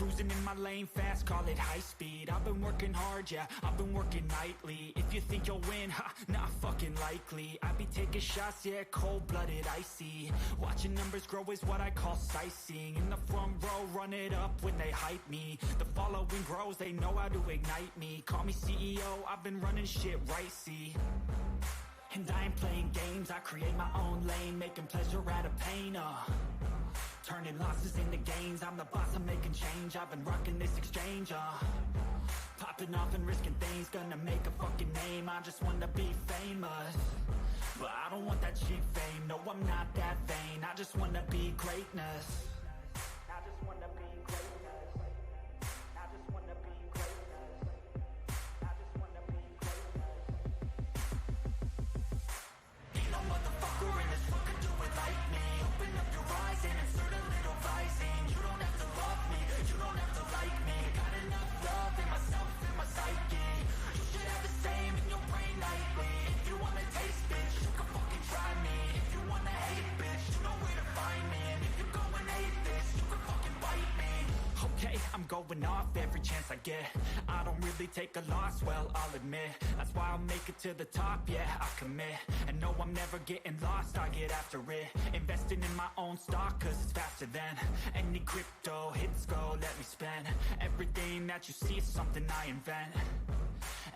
Cruising in my lane fast, call it high speed. I've been working hard, yeah, I've been working nightly. If you think you'll win, ha, not fucking likely. I be taking shots, yeah, cold-blooded, icy. Watching numbers grow is what I call sightseeing. In the front row, run it up when they hype me. The following grows, they know how to ignite me. Call me CEO, I've been running shit right, see. And I ain't playing games, I create my own lane, making pleasure out of pain, turning losses into gains, I'm the boss, I'm making change. I've been rocking this exchange, popping off and risking things, gonna make a fucking name. I just wanna be famous, but I don't want that cheap fame. No, I'm not that vain, I just wanna be greatness. I just wanna be greatness. I just wanna be greatness. I just wanna be greatness. Ain't no motherfucker in this world can do it like me. Open up your eyes and insert a little rising. You don't have to love me, you don't have to like me. Got enough love in myself and my psyche. You should have the same in your brain nightly. If you wanna taste, bitch, you can fucking try me. If you wanna hate, bitch, you know where to find me. And if you go and hate this, you can fucking bite me. Okay, I'm going off every chance I get. I don't really take a loss, well, I'll admit. That's why I'll make it to the top, yeah, I commit. And no, I'm never getting lost, I get after it. Investing in my own stock, cause it's faster than any crypto hits go, let me spend. Everything that you see is something I invent.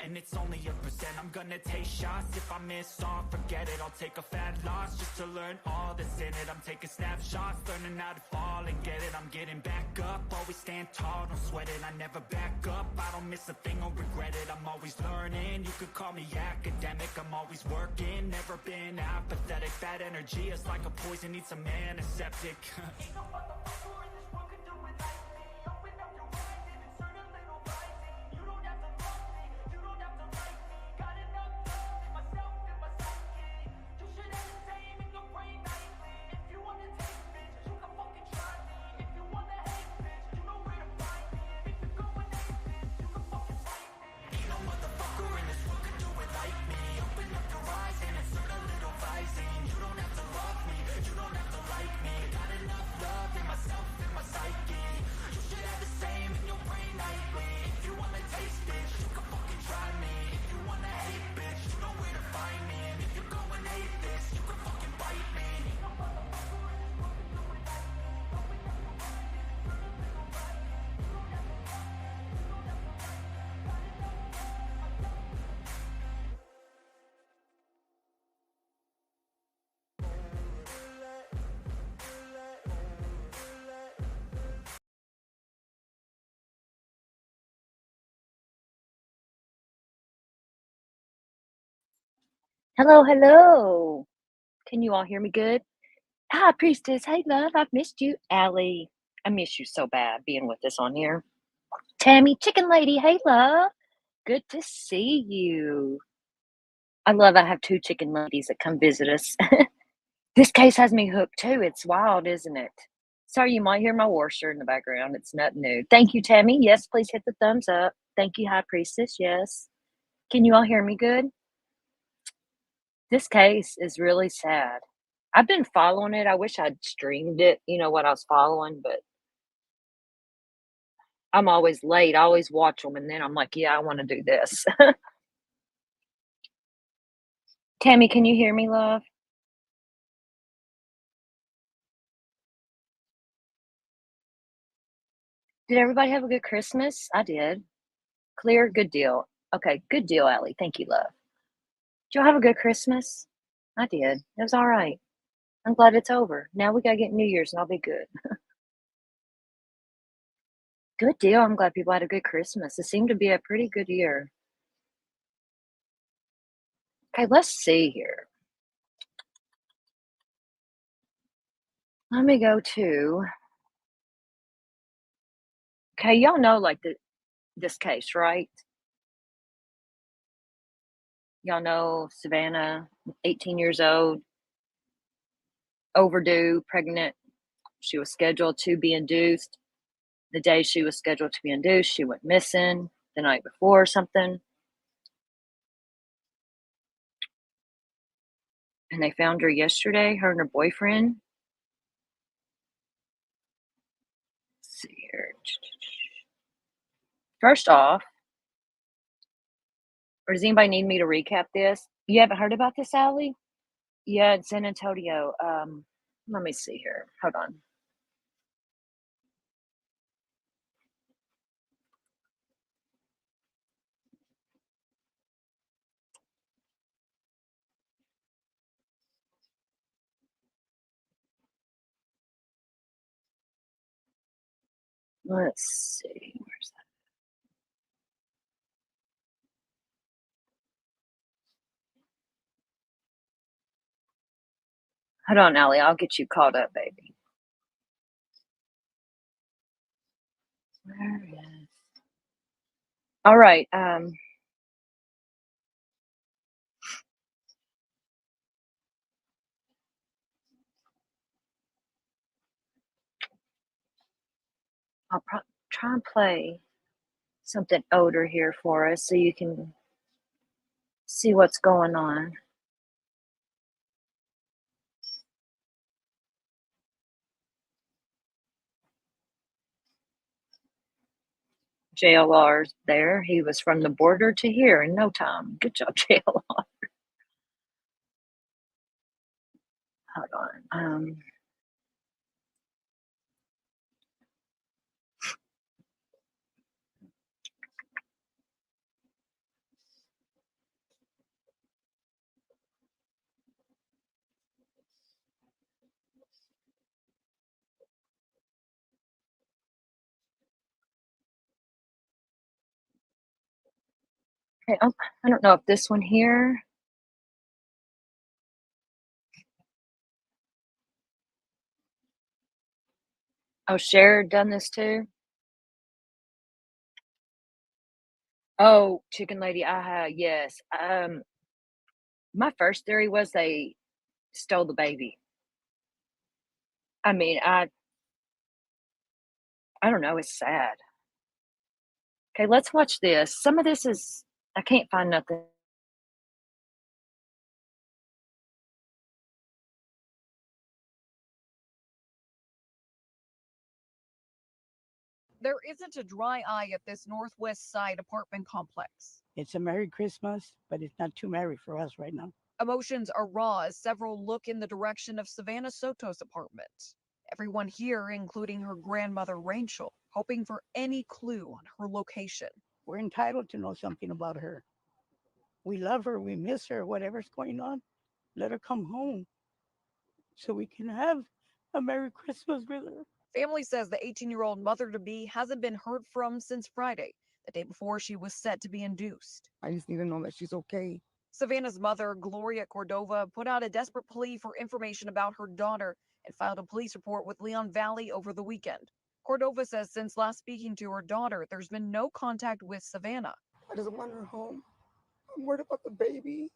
And it's only a percent. I'm gonna take shots. If I miss all, forget it. I'll take a fat loss just to learn all that's in it. I'm taking snapshots, learning how to fall and get it. I'm getting back up, always stand tall, don't sweat it. I never back up, I don't miss a thing or regret it. I'm always learning, you could call me academic. I'm always working, never been apathetic. Bad energy is like a poison, need some antiseptic. Ain't no motherfucker in this world can do it like me. Open up your eyes and insert a little rising. You don't have to love me, you don't have to like me. Got enough love in myself and my psyche. You should have the same in your brain nightly. If you wanna take, bitch, you can fucking try me. If you wanna hate, bitch, you know where to find me. And if you go and hate, bitch, you can fucking fight me. Ain't no motherfucker in this world can do it like me. Open up your eyes and insert a little rising. You don't have to love me, you don't have to like me. Got enough love in myself and my psyche. You should have the same in your brain nightly. If you wanna taste, bitch, you can fucking try me. If you wanna hate, bitch, you know where to find me. And if you go and hate this, you can fucking bite me. Ain't no motherfucker in this world can do it like me. Open up your eyes and insert a little rising. You don't have to love me, you don't have to like me. Got enough love in myself. Hello, hello. Can you all hear me good? Hi, Priestess. Hey, love. I've missed you. Allie, I miss you so bad being with us on here. Tammy, Chicken Lady. Hey, love. Good to see you. I love I have two chicken ladies that come visit us. This case has me hooked too. It's wild, isn't it? Sorry, you might hear my washer in the background. It's nothing new. Thank you, Tammy. Yes, please hit the thumbs up. Thank you, High Priestess. Yes. Can you all hear me good? This case is really sad. I've been following it. I wish I'd streamed it, you know, what I was following, but I'm always late. I always watch them, and then I'm like, yeah, I want to do this. Tammy, can you hear me, love? Did everybody have a good Christmas? I did. Clear? Good deal. Okay, good deal, Allie. Thank you, love. Did y'all have a good Christmas? I did. It was all right. I'm glad it's over. Now we got to get New Year's, and I'll be good. Good deal. I'm glad people had a good Christmas. It seemed to be a pretty good year. Okay, let's see here. Let me go to. Okay, y'all know like this case, right? Y'all know Savannah, 18 years old, overdue, pregnant. She was scheduled to be induced. The day she was scheduled to be induced, she went missing the night before or something. And they found her yesterday, her and her boyfriend. see here. First off, or does anybody need me to recap this? You haven't heard about this, Allie? Yeah, in San Antonio. Let me see here. Hold on. Let's see. Where's that? Hold on, Allie. I'll get you caught up, baby. Where is? All right. I'll try and play something older here for us so you can see what's going on. JLR's there. He was from the border to here in no time. Good job, JLR. Hold on. Okay, I don't know if this one here. Oh, Cher done this too? Oh, Chicken Lady, yes. My first theory was they stole the baby. I mean, I don't know, it's sad. Okay, let's watch this. Some of this is I can't find nothing. There isn't a dry eye at this Northwest Side apartment complex. It's a Merry Christmas, but it's not too merry for us right now. Emotions are raw as several look in the direction of Savannah Soto's apartment. Everyone here, including her grandmother Rachel, hoping for any clue on her location. We're entitled to know something about her. We love her, we miss her, whatever's going on. Let her come home so we can have a Merry Christmas with her. Family says the 18-year-old mother-to-be hasn't been heard from since Friday, the day before she was set to be induced. I just need to know that she's okay. Savannah's mother, Gloria Cordova, put out a desperate plea for information about her daughter and filed a police report with Leon Valley over the weekend. Cordova says since last speaking to her daughter, there's been no contact with Savannah. I just want her home. I'm worried about the baby.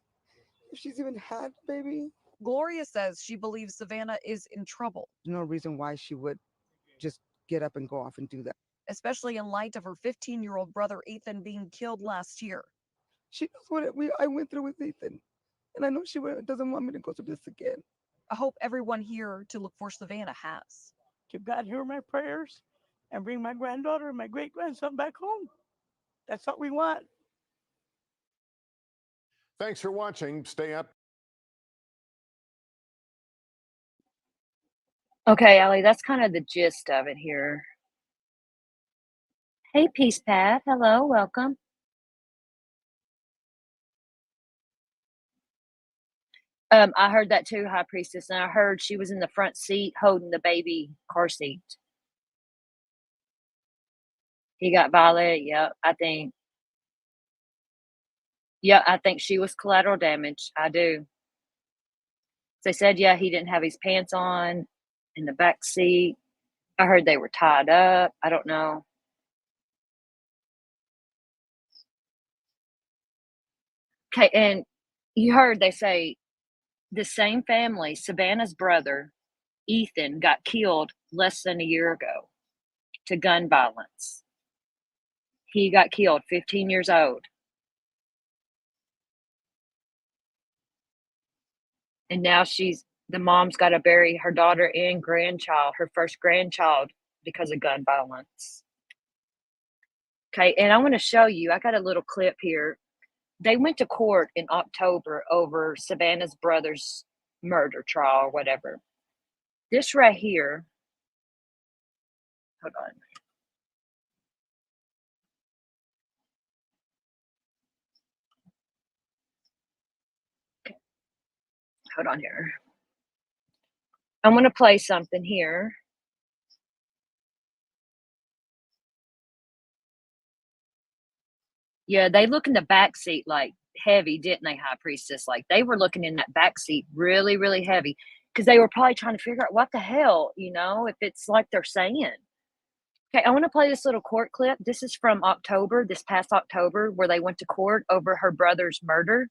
If she's even had the baby. Gloria says she believes Savannah is in trouble. There's no reason why she would just get up and go off and do that. Especially in light of her 15-year-old brother Ethan being killed last year. She knows what I went through with Ethan. And I know she doesn't want me to go through this again. I hope everyone here to look for Savannah has. To God hear my prayers and bring my granddaughter and my great-grandson back home. That's what we want. Thanks for watching. Stay up. Okay, Allie, that's kind of the gist of it here. Hey, Peace Path. Hello, welcome. I heard that too, High Priestess, and I heard she was in the front seat holding the baby car seat. He got violated. Yep, I think. Yeah, I think she was collateral damage. I do. They said, yeah, he didn't have his pants on in the back seat. I heard they were tied up. I don't know. Okay, and you heard they say the same family, Savannah's brother, Ethan, got killed less than a year ago to gun violence. He got killed, 15 years old. And now the mom's got to bury her daughter and grandchild, her first grandchild, because of gun violence. Okay, and I want to show you, I got a little clip here. They went to court in October over Savannah's brother's murder trial or whatever. This right here, hold on. Okay, hold on here. I'm going to play something here. Yeah, they look in the back seat like heavy, didn't they, High Priestess? Like they were looking in that back seat really, really heavy because they were probably trying to figure out what the hell, if it's like they're saying. Okay, I want to play this little court clip. This is from October, this past October, where they went to court over her brother's murder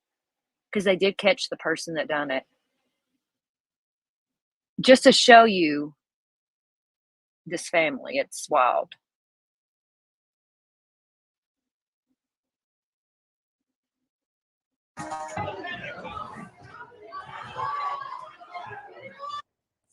because they did catch the person that done it. Just to show you this family, it's wild.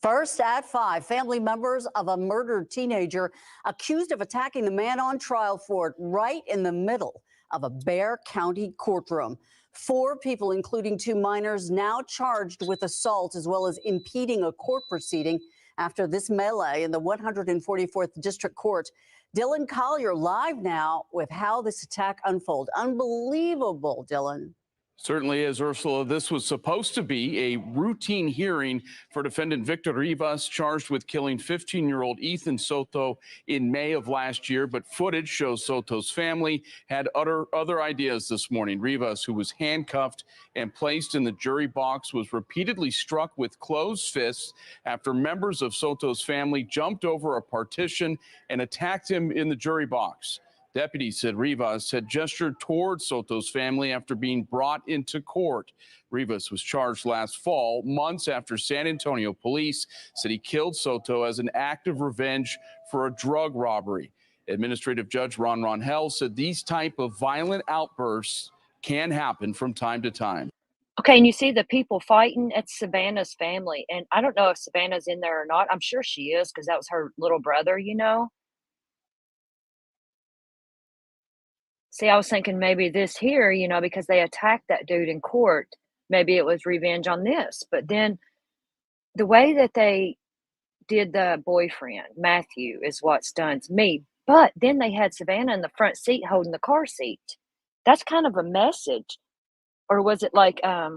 First at 5, family members of a murdered teenager accused of attacking the man on trial for it right in the middle of a Bexar County courtroom. 4 people, including 2 minors, now charged with assault as well as impeding a court proceeding after this melee in the 144th District Court. Dylan Collier live now with how this attack unfolded. Unbelievable, Dylan. Certainly is, Ursula. This was supposed to be a routine hearing for defendant Victor Rivas, charged with killing 15-year-old Ethan Soto in May of last year. But footage shows Soto's family had other ideas this morning. Rivas, who was handcuffed and placed in the jury box, was repeatedly struck with closed fists after members of Soto's family jumped over a partition and attacked him in the jury box. Deputies said Rivas had gestured toward Soto's family after being brought into court. Rivas was charged last fall, months after San Antonio police said he killed Soto as an act of revenge for a drug robbery. Administrative Judge Ron Ronhell said these type of violent outbursts can happen from time to time. Okay, and you see the people fighting, it's Savannah's family. And I don't know if Savannah's in there or not. I'm sure she is because that was her little brother, See, I was thinking maybe this here, because they attacked that dude in court, maybe it was revenge on this. But then the way that they did the boyfriend, Matthew, is what stuns me. But then they had Savannah in the front seat holding the car seat. That's kind of a message. Or was it like, I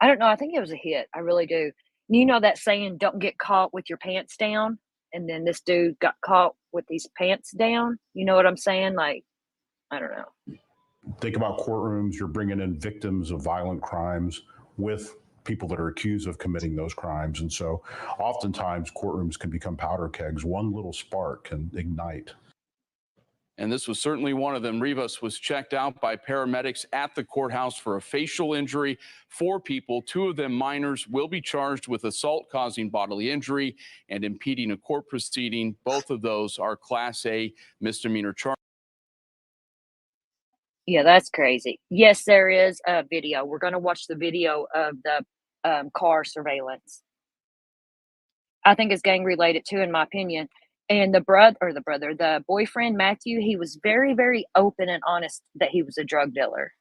don't know. I think it was a hit. I really do. You know that saying, don't get caught with your pants down? And then this dude got caught with his pants down. You know what I'm saying? Like, I don't know. Think about courtrooms. You're bringing in victims of violent crimes with people that are accused of committing those crimes. And so oftentimes courtrooms can become powder kegs. One little spark can ignite. And this was certainly one of them. Rivas was checked out by paramedics at the courthouse for a facial injury. 4 people, 2 of them minors, will be charged with assault causing bodily injury and impeding a court proceeding. Both of those are Class A misdemeanor charges. Yeah, that's crazy. Yes, there is a video. We're going to watch the video of the car surveillance. I think it's gang related too, in my opinion. And the boyfriend, Matthew, he was very, very open and honest that he was a drug dealer.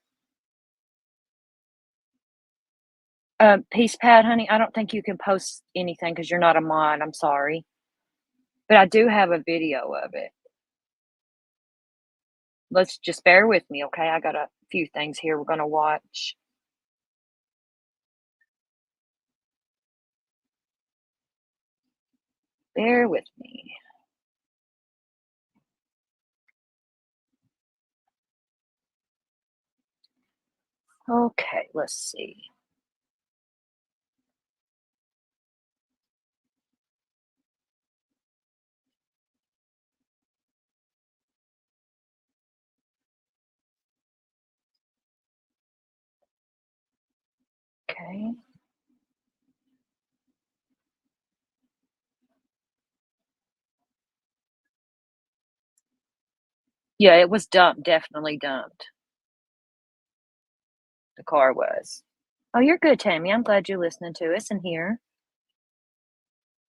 Peace, Pat, honey. I don't think you can post anything because you're not a mod. I'm sorry. But I do have a video of it. Let's just bear with me, okay? I got a few things here we're going to watch. Bear with me. Okay, let's see. Okay. Yeah, it was dumped, definitely dumped. The car was. Oh, you're good, Tammy. I'm glad you're listening to us and here.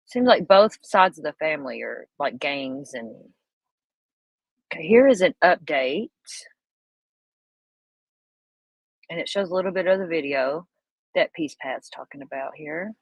Seems like both sides of the family are like gangs. And okay, here is an update. And it shows a little bit of the video that Peace Pat's talking about here.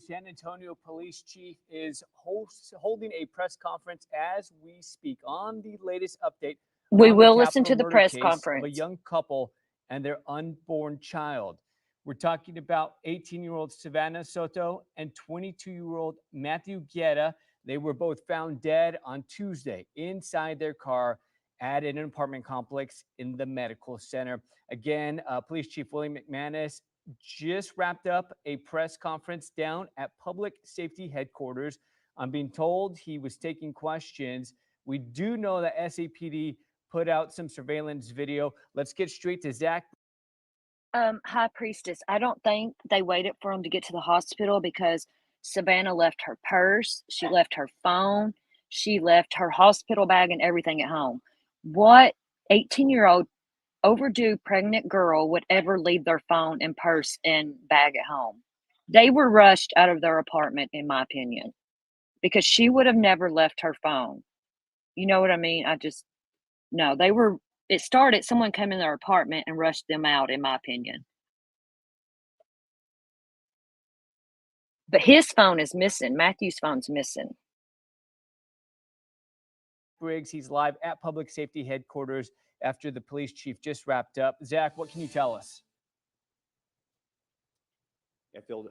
San Antonio Police Chief is holding a press conference as we speak on the latest update. We on will the listen to capital the murder press case conference. of a young couple and their unborn child. We're talking about 18-year-old Savannah Soto and 22-year-old Matthew Guetta. They were both found dead on Tuesday inside their car at an apartment complex in the medical center. Again, Police Chief William McManus just wrapped up a press conference down at Public Safety Headquarters. I'm being told he was taking questions. We do know that SAPD put out some surveillance video. Let's get straight to Zach. High Priestess, I don't think they waited for him to get to the hospital because Savannah left her purse, she left her phone, she left her hospital bag and everything at home. What 18-year-old overdue pregnant girl would ever leave their phone and purse and bag at home? They were rushed out of their apartment, in my opinion, because she would have never left her phone. You know what I mean? No, it started, someone came in their apartment and rushed them out, in my opinion. But his phone is missing. Matthew's phone's missing. Briggs, he's live at Public Safety Headquarters after the police chief just wrapped up. Zach, what can you tell us? Yeah, Phil,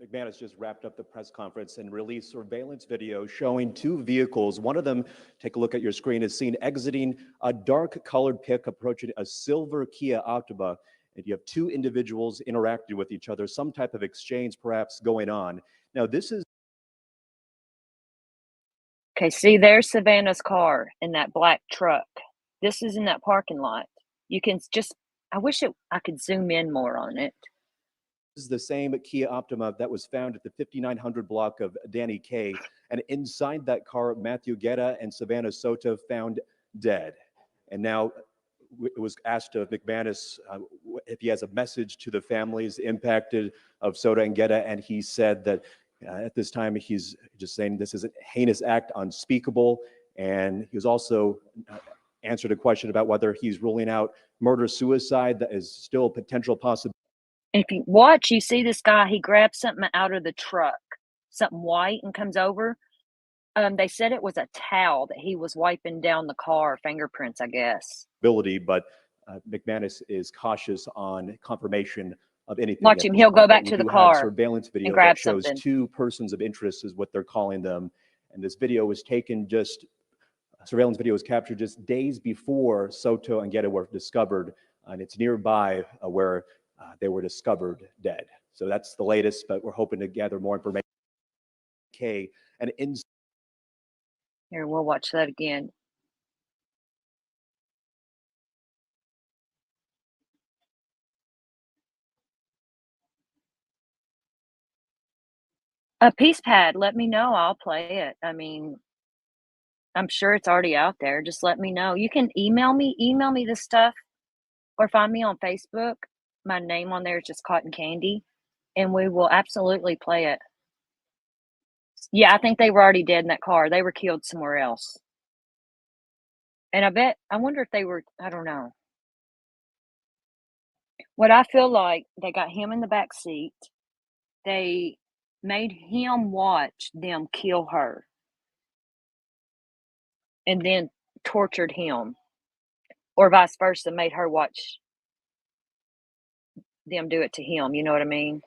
McManus just wrapped up the press conference and released surveillance video showing two vehicles. One of them, take a look at your screen, is seen exiting a dark colored pickup approaching a silver Kia Optima. And you have two individuals interacting with each other, some type of exchange perhaps going on. Now, this is. Okay, see, there's Savannah's car in that black truck. This is in that parking lot. You can just, I wish I could zoom in more on it. This is the same Kia Optima that was found at the 5900 block of Danny K. And inside that car, Matthew Guetta and Savannah Soto found dead. And now it was asked of McManus if he has a message to the families impacted of Soto and Guetta, and he said that at this time he's just saying this is a heinous act, unspeakable, and he was also answered a question about whether he's ruling out murder-suicide. That is still a potential possibility. If you watch, you see this guy, he grabs something out of the truck, something white, and comes over. They said it was a towel that he was wiping down the car, fingerprints, I guess. But McManus is cautious on confirmation of anything. Watch him, he'll go back to the car surveillance video and grab that shows something. Two persons of interest is what they're calling them. And this video was taken surveillance video was captured just days before Soto and Guetta were discovered. And it's nearby where they were discovered dead. So that's the latest, but we're hoping to gather more information. Here, we'll watch that again. A Peace Pad, let me know. I'll play it. I mean, I'm sure it's already out there. Just let me know. You can email me this stuff, or find me on Facebook. My name on there is just Cotton Candy, and we will absolutely play it. Yeah, I think they were already dead in that car. They were killed somewhere else. And I wonder if they were, I don't know. What I feel like, they got him in the back seat. They made him watch them kill her. And then tortured him. Or vice versa, made her watch them do it to him. You know what I mean?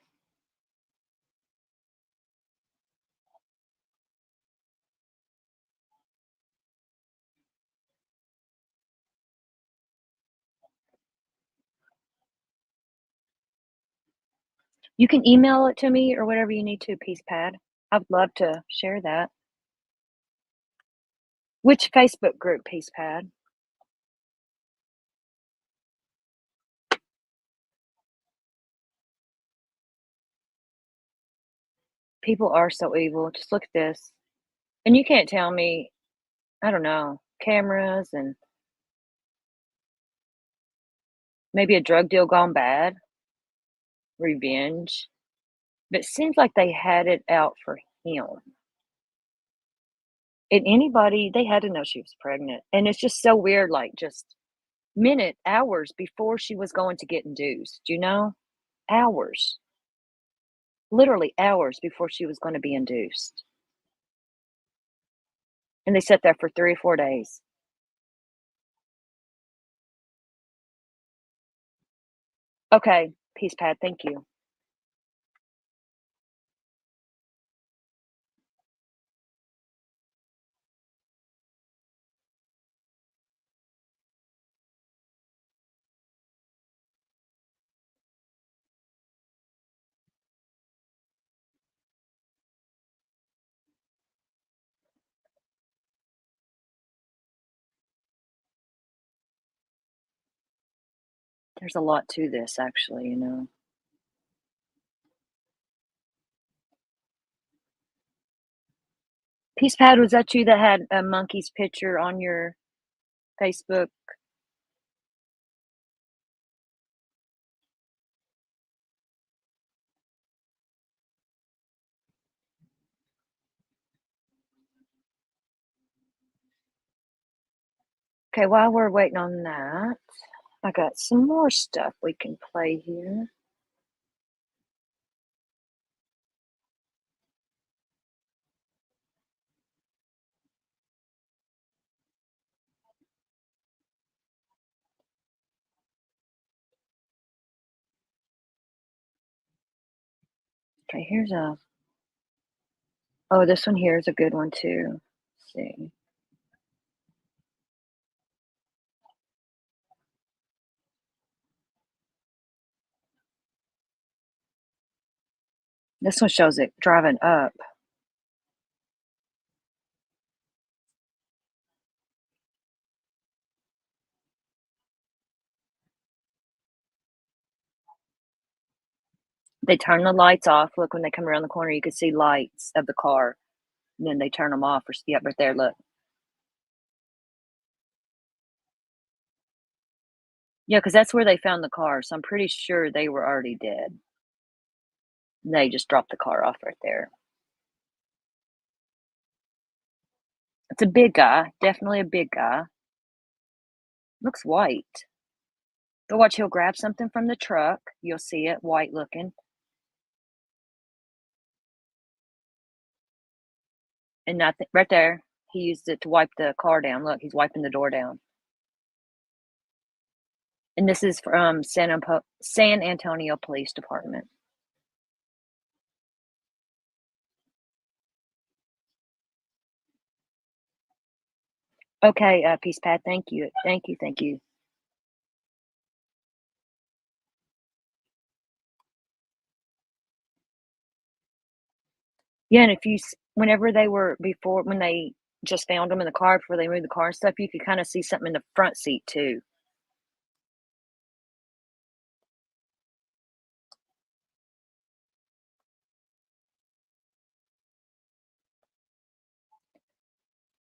You can email it to me or whatever you need to, Peace Pad. I'd love to share that. Which Facebook group, Peace Pad? People are so evil. Just look at this. And you can't tell me, I don't know, cameras and maybe a drug deal gone bad. Revenge. But it seems like they had it out for him. And anybody, they had to know she was pregnant. And it's just so weird, like just hours before she was going to get induced, you know? Hours. Literally hours before she was going to be induced. And they sat there for 3 or 4 days. Okay. Peace, Pat. Thank you. There's a lot to this, actually, you know. Peace, Pat, was that you that had a monkey's picture on your Facebook? Okay, while we're waiting on that, I got some more stuff we can play here. Okay, here's a. Oh, this one here is a good one too. Let's see. This one shows it driving up. They turn the lights off. Look, when they come around the corner, you can see lights of the car. And then they turn them off. Yep, right there, look. Yeah, because that's where they found the car. So I'm pretty sure they were already dead. They just dropped the car off right there. It's a big guy. Definitely a big guy. Looks white. But watch, he'll grab something from the truck. You'll see it, white looking. And nothing, right there, he used it to wipe the car down. Look, he's wiping the door down. And this is from San Antonio Police Department. Okay, Peace Pat, thank you. Thank you, thank you. Yeah, and if you, whenever they were, before, when they just found them in the car, before they moved the car and stuff, you could kind of see something in the front seat too.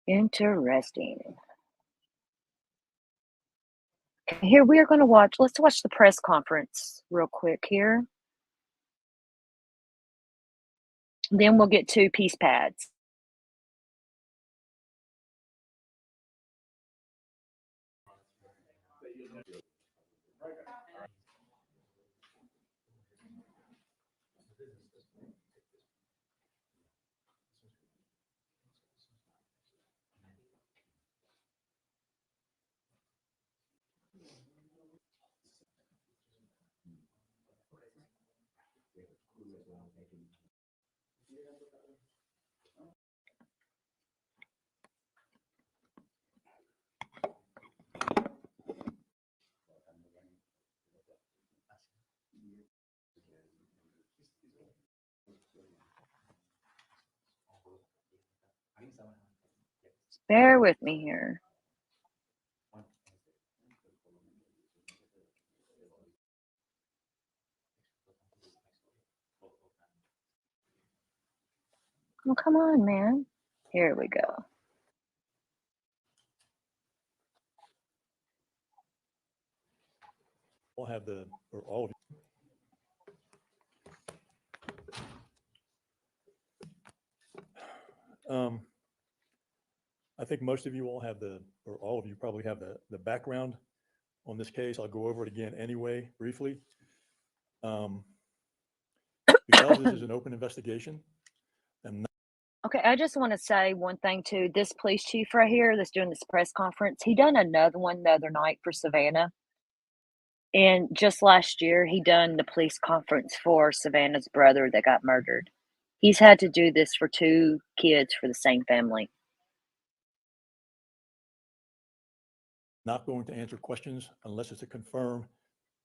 Interesting. Okay, here we are going to watch, let's watch the press conference real quick here. Then we'll get to Peace Pads. Bear with me here. Oh, come on, man. Here we go. We'll have the, or all of I think most of you all have or all of you probably have the background on this case. I'll go over it again anyway, briefly. Because this is an open investigation, and Okay, I just want to say one thing too. This police chief right here that's doing this press conference, he done another one the other night for Savannah. And just last year, he done the police conference for Savannah's brother that got murdered. He's had to do this for 2 kids for the same family. not going to answer questions unless it's to confirm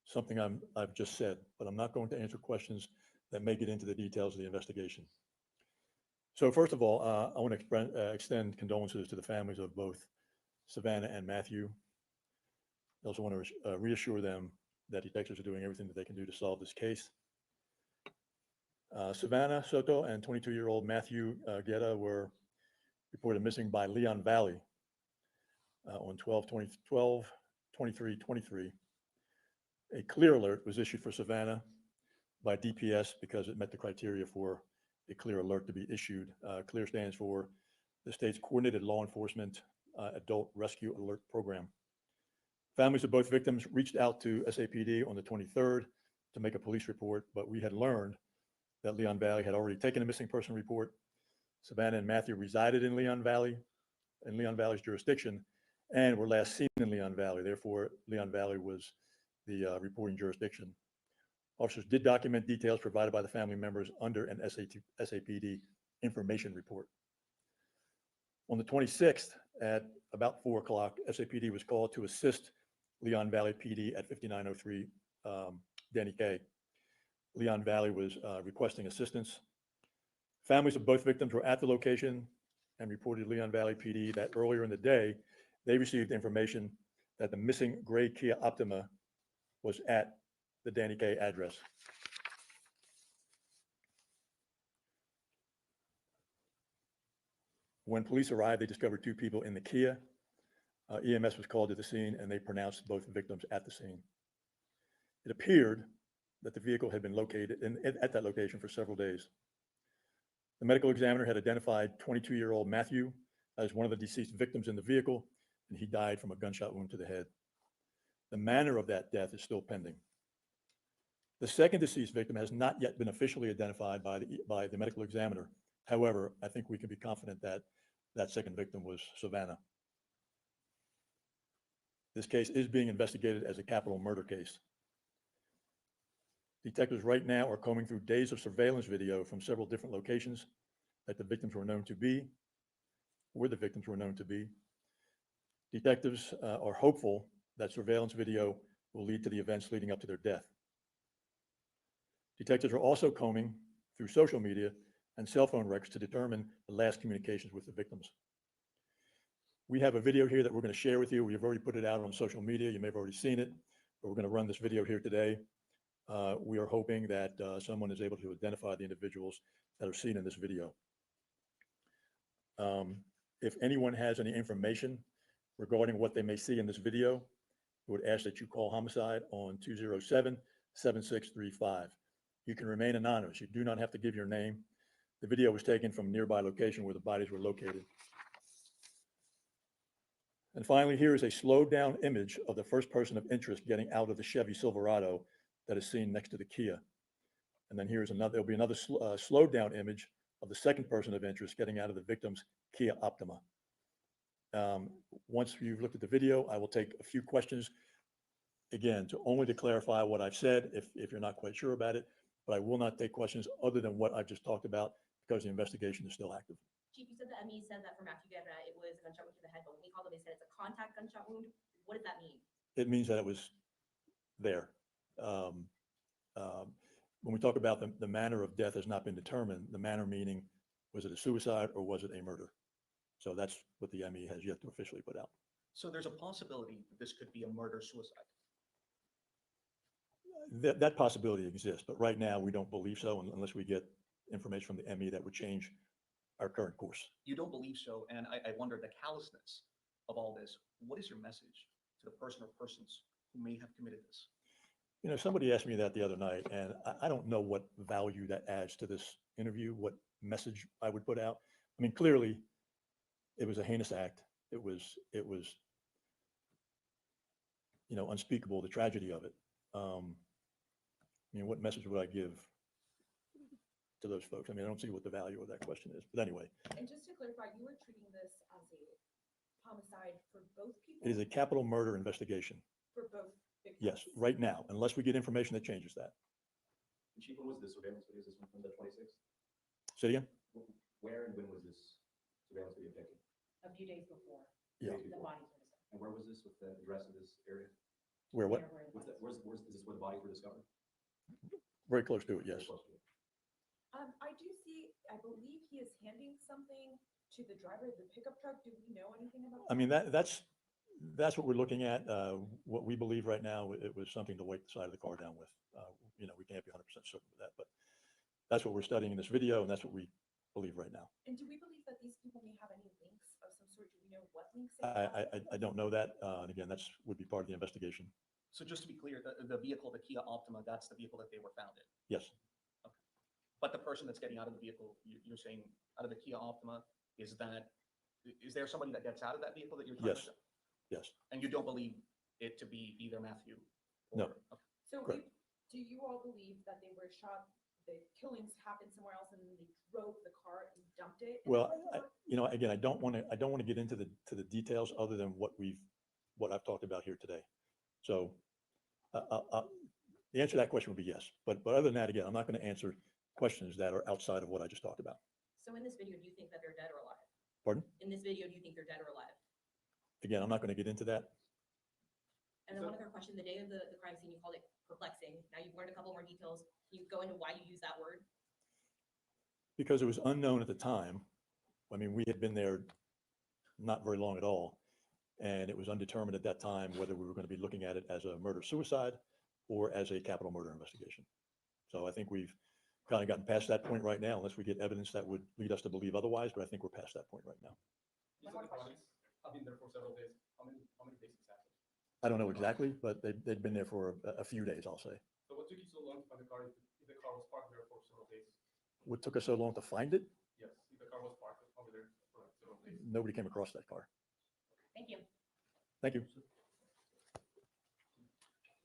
something I've just said, but I'm not going to answer questions that make it into the details of the investigation. So first of all, I want to extend condolences to the families of both Savannah and Matthew. I also want to reassure them that detectives are doing everything that they can do to solve this case. Savannah Soto and 22-year-old Matthew Guetta were reported missing by Leon Valley on 12/23/23. A clear alert was issued for Savannah by DPS because it met the criteria for a clear alert to be issued. CLEAR stands for the state's Coordinated Law Enforcement Adult Rescue Alert Program. Families of both victims reached out to SAPD on the 23rd to make a police report, but we had learned that Leon Valley had already taken a missing person report. Savannah and Matthew resided in Leon Valley's jurisdiction, and were last seen in Leon Valley. Therefore, Leon Valley was the reporting jurisdiction. Officers did document details provided by the family members under an SAPD information report. On the 26th at about 4 o'clock, SAPD was called to assist Leon Valley PD at 5903 Danny K. Leon Valley was requesting assistance. Families of both victims were at the location and reported Leon Valley PD that earlier in the day, they received information that the missing gray Kia Optima was at the Danny K address. When police arrived, they discovered 2 people in the Kia. EMS was called to the scene and they pronounced both victims at the scene. It appeared that the vehicle had been located at that location for several days. The medical examiner had identified 22-year-old Matthew as one of the deceased victims in the vehicle, and he died from a gunshot wound to the head. The manner of that death is still pending. The second deceased victim has not yet been officially identified by the medical examiner. However, I think we can be confident that that second victim was Savannah. This case is being investigated as a capital murder case. Detectives right now are combing through days of surveillance video from several different locations that the victims were known to be, where the victims were known to be. Detectives are hopeful that surveillance video will lead to the events leading up to their death. Detectives are also combing through social media and cell phone records to determine the last communications with the victims. We have a video here that we're going to share with you. We have already put it out on social media. You may have already seen it, but we're going to run this video here today. We are hoping that someone is able to identify the individuals that are seen in this video. If anyone has any information regarding what they may see in this video, I would ask that you call homicide on 207-7635. You can remain anonymous. You do not have to give your name. The video was taken from a nearby location where the bodies were located. And finally, here is a slowed down image of the first person of interest getting out of the Chevy Silverado that is seen next to the Kia. And then here's another, there'll be another slowed down image of the second person of interest getting out of the victim's Kia Optima. Once you've looked at the video, I will take a few questions, again, only to clarify what I've said if you're not quite sure about it, but I will not take questions other than what I've just talked about because the investigation is still active. Chief, you said the ME said that for Matthew Guetta, it was a gunshot wound to the head, but when we called them, they said it's a contact gunshot wound. What does that mean? It means that it was there. When we talk about the manner of death has not been determined, the manner meaning, was it a suicide or was it a murder? So that's what the ME has yet to officially put out. So there's a possibility that this could be a murder-suicide. That possibility exists, but right now we don't believe so unless we get information from the ME that would change our current course. You don't believe so, and I wonder the callousness of all this. What is your message to the person or persons who may have committed this? You know, somebody asked me that the other night, and I don't know what value that adds to this interview, what message I would put out, I mean, clearly, it was a heinous act. It was, you know, unspeakable, the tragedy of it. I mean, what message would I give to those folks? I mean, I don't see what the value of that question is, but anyway. And just to clarify, you were treating this as a homicide for both people? It is a capital murder investigation. For both victims? Yes, right now, unless we get information that changes that. Chief, when was this surveillance video? Is this one from the 26th? Say it again? Where and when was this surveillance video taken? A few days before. Yeah. The bodies were discovered. And where was this with the address of this area? Where what? Is this where the bodies were discovered? Very close to it, yes. I do see, I believe he is handing something to the driver of the pickup truck. Do we know anything about that? I mean, that's what we're looking at. What we believe right now, it was something to weight the side of the car down with. You know, we can't be 100% certain of that, but that's what we're studying in this video, and that's what we believe right now. And do we believe that these people may have any links of some sort? Do we know what links they have? I don't know that. And again, that's would be part of the investigation. So just to be clear, the vehicle, the Kia Optima, that's the vehicle that they were found in? Yes. Okay. But the person that's getting out of the vehicle, you're saying out of the Kia Optima, is there somebody that gets out of that vehicle that you're trying Yes. to? Yes. And you don't believe it to be either Matthew? No. Okay. So Correct. do you all believe that they were shot, the killings happened somewhere else and then they drove the car and dumped it? Well, you know, again, I don't want to get into the details other than what I've talked about here today. So the answer to that question would be yes. But other than that, again, I'm not going to answer questions that are outside of what I just talked about. So in this video, do you think that they're dead or alive? Pardon? In this video, do you think they're dead or alive? Again, I'm not going to get into that. And then one other question, the day of the crime scene, you called it perplexing. Now you've learned a couple more details. Can you go into why you use that word? Because it was unknown at the time. I mean, we had been there not very long at all. And it was undetermined at that time whether we were going to be looking at it as a murder-suicide or as a capital murder investigation. So I think we've kind of gotten past that point right now, unless we get evidence that would lead us to believe otherwise, but I think we're past that point right now. You said the bodies have been there for several days. How many days exactly? I don't know exactly, but they'd been there for a few days, I'll say. So what took you so long to find the car if the car was parked there for several days? What took us so long to find it? Yes, if the car was parked over there for several days. Nobody came across that car. Thank you. Thank you.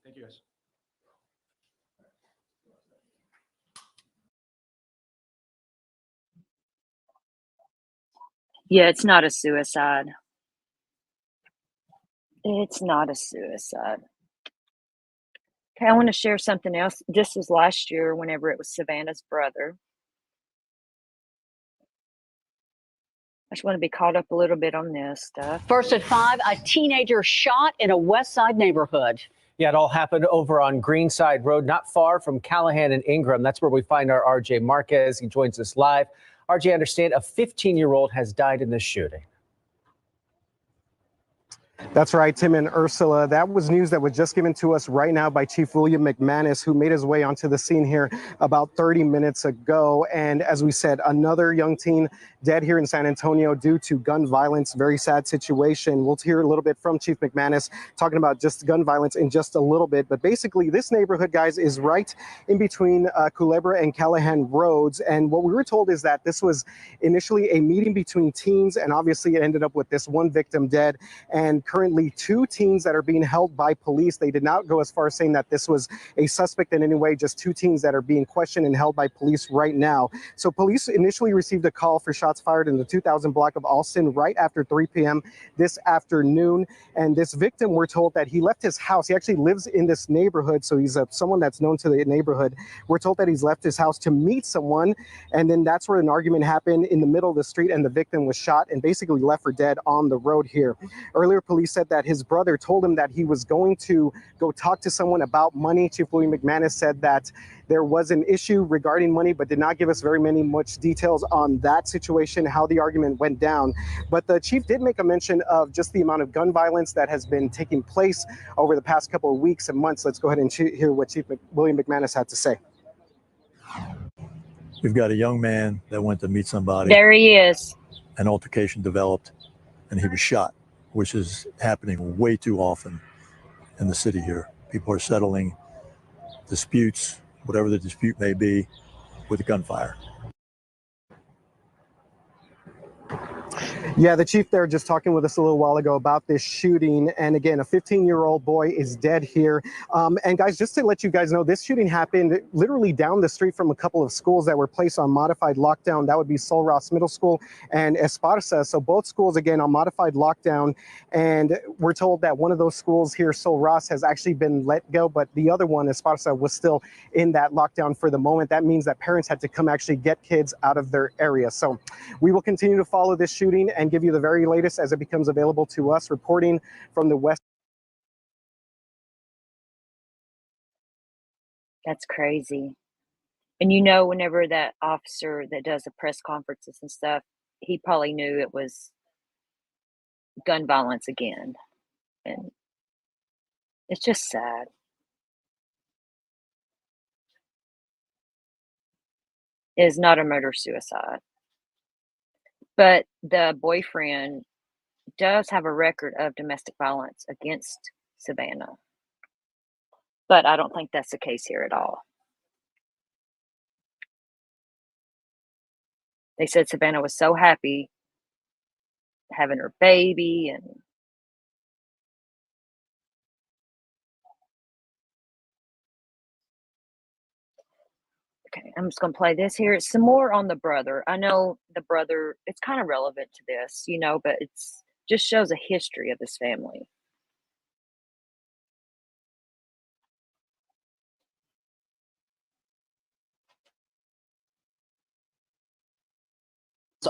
Thank you, guys. Yeah, it's not a suicide. It's not a suicide. Okay, I want to share something else. This was last year whenever it was Savannah's brother. I just want to be caught up a little bit on this stuff. First at 5, a teenager shot in a West Side neighborhood. Yeah, it all happened over on Greenside Road, not far from Callahan and Ingram. That's where we find our RJ Marquez. He joins us live. RJ, I understand a 15-year-old has died in this shooting. That's right, Tim and Ursula. That was news that was just given to us right now by Chief William McManus, who made his way onto the scene here about 30 minutes ago. And as we said, another young teen dead here in San Antonio due to gun violence. Very sad situation. We'll hear a little bit from Chief McManus talking about just gun violence in just a little bit. But basically, this neighborhood, guys, is right in between Culebra and Callahan roads. And what we were told is that this was initially a meeting between teens, and obviously it ended up with this one victim dead. And currently 2 teens that are being held by police. They did not go as far as saying that this was a suspect in any way, just 2 teens that are being questioned and held by police right now. So police initially received a call for shots fired in the 2000 block of Alston right after 3 p.m. this afternoon. And this victim, we're told that he left his house. He actually lives in this neighborhood, so he's someone that's known to the neighborhood. We're told that he's left his house to meet someone, and then that's where an argument happened in the middle of the street, and the victim was shot and basically left for dead on the road here. Earlier, police said that his brother told him that he was going to go talk to someone about money. Chief William McManus said that there was an issue regarding money, but did not give us much details on that situation, how the argument went down. But the chief did make a mention of just the amount of gun violence that has been taking place over the past couple of weeks and months. Let's go ahead and hear what Chief William McManus had to say. We've got a young man that went to meet somebody. There he is. An altercation developed, and he was shot, which is happening way too often in the city here. People are settling disputes, whatever the dispute may be, with gunfire. Yeah, the chief there just talking with us a little while ago about this shooting. And again, a 15-year-old boy is dead here. And guys, just to let you guys know, this shooting happened literally down the street from a couple of schools that were placed on modified lockdown. That would be Sol Ross Middle School and Esparza. So both schools, again, on modified lockdown. And we're told that one of those schools here, Sol Ross, has actually been let go, but the other one, Esparza, was still in that lockdown for the moment. That means that parents had to come actually get kids out of their area. So we will continue to follow this shooting and give you the very latest as it becomes available to us. Reporting from the west. That's crazy. And you know, whenever that officer that does the press conferences and stuff, he probably knew it was gun violence again. And it's just sad. It is not a murder-suicide. But the boyfriend does have a record of domestic violence against Savannah. But I don't think that's the case here at all. They said Savannah was so happy having her baby and okay, I'm just gonna play this here. Some more on the brother. I know the brother, it's kind of relevant to this, you know, but it's just shows a history of this family.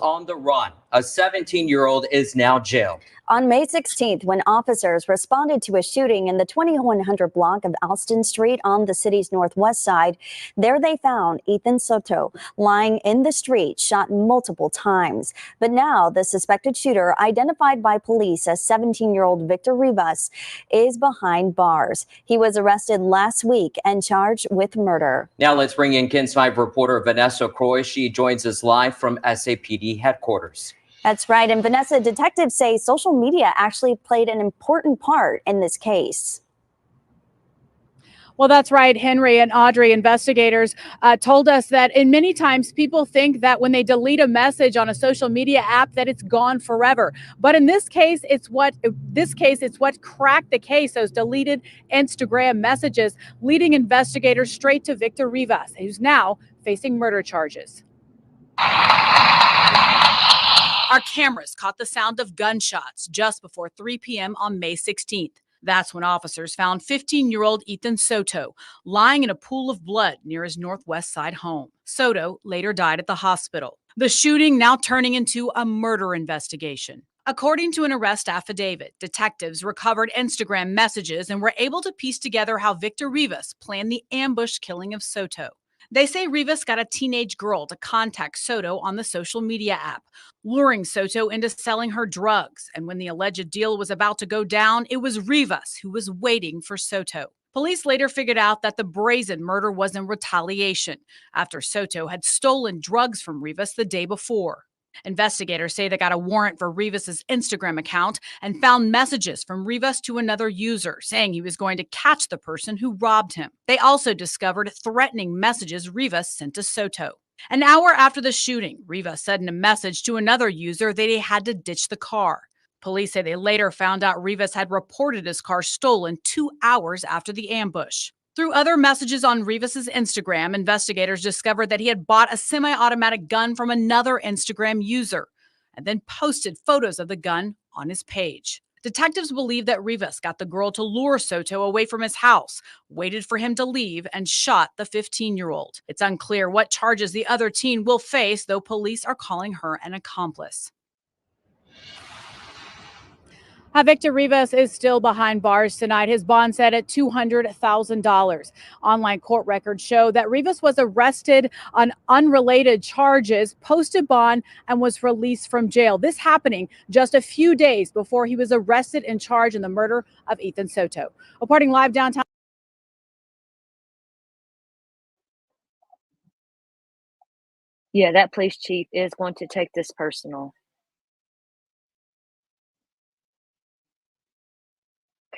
On the run. A 17-year-old is now jailed. On May 16th, when officers responded to a shooting in the 2100 block of Alston Street on the city's northwest side, there they found Ethan Soto lying in the street, shot multiple times. But now the suspected shooter, identified by police as 17-year-old Victor Rivas, is behind bars. He was arrested last week and charged with murder. Now let's bring in KENS 5 reporter Vanessa Croy. She joins us live from SAPD headquarters. That's right. And Vanessa, detectives say social media actually played an important part in this case. Well, that's right, Henry and Audrey. Investigators told us that in many times people think that when they delete a message on a social media app that it's gone forever. But in this case, it's what cracked the case, those deleted Instagram messages, leading investigators straight to Victor Rivas, who's now facing murder charges. Our cameras caught the sound of gunshots just before 3 p.m. on May 16th. That's when officers found 15-year-old Ethan Soto lying in a pool of blood near his northwest side home. Soto later died at the hospital. The shooting now turning into a murder investigation. According to an arrest affidavit, detectives recovered Instagram messages and were able to piece together how Victor Rivas planned the ambush killing of Soto. They say Rivas got a teenage girl to contact Soto on the social media app, luring Soto into selling her drugs. And when the alleged deal was about to go down, it was Rivas who was waiting for Soto. Police later figured out that the brazen murder was in retaliation after Soto had stolen drugs from Rivas the day before. Investigators say they got a warrant for Rivas' Instagram account and found messages from Rivas to another user saying he was going to catch the person who robbed him. They also discovered threatening messages Rivas sent to Soto. An hour after the shooting, Rivas said in a message to another user that he had to ditch the car. Police say they later found out Rivas had reported his car stolen 2 hours after the ambush. Through other messages on Rivas' Instagram, investigators discovered that he had bought a semi-automatic gun from another Instagram user and then posted photos of the gun on his page. Detectives believe that Rivas got the girl to lure Soto away from his house, waited for him to leave, and shot the 15-year-old. It's unclear what charges the other teen will face, though police are calling her an accomplice. Victor Rivas is still behind bars tonight. His bond set at $200,000. Online court records show that Rivas was arrested on unrelated charges, posted bond, and was released from jail. This happening just a few days before he was arrested and charged in the murder of Ethan Soto. Reporting live downtown. Yeah, that police chief is going to take this personal.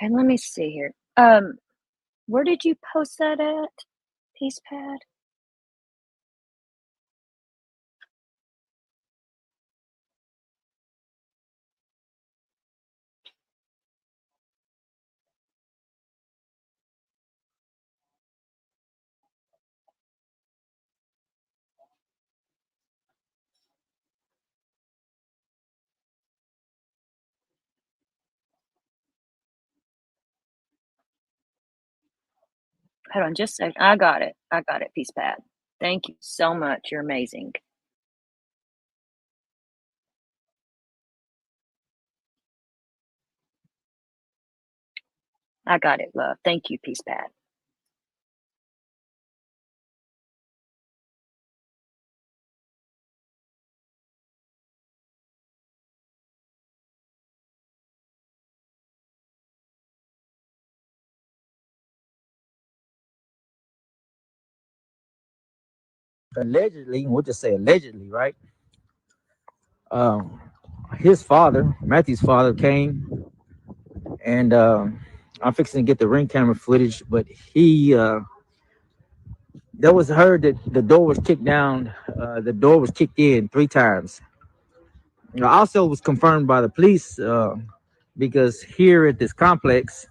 Okay, let me see here. Where did you post that at? Peace Pad? Hold on just a second. I got it. I got it, Peace Pat. Thank you so much. You're amazing. I got it, love. Thank you, Peace Pat. Allegedly, we'll just say allegedly, right? His father, Matthew's father, came and I'm fixing to get the ring camera footage, but he that was heard that the door was kicked down, the door was kicked in 3 times. Also was confirmed by the police because here at this complex,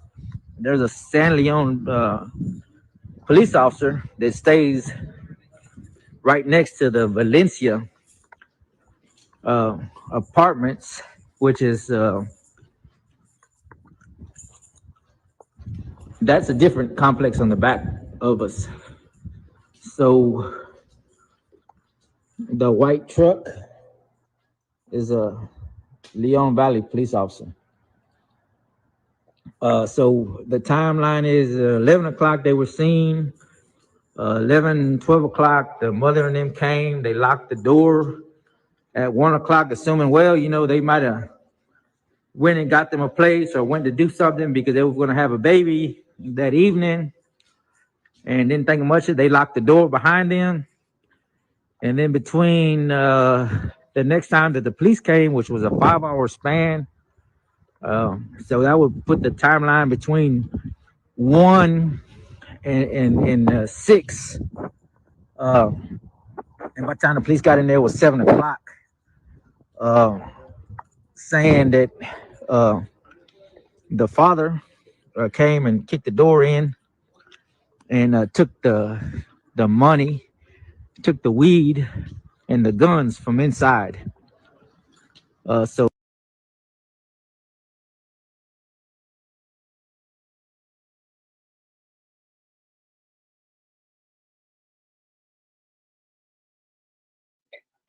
there's a San Leon police officer that stays right next to the Valencia apartments, which is that's a different complex on the back of us. So the white truck is a Leon Valley police officer. So the timeline is 11 o'clock they were seen. 11, 12 o'clock, the mother and them came. They locked the door. At 1 o'clock, assuming, well, you know, they might have went and got them a place or went to do something because they were going to have a baby that evening and didn't think much of it. They locked the door behind them. And then between the next time that the police came, which was a 5-hour span, so that would put the timeline between 1 and 6. And by the time the police got in there, it was 7 o'clock, saying that the father came and kicked the door in and took the money, took the weed and the guns from inside. So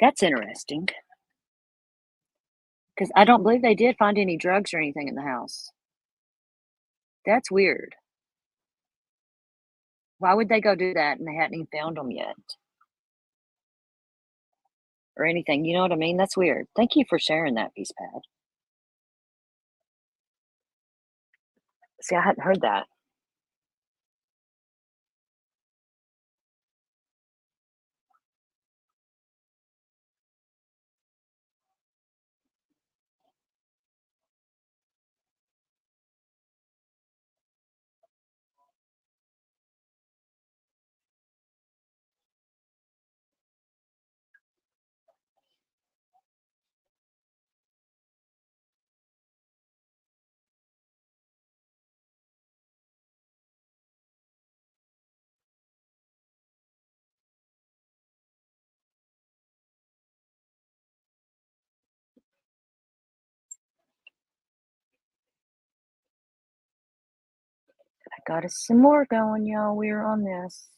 That's interesting. Because I don't believe they did find any drugs or anything in the house. That's weird. Why would they go do that and they hadn't even found them yet? Or anything, you know what I mean? That's weird. Thank you for sharing that, Peace Pad. See, I hadn't heard that. I got us some more going, y'all. We're on this.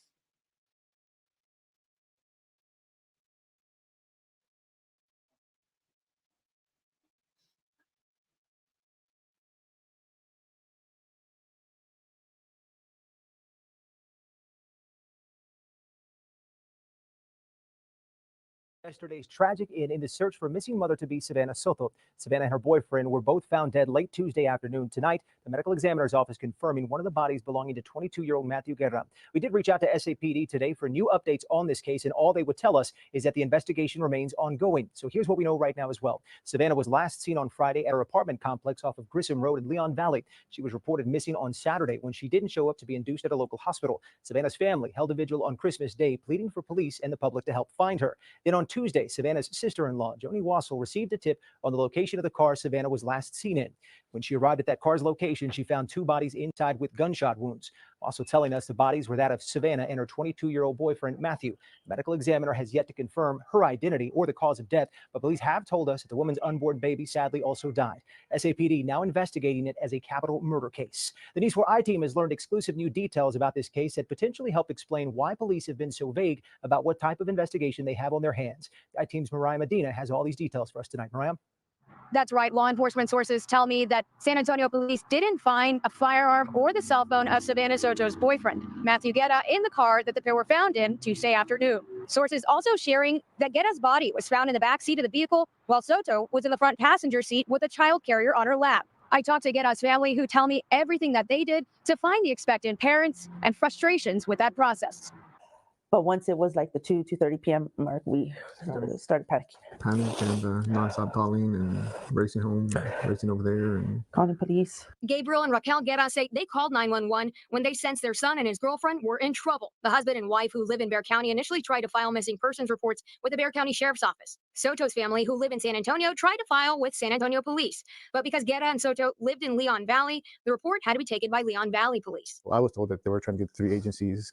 Yesterday's tragic in the search for missing mother-to-be Savannah Soto. Savannah and her boyfriend were both found dead late Tuesday afternoon. Tonight, the medical examiner's office confirming one of the bodies belonging to 22-year-old Matthew Guerra. We did reach out to SAPD today for new updates on this case, and all they would tell us is that the investigation remains ongoing. So here's what we know right now as well. Savannah was last seen on Friday at her apartment complex off of Grissom Road in Leon Valley. She was reported missing on Saturday when she didn't show up to be induced at a local hospital. Savannah's family held a vigil on Christmas Day, pleading for police and the public to help find her. Then on Tuesday, Savannah's sister-in-law, Joni Wassel, received a tip on the location of the car Savannah was last seen in. When she arrived at that car's location, she found 2 bodies inside with gunshot wounds. Also telling us the bodies were that of Savannah and her 22-year-old boyfriend, Matthew. The medical examiner has yet to confirm her identity or the cause of death, but police have told us that the woman's unborn baby sadly also died. SAPD now investigating it as a capital murder case. The News 4 I-team has learned exclusive new details about this case that potentially help explain why police have been so vague about what type of investigation they have on their hands. The I-team's Mariah Medina has all these details for us tonight. Mariah? That's right. Law enforcement sources tell me that San Antonio police didn't find a firearm or the cell phone of Savannah Soto's boyfriend, Matthew Guetta, in the car that the pair were found in Tuesday afternoon. Sources also sharing that Guetta's body was found in the back seat of the vehicle, while Soto was in the front passenger seat with a child carrier on her lap. I talked to Guetta's family, who tell me everything that they did to find the expectant parents and frustrations with that process. But once it was like the 2:30 p.m. mark, we started panicking. Panic and nonstop calling and racing home, racing over there, and calling police. Gabriel and Raquel Guerra say they called 911 when they sensed their son and his girlfriend were in trouble. The husband and wife, who live in Bexar County, initially tried to file missing persons reports with the Bexar County Sheriff's Office. Soto's family, who live in San Antonio, tried to file with San Antonio Police. But because Guerra and Soto lived in Leon Valley, the report had to be taken by Leon Valley Police. I was told that they were trying to get the 3 agencies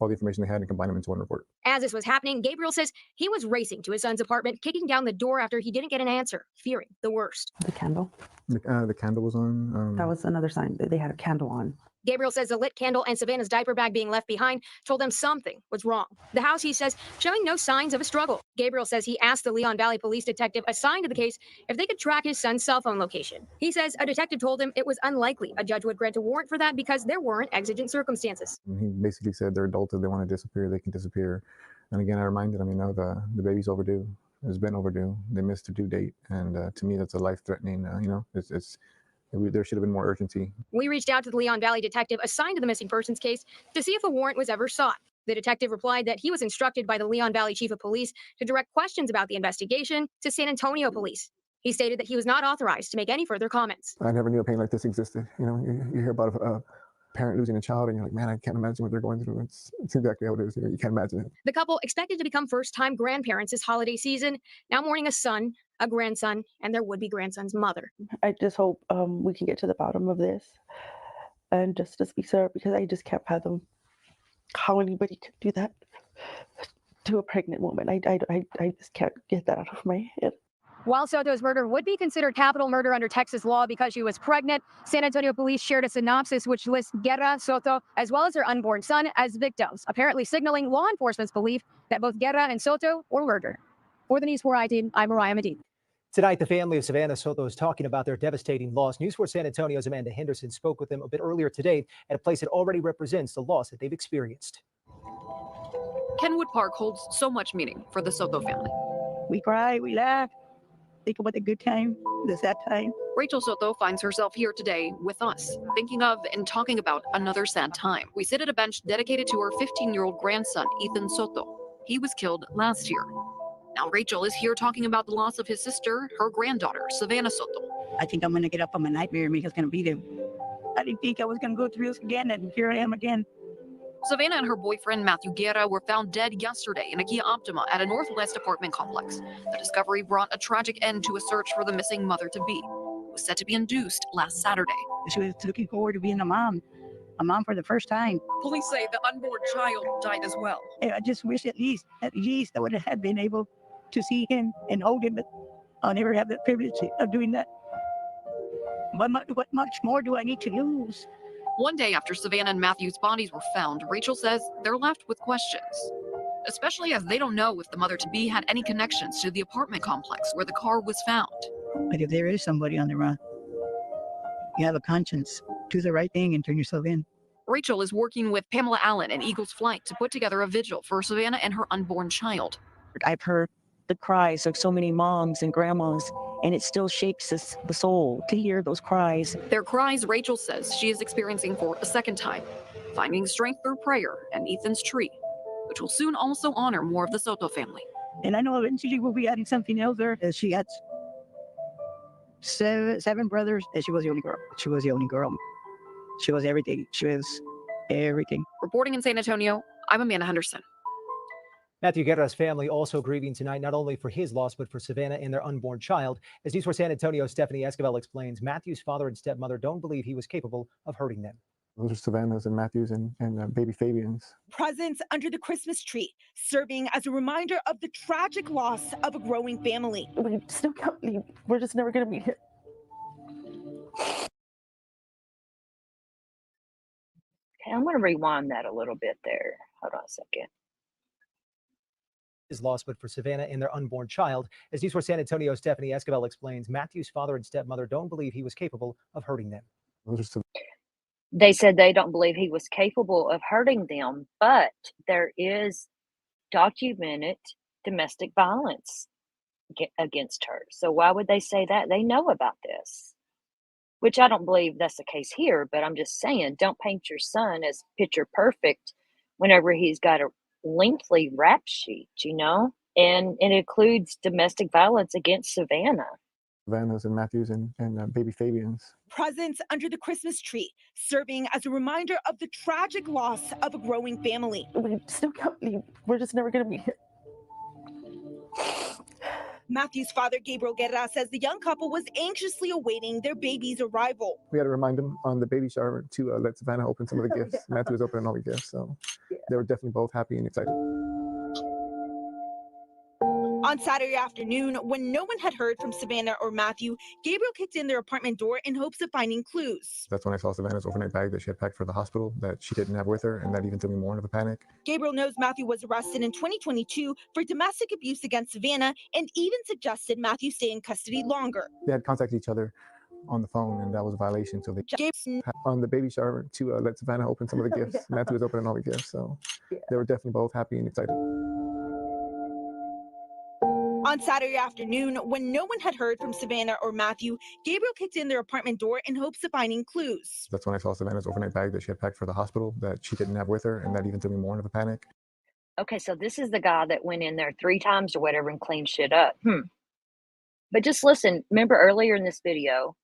all the information they had and combine them into one report. As this was happening, Gabriel says he was racing to his son's apartment, kicking down the door after he didn't get an answer, fearing the worst. The candle. The candle was on. That was another sign that they had a candle on. Gabriel says the lit candle and Savannah's diaper bag being left behind told them something was wrong. The house, he says, showing no signs of a struggle. Gabriel says he asked the Leon Valley police detective assigned to the case if they could track his son's cell phone location. He says a detective told him it was unlikely a judge would grant a warrant for that because there weren't exigent circumstances. He basically said they're adults. If they want to disappear, they can disappear. And again, I reminded him, the baby's overdue. It's been overdue. They missed the due date. And to me, that's a life-threatening, there should have been more urgency. We reached out to the Leon Valley detective assigned to the missing persons case to see if a warrant was ever sought. The detective replied that he was instructed by the Leon Valley chief of police to direct questions about the investigation to San Antonio police. He stated that he was not authorized to make any further comments. I never knew a pain like this existed. You hear about a parent losing a child and you're like, man, I can't imagine what they're going through. It's exactly how it is. You can't imagine it. The couple, expected to become first-time grandparents this holiday season, now mourning a son, a grandson, and their would-be grandson's mother. I just hope we can get to the bottom of this and justice be served, because I just can't fathom how anybody could do that to a pregnant woman. I just can't get that out of my head. While Soto's murder would be considered capital murder under Texas law because she was pregnant, San Antonio police shared a synopsis which lists Guerra, Soto, as well as her unborn son as victims, apparently signaling law enforcement's belief that both Guerra and Soto were murdered. For the News 4 I-team, I'm Mariah Medina. Tonight, the family of Savannah Soto is talking about their devastating loss. News 4 San Antonio's Amanda Henderson spoke with them a bit earlier today at a place that already represents the loss that they've experienced. Kenwood Park holds so much meaning for the Soto family. We cry, we laugh, think about the good time, the sad time. Rachel Soto finds herself here today with us, thinking of and talking about another sad time. We sit at a bench dedicated to her 15-year-old grandson, Ethan Soto. He was killed last year. Now Rachel is here talking about the loss of his sister, her granddaughter, Savannah Soto. I think I'm going to get up on my nightmare and make us going to be there. I didn't think I was going to go through this again, and here I am again. Savannah and her boyfriend, Matthew Guerra, were found dead yesterday in a Kia Optima at a Northwest apartment complex. The discovery brought a tragic end to a search for the missing mother-to-be, who was set to be induced last Saturday. She was looking forward to being a mom for the first time. Police say the unborn child died as well. I just wish at least I would have had been able to see him and hold him, but I'll never have the privilege of doing that. What much more do I need to lose? One day after Savannah and Matthew's bodies were found, Rachel says they're left with questions, especially as they don't know if the mother-to-be had any connections to the apartment complex where the car was found. But if there is somebody on the run, you have a conscience. Do the right thing and turn yourself in. Rachel is working with Pamela Allen and Eagles Flight to put together a vigil for Savannah and her unborn child. I've heard the cries of so many moms and grandmas, and it still shakes the soul to hear those cries. Their cries, Rachel says, she is experiencing for a second time, finding strength through prayer and Ethan's tree, which will soon also honor more of the Soto family. And I know eventually we'll be adding something else there. She had seven brothers, and she was the only girl. She was the only girl. She was everything. She was everything. Reporting in San Antonio, I'm Amanda Henderson. Matthew Guerra's family also grieving tonight, not only for his loss, but for Savannah and their unborn child. As News 4 San Antonio, Stephanie Esquivel explains, Matthew's father and stepmother don't believe he was capable of hurting them. Those are Savannah's and Matthew's and baby Fabian's. Presents under the Christmas tree, serving as a reminder of the tragic loss of a growing family. We still can't believe we're just never going to meet him. Okay, I'm going to rewind that a little bit there. Hold on a second. His loss, but for Savannah and their unborn child. As News 4 San Antonio, Stephanie Esquivel explains, Matthew's father and stepmother don't believe he was capable of hurting them. They said they don't believe he was capable of hurting them, but there is documented domestic violence against her. So why would they say that? They know about this, which I don't believe that's the case here, but I'm just saying, don't paint your son as picture perfect whenever he's got a lengthy rap sheet, you know? And it includes domestic violence against Savannah. Savannah's and Matthew's and baby Fabian's. Presents under the Christmas tree, serving as a reminder of the tragic loss of a growing family. We still can't believe we're just never going to meet him. Matthew's father, Gabriel Guerra, says the young couple was anxiously awaiting their baby's arrival. We had to remind them on the baby shower to let Savannah open some of the gifts. Matthew was opening all the gifts, so they were definitely both happy and excited. On Saturday afternoon, when no one had heard from Savannah or Matthew, Gabriel kicked in their apartment door in hopes of finding clues. That's when I saw Savannah's overnight bag that she had packed for the hospital that she didn't have with her, and that even threw me more into a panic. Gabriel knows Matthew was arrested in 2022 for domestic abuse against Savannah and even suggested Matthew stay in custody longer. They had contacted each other on the phone, and that was a violation. So they on the baby shower to let Savannah open some of the gifts. Matthew was opening all the gifts, so they were definitely both happy and excited. On Saturday afternoon, when no one had heard from Savannah or Matthew, Gabriel kicked in their apartment door in hopes of finding clues. That's when I saw Savannah's overnight bag that she had packed for the hospital that she didn't have with her, and that even threw me more into a panic. Okay, so this is the guy that went in there 3 times or whatever and cleaned shit up. But just listen, remember earlier in this video,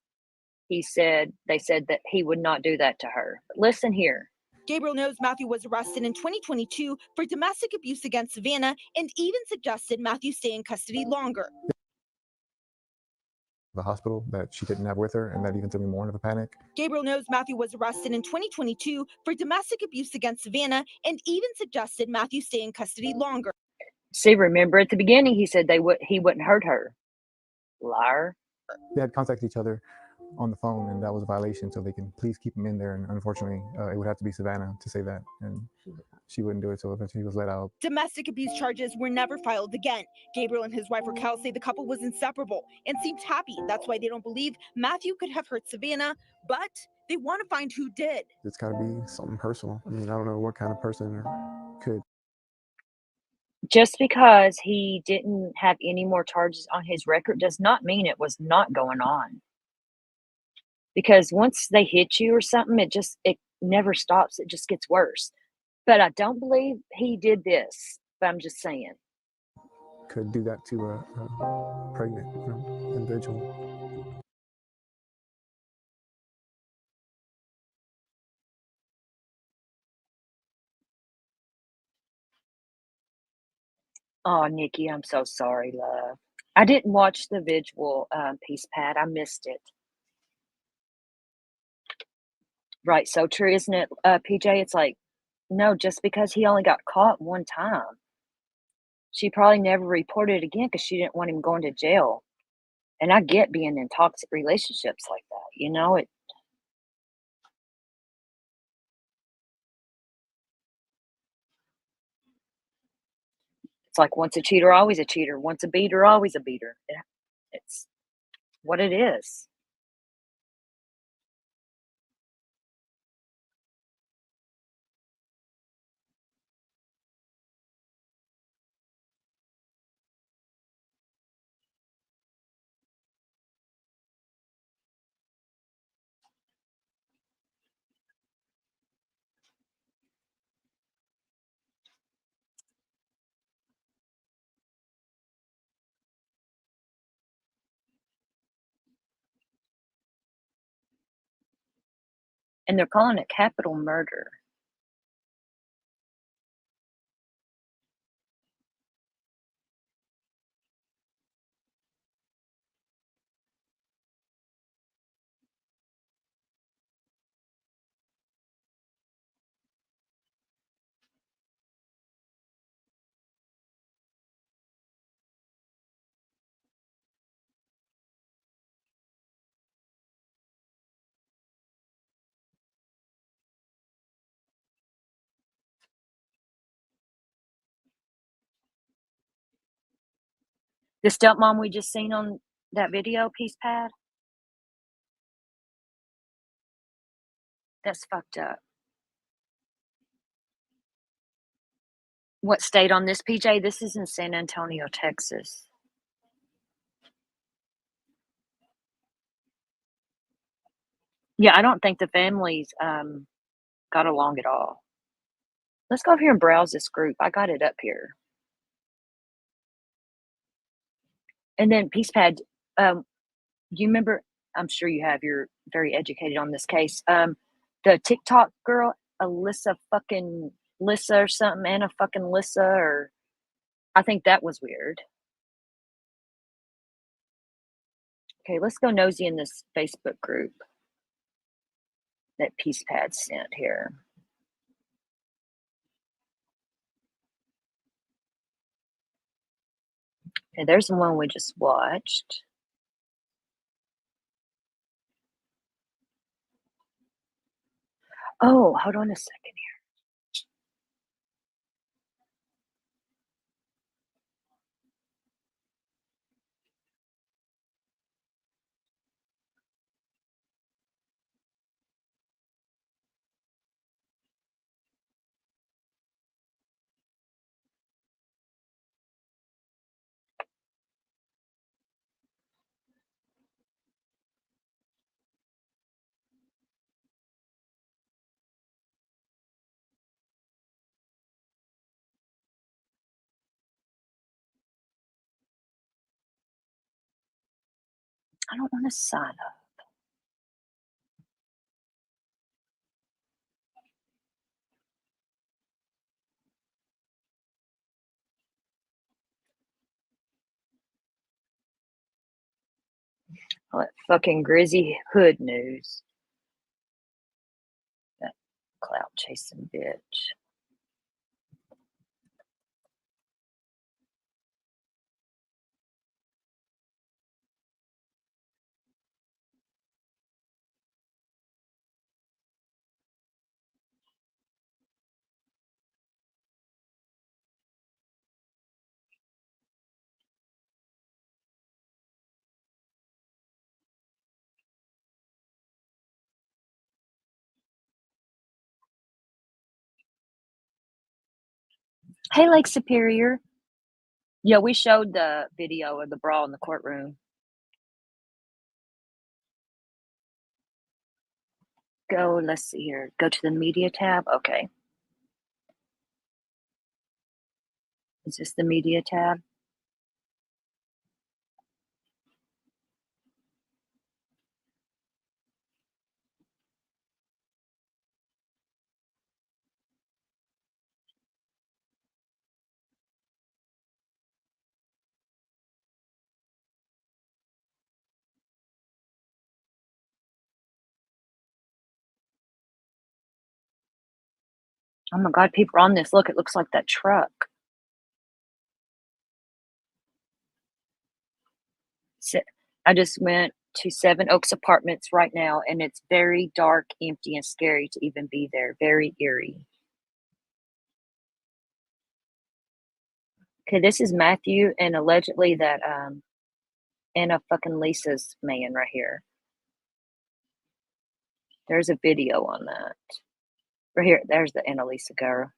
they said that he would not do that to her. But listen here. Gabriel knows Matthew was arrested in 2022 for domestic abuse against Savannah and even suggested Matthew stay in custody longer. The hospital that she didn't have with her, and that even threw me more into a panic. Gabriel knows Matthew was arrested in 2022 for domestic abuse against Savannah and even suggested Matthew stay in custody longer. See, remember at the beginning he said he wouldn't hurt her. Liar. They had contacted each other on the phone, and that was a violation, so they can please keep him in there. And unfortunately, it would have to be Savannah to say that, and she wouldn't do it, so eventually he was let out. Domestic abuse charges were never filed again. Gabriel and his wife Raquel say the couple was inseparable and seemed happy. That's why they don't believe Matthew could have hurt Savannah, but they want to find who did. It's got to be something personal. I mean, I don't know what kind of person could. Just because he didn't have any more charges on his record does not mean it was not going on. Because once they hit you or something, it never stops. It just gets worse. But I don't believe he did this, but I'm just saying. Could do that to a pregnant individual. Oh, Nikki, I'm so sorry, love. I didn't watch the visual piece, Pat. I missed it. Right, so true, isn't it, PJ? It's like, no, just because he only got caught one time, she probably never reported it again because she didn't want him going to jail. And I get being in toxic relationships like that, you know? It's like once a cheater, always a cheater. Once a beater, always a beater. It's what it is. And they're calling it capital murder. The stepmom we just seen on that video, Peace Pad? That's fucked up. What state on this, PJ? This is in San Antonio, Texas. Yeah, I don't think the families got along at all. Let's go over here and browse this group. I got it up here. And then Peace Pad, do you remember? I'm sure you have. You're very educated on this case. The TikTok girl, Alyssa fucking Lissa or something, Anna fucking Lissa, or I think that was weird. Okay, let's go nosy in this Facebook group that Peace Pad sent here. Okay, there's the one we just watched. Oh, hold on a second here. I don't want to sign up. Oh, that fucking Grizzy Hood news. That clout chasing bitch. Hey, Lake Superior. Yeah, we showed the video of the brawl in the courtroom. Go, let's see here. Go to the media tab. Okay. Is this the media tab? Oh my God, people are on this. Look, it looks like that truck. So, I just went to Seven Oaks Apartments right now, and it's very dark, empty, and scary to even be there. Very eerie. Okay, this is Matthew, and allegedly that Anna fucking Lisa's man right here. There's a video on that. Right here, there's the Anna Lisa girl.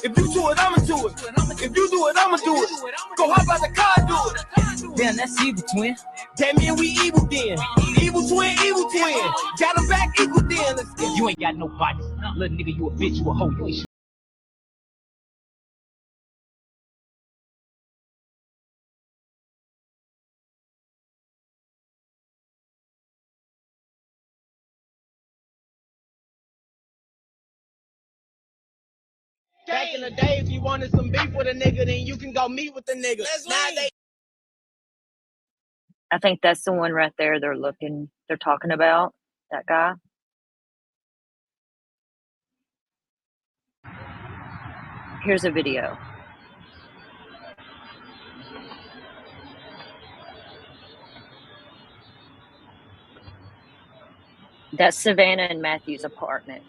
If you do it, I'ma do it. If you do it, I'ma do it. Go hop out the car, do it. Damn, that's evil, twin. That mean we evil then. Evil twin, evil twin. Got them back equal then. You ain't got no body. Little nigga, you a bitch, you a hoe. You ain't back in the day, if you wanted some beef with a nigga, then you can go meet with the nigga. I think that's the one right there they're talking about, that guy. Here's a video. That's Savannah and Matthew's apartment.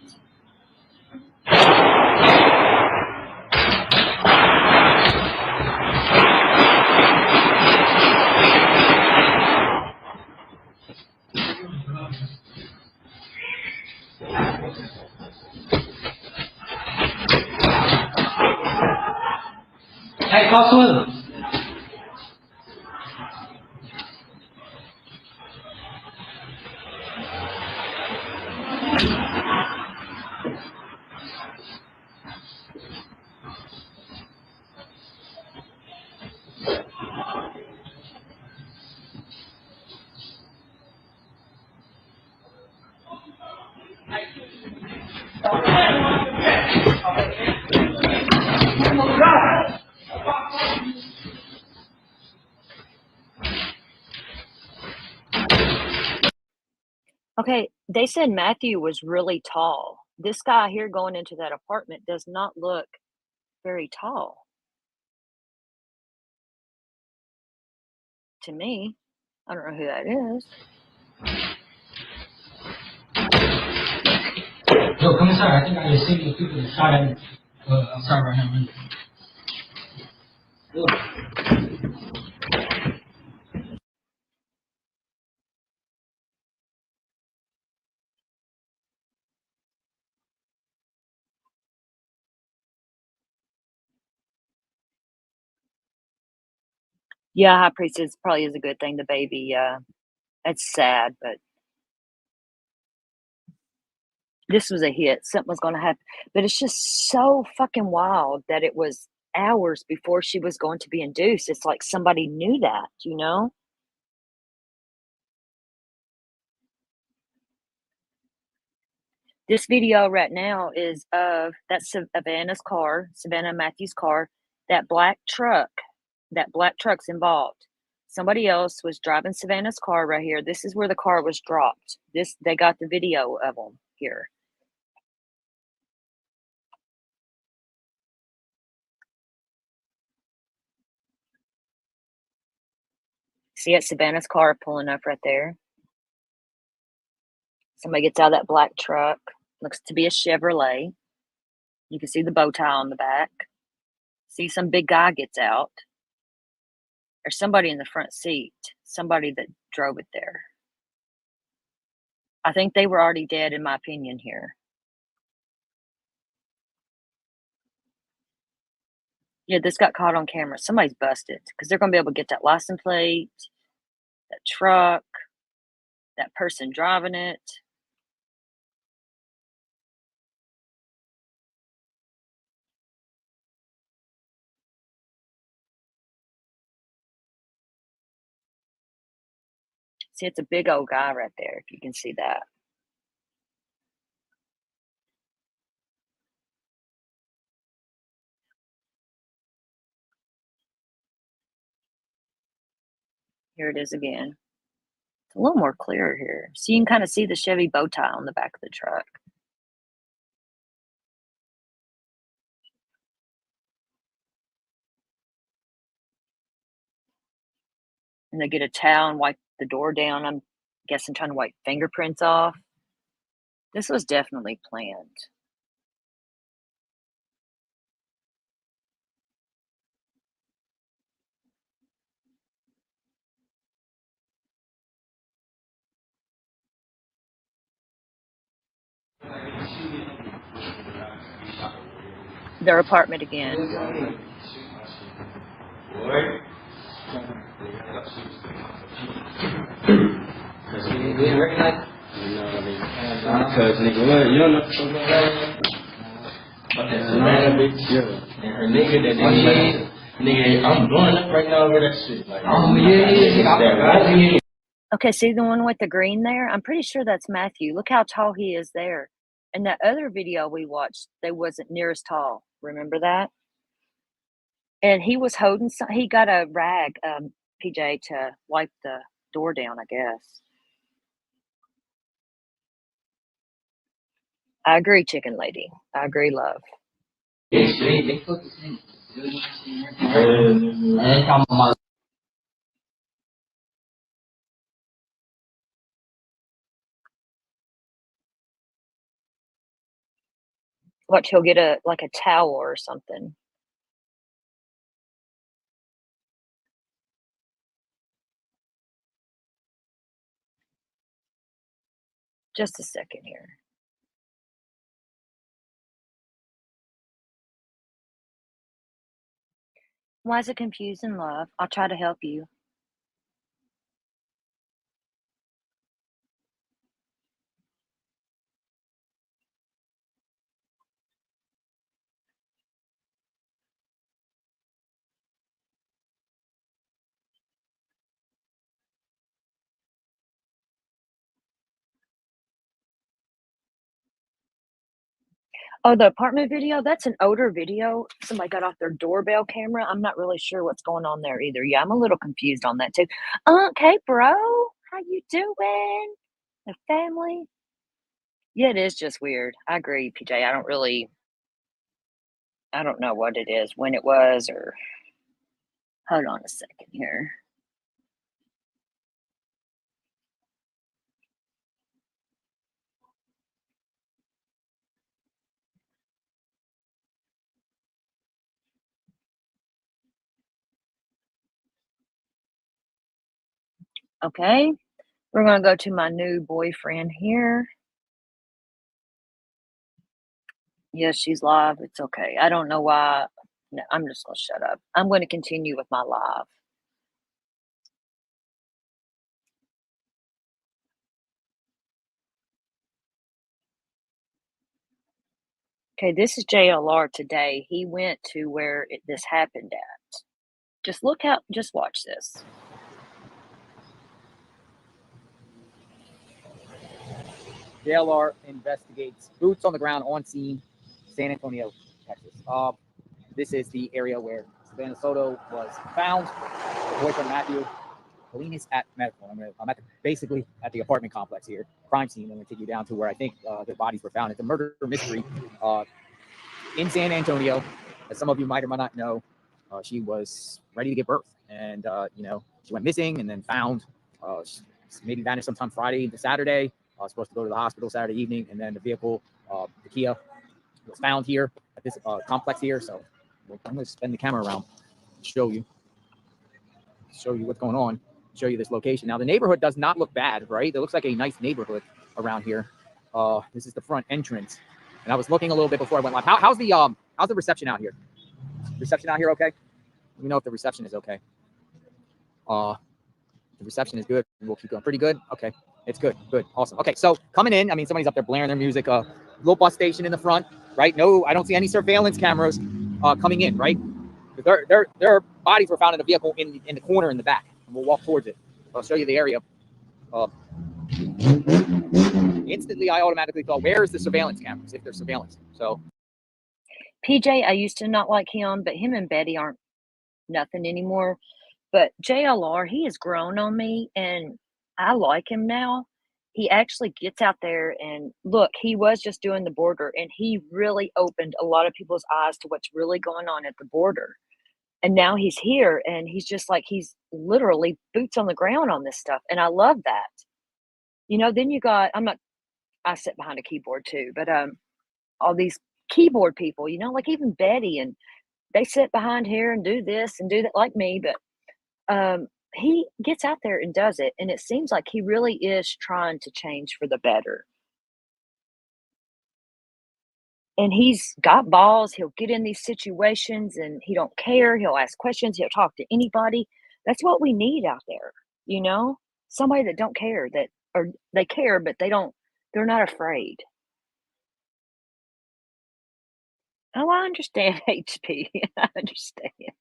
Hey, call Swim. Okay, they said Matthew was really tall. This guy here going into that apartment does not look very tall to me. I don't know who that is. Yo, come inside. I think I just seen the people that shot at me. Outside right now, man. Yeah, high priestess probably is a good thing. The baby, it's sad, but this was a hit. Something was going to happen. But it's just so fucking wild that it was hours before she was going to be induced. It's like somebody knew that, you know? This video right now is of that's Savannah's car, Savannah Matthews' car. That black truck's involved. Somebody else was driving Savannah's car right here. This is where the car was dropped. They got the video of them here. See it, Savannah's car pulling up right there. Somebody gets out of that black truck. Looks to be a Chevrolet. You can see the bow tie on the back. See some big guy gets out. There's somebody in the front seat. Somebody that drove it there. I think they were already dead, in my opinion, here. Yeah, this got caught on camera. Somebody's busted because they're going to be able to get that license plate, that truck, that person driving it. See, it's a big old guy right there, if you can see that. Here it is again. It's a little more clear here. So you can kind of see the Chevy bow tie on the back of the truck. And they get a towel and wipe the door down. I'm guessing trying to wipe fingerprints off. This was definitely planned. Their apartment again. Because nigga, you don't know what's going on. But that's Savannah bitch. Yeah. And her nigga that they nigga, I'm blowing up right now over that shit. Like, oh yeah. Okay, see the one with the green there? I'm pretty sure that's Matthew. Look how tall he is there. And that other video we watched, they wasn't near as tall. Remember that? And he was holding some, he got a rag, PJ, to wipe the door down, I guess. I agree, chicken lady. I agree, love. Watch, he'll get a like a towel or something. Just a second here. Why is it confusing, love? I'll try to help you. Oh, the apartment video? That's an older video. Somebody got off their doorbell camera. I'm not really sure what's going on there either. Yeah, I'm a little confused on that too. Okay, bro. How you doing? The family? Yeah, it is just weird. I agree, PJ. I don't know what it is, when it was, or hold on a second here. Okay, we're gonna go to my new boyfriend here. Yes, she's live. It's okay. I don't know why. No, I'm just gonna shut up. I'm gonna continue with my live. Okay, this is JLR today. He went to where this happened at. Just watch this. JLR investigates, boots on the ground on scene, San Antonio, Texas. This is the area where Savannah Soto was found. Her boyfriend Matthew. Colleen is at medical. I'm basically at the apartment complex here, crime scene. I'm going to take you down to where I think their bodies were found. It's a murder mystery in San Antonio. As some of you might or might not know, she was ready to give birth, and she went missing and then found. She maybe vanished sometime Friday to Saturday. Supposed to go to the hospital Saturday evening, and then the vehicle, the Kia, was found here at this complex here. So I'm going to spin the camera around, show you what's going on, show you this location. Now the neighborhood does not look bad, right? It looks like a nice neighborhood around here. This is the front entrance, and I was looking a little bit before I went live. How's the reception out here? Reception out here okay? Let me know if the reception is okay. The reception is good. We'll keep going. Pretty good. Okay, it's good. Good. Awesome. Okay, so coming in, I mean, somebody's up there blaring their music. Little bus station in the front, right? No, I don't see any surveillance cameras coming in, right? Their bodies were found in a vehicle in the corner in the back. And we'll walk towards it. I'll show you the area. Instantly, I automatically thought, where is the surveillance cameras if there's surveillance? So, PJ, I used to not like him, but him and Betty aren't nothing anymore. But JLR, he has grown on me, and I like him now. He actually gets out there and look, he was just doing the border, and he really opened a lot of people's eyes to what's really going on at the border. And now he's here, and he's just like, he's literally boots on the ground on this stuff. And I love that. Then you got, I sit behind a keyboard too, but all these keyboard people, like even Betty, and they sit behind here and do this and do that like me, but he gets out there and does it, and it seems like he really is trying to change for the better. And he's got balls. He'll get in these situations and he don't care. He'll ask questions. He'll talk to anybody. That's what we need out there, somebody that don't care, or they care, but they're not afraid. Oh, I understand, HP. I understand.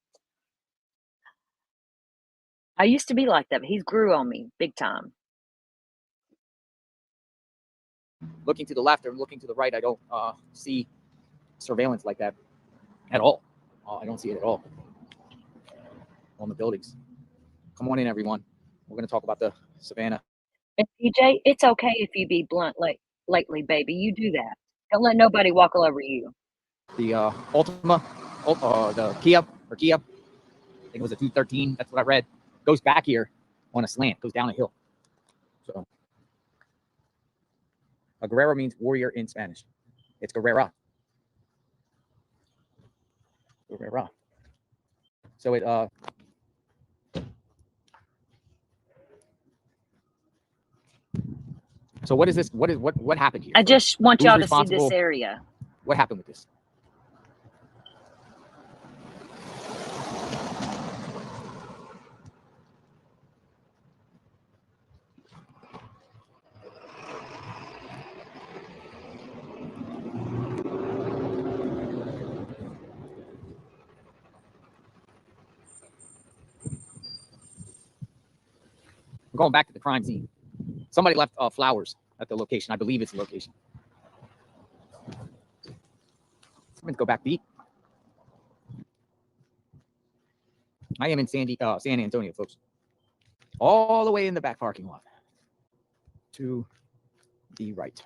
I used to be like that, but he's grew on me big time. looking to the left or looking to the right, I don't see surveillance like that at all. I don't see it at all on the buildings. Come on in, everyone. We're going to talk about the Savannah. And PJ, it's okay if you be blunt lately, baby. You do that. Don't let nobody walk all over you. The Ultima, the Kia, I think it was a 213. That's what I read. Goes back here on a slant, goes down a hill. So, a guerrero means warrior in Spanish. It's guerrera. Raw. So it so what is this? What happened here? I just want Who's y'all to see responsible? this area. What happened with this? We're going back to the crime scene. Somebody left flowers at the location. I believe it's the location. Let's go back beat. I am in San Antonio, folks. All the way in the back parking lot. To the right.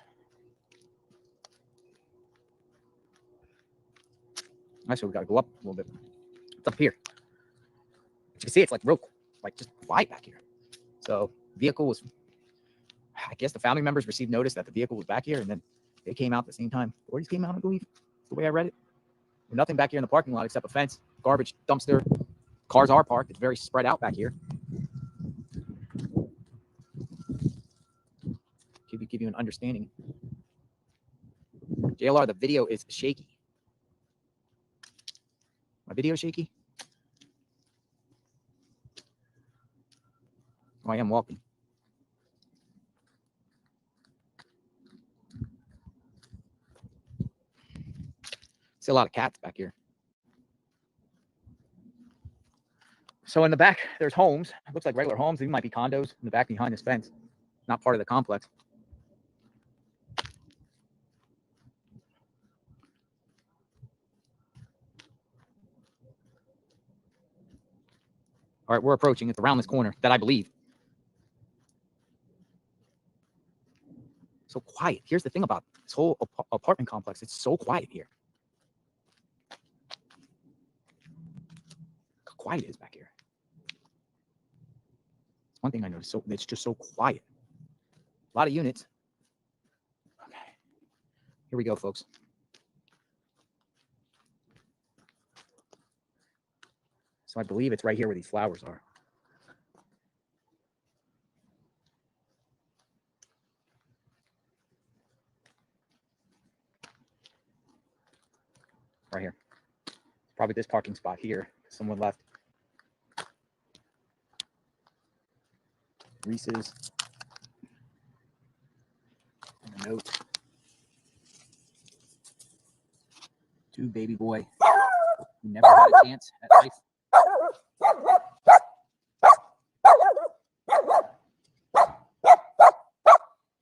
Actually, we got to go up a little bit. It's up here. You can see it's like real, like just wide back here. So vehicle was, I guess the family members received notice that the vehicle was back here, and then they came out at the same time. Authorities came out, I believe, the way I read it. There's nothing back here in the parking lot except a fence, garbage dumpster. Cars are parked. It's very spread out back here. Give you an understanding. JLR, the video is shaky. My video shaky? Oh, I am walking. See a lot of cats back here. So in the back, there's homes. It looks like regular homes. These might be condos in the back behind this fence. Not part of the complex. All right, we're approaching. It's around this corner that I believe. So quiet. Here's the thing about this whole apartment complex. It's so quiet here. How quiet it is back here. One thing I noticed. So it's just so quiet. A lot of units. Okay. Here we go, folks. So I believe it's right here where these flowers are. Right here. Probably this parking spot here. Someone left. Reese's. And a note. To baby boy. Who never had a chance at life.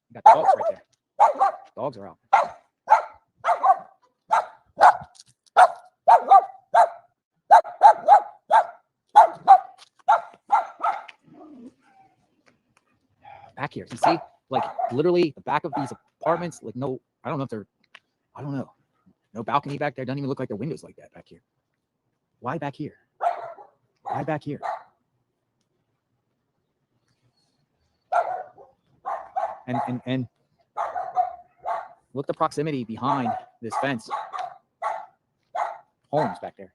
You got dogs right there. Dogs are out. Back here, you see, like literally the back of these apartments, like no, I don't know if they're, I don't know. No balcony back there. Doesn't even look like they're windows like that back here. Why back here? Why back here? And look the proximity behind this fence. Homes back there.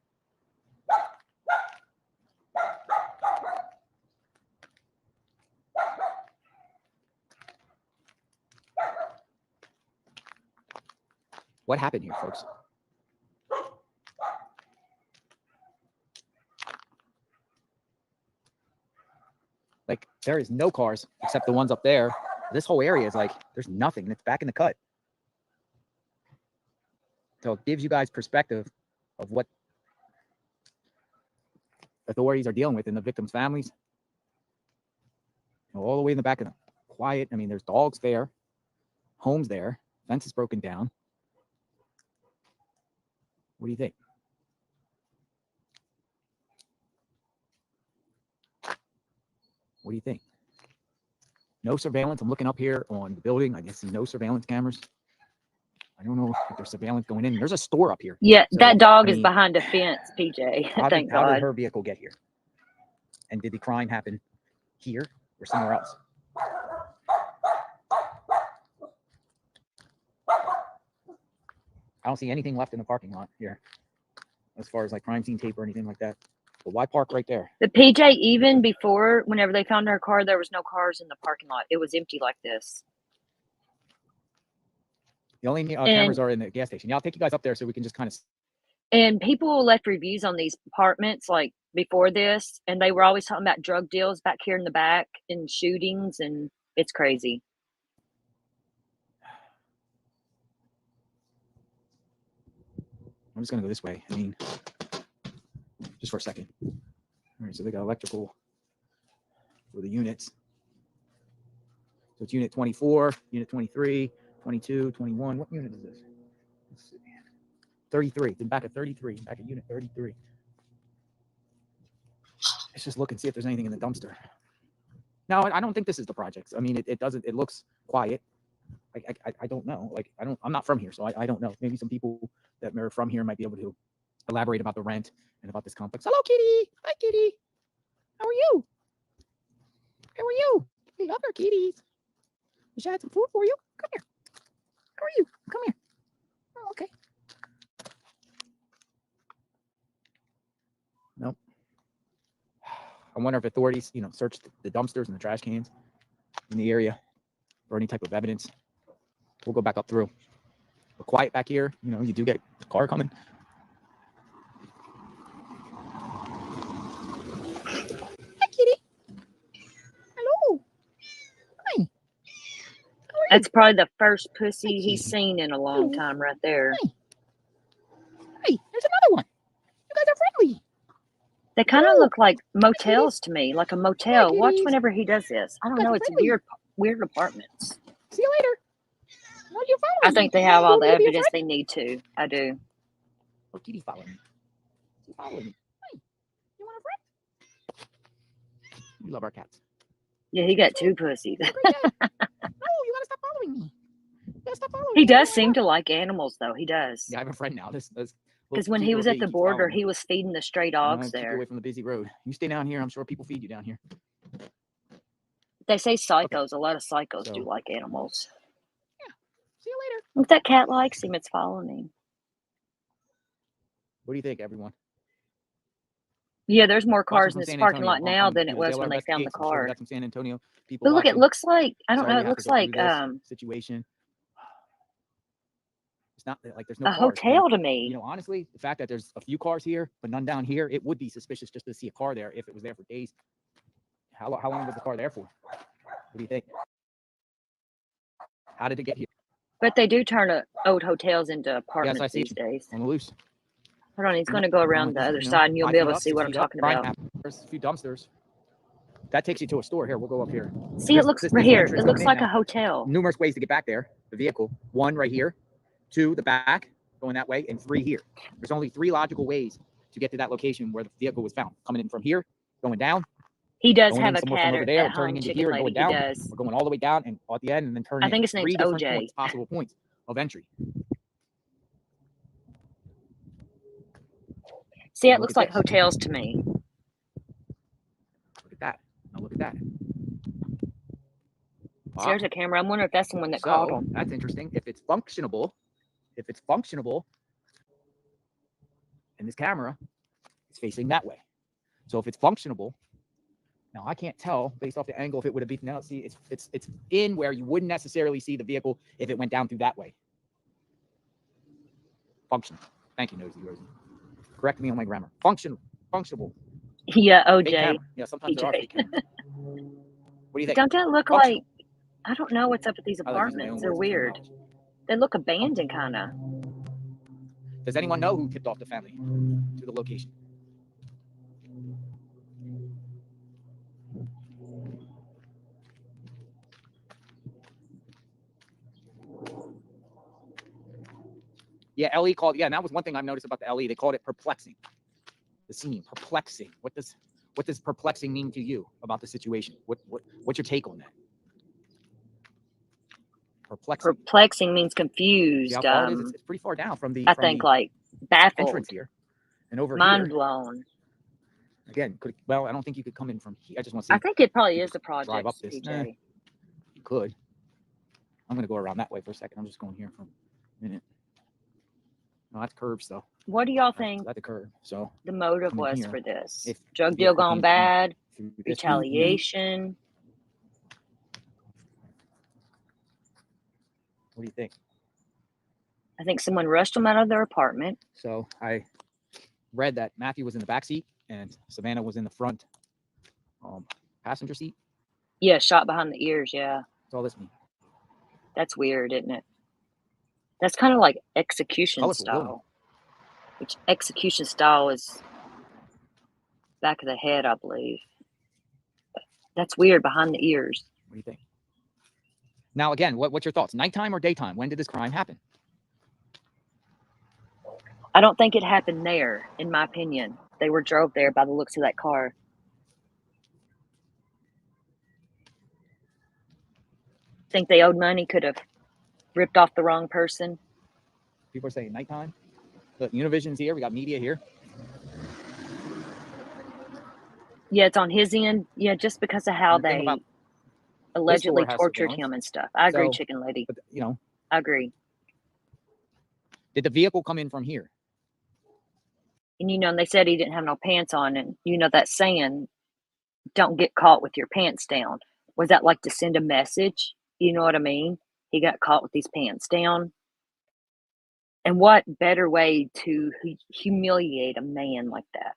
What happened here, folks? Like, there is no cars except the ones up there. This whole area is like, there's nothing. It's back in the cut. So it gives you guys perspective of what authorities are dealing with in the victims' families. All the way in the back of them. Quiet. I mean, there's dogs there. Homes there. Fence is broken down. What do you think? What do you think? No surveillance. I'm looking up here on the building. I see no surveillance cameras. I don't know if there's surveillance going in. There's a store up here. Yeah, So, that dog I is mean, behind a fence, PJ. How Thank did God. her vehicle get here? And did the crime happen here or somewhere else? I don't see anything left in the parking lot here. as far as like crime scene tape or anything like that. But why park right there? The PJ, even before, whenever they found her car, there was no cars in the parking lot. It was empty like this. The only cameras are in the gas station. Yeah, I'll take you guys up there so we can just kind of. And people left reviews on these apartments like before this, and they were always talking about drug deals back here in the back and shootings, and it's crazy. I'm just gonna go this way. I mean, just for a second. All right, so they got electrical for the units. So it's unit 24, unit 23, 22, 21. What unit is this? Let's see. 33. Then back at 33. Back at unit 33. Let's just look and see if there's anything in the dumpster. No, I don't think this is the projects. I mean, it doesn't. It looks quiet. I don't know. Like I'm not from here, so I don't know. Maybe some people that are from here might be able to elaborate about the rent and about this complex. Hello, kitty. Hi, kitty. How are you? How are you? We love our kitties. Wish I had some food for you. Come here. How are you? Come here. Oh, okay. Nope. I wonder if authorities, searched the dumpsters and the trash cans in the area for any type of evidence. We'll go back up through. We're quiet back here. You do get a car coming. Hi, kitty. Hello. Hi. That's probably the first pussy he's seen in a long time right there. Hey, there's another one. You guys are friendly. They kind of look like motels to me, like a motel. Watch whenever he does this. I don't know. It's weird apartments. See you later. I think they have all the evidence they need to. I do. Oh, kitty following me. She's following me. Hey, you want a friend? You love our cats. Yeah, he got two pussies. No, you gotta stop following me. You gotta stop following He me. does seem to like animals, though. He does. Yeah, I have a friend now. Because when he was at the border, he was feeding the stray dogs Keep there. away from the busy road. You stay down here. I'm sure people feed you down here. They say psychos. A lot of psychos do like animals. See you later. If that cat likes him, it's following him. What do you think, everyone? Yeah, there's more cars Watching in from this San parking Antonio lot now on than it was JLR when they found the Investigates. I'm sure we car. got some San Antonio people But look, it watching. looks like, I don't Sorry know, we it have looks to go like through this situation. It's not like there's no a cars. hotel to me. Honestly, the fact that there's a few cars here, but none down here, it would be suspicious just to see a car there if it was there for days. How long was the car there for? What do you think? How did it get here? But they do turn old hotels into apartments Yes, I see these days. on the loose. Hold on, he's going to go around the other side, and you'll be able to see what I'm talking about. There's a few dumpsters. That takes you to a store. Here, we'll go up here. See, it looks right here. It looks like a hotel. Numerous ways to get back there. The vehicle. 1 right here. 2 the back, going that way, and 3 here. There's only 3 logical ways to get to that location where the vehicle was found. Coming in from here, going down. He does going have in a somewhere cat from over there, at and turning home, into chicken here and lady. going He down. does. We're going all the way down and at the end, and then turning. I think his name's 3 different OJ. points, possible points of entry. See, it looks like hotels to me. Look at that. Now look at that. See, there's a camera. I'm wondering if that's the one that caught him. That's interesting. If it's functionable, and this camera is facing that way. So if it's functionable, now I can't tell based off the angle if it would have been. Now see, it's in where you wouldn't necessarily see the vehicle if it went down through that way. Functional. Thank you, Nosy Rosie. Correct me on my grammar. Functionable. Yeah, OJ. Fake camera. Yeah, sometimes there are fake cameras. What do you think? Don't that look like? I don't know what's up with these apartments. They're weird. They look abandoned, kind of. Does anyone know who tipped off the family to the location? Yeah, LE called. Yeah, and that was one thing I've noticed about the LE. They called it perplexing. The scene, perplexing. What does perplexing mean to you about the situation? What's your take on that? Perplexing. Perplexing means confused. See how far it is? It's pretty far down from the. I think like baffled. Entrance here, and over mind here. blown. Again, well, I don't think you could come in from here. I just want to see. I think it probably is the project. Drive up this. PJ. You could. I'm going to go around that way for a second. I'm just going here for a minute. No, that's curbs though. What do y'all think That's a curb. So the motive come in was here. for this? If Drug the deal vehicle gone came bad? through this Retaliation? What do you think? I think someone rushed them out of their apartment. So I read that Matthew was in the back seat and Savannah was in the front passenger seat. Yeah, shot behind the ears. Yeah, What's all this mean? that's weird, isn't it? That's kind of like execution Colorful building. style, which execution style is back of the head, I believe. That's weird, behind the ears. What do you think? Now, again, what's your thoughts? Nighttime or daytime? When did this crime happen? I don't think it happened there, in my opinion. They were drove there by the looks of that car. Think they owed money, could have ripped off the wrong person. People are saying nighttime. Look, Univision's here. We got media here. Yeah, it's on his end. Yeah, just because of how they allegedly tortured him and stuff. I agree, Chicken Lady. But, you know, I agree. did the vehicle come in from here? And, you know, and they said he didn't have no pants on. And, you know, that saying, don't get caught with your pants down. Was that like to send a message? You know what I mean? He got caught with these pants down. And what better way to humiliate a man like that?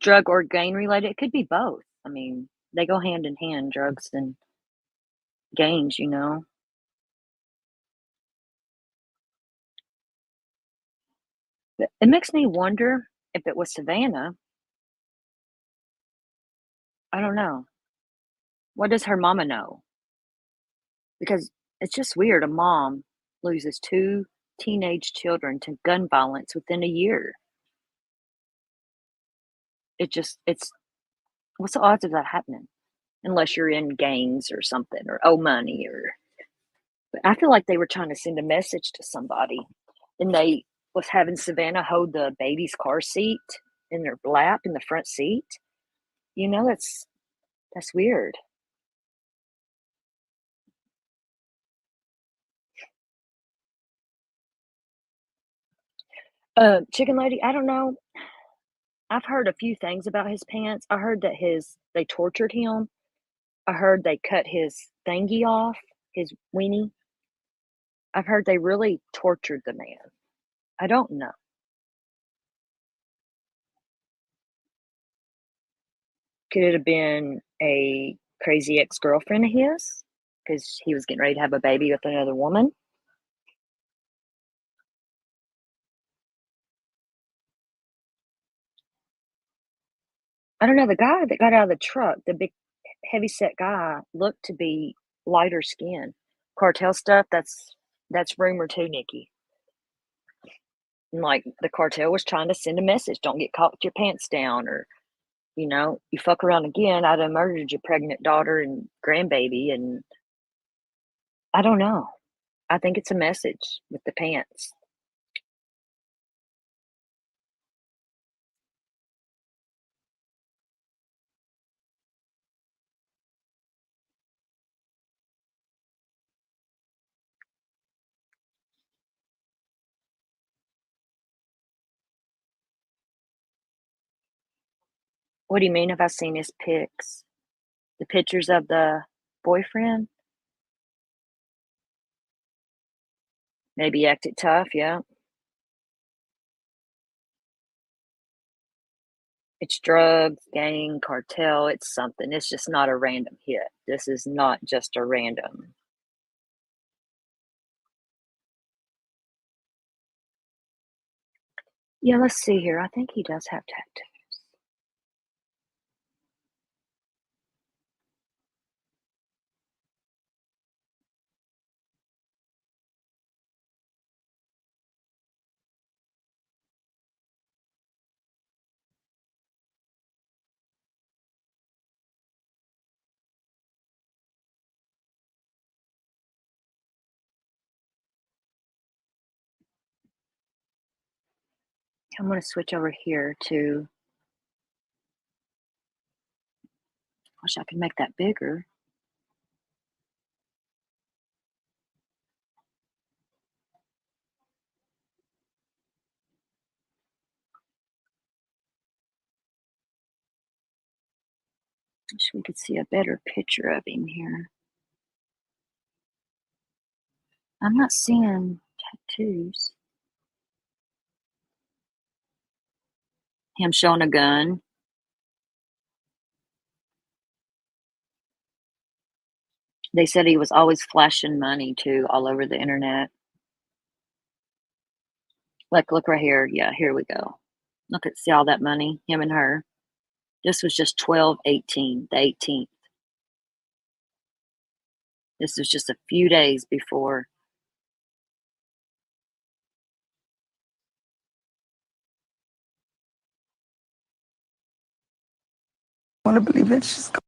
Drug or gang related? It could be both. I mean, they go hand in hand, drugs and gangs, you know. It makes me wonder if it was Savannah. I don't know. What does her mama know? Because it's just weird. A mom loses 2 teenage children to gun violence within a year. It's what's the odds of that happening? Unless you're in gangs or something, or owe money, or. But I feel like they were trying to send a message to somebody, and they was having Savannah hold the baby's car seat in their lap in the front seat. You know, that's weird. Chicken Lady, I don't know. I've heard a few things about his pants. I heard that they tortured him. I heard they cut his thingy off, his weenie. I've heard they really tortured the man. I don't know. Could it have been a crazy ex-girlfriend of his? Because he was getting ready to have a baby with another woman? I don't know. The guy that got out of the truck, the big, heavy-set guy, looked to be lighter skin. Cartel stuff, that's rumor too, Nikki. And like the cartel was trying to send a message: don't get caught with your pants down, or you know, you fuck around again, I'd have murdered your pregnant daughter and grandbaby. And I don't know. I think it's a message with the pants. What do you mean? Have I seen his pics? The pictures of the boyfriend? Maybe acted tough, yeah. It's drugs, gang, cartel, it's something. It's just not a random hit. This is not just a random. Yeah, let's see here. I think he does have tattoos. I'm going to switch over here to, wish I could make that bigger. Wish we could see a better picture of him here. I'm not seeing tattoos. Him showing a gun. They said he was always flashing money too, all over the internet. Like, look right here. Yeah, here we go. Look at, see all that money, him and her. This was just 12/18, the 18th. This was just a few days before. I want to believe it. She's gone.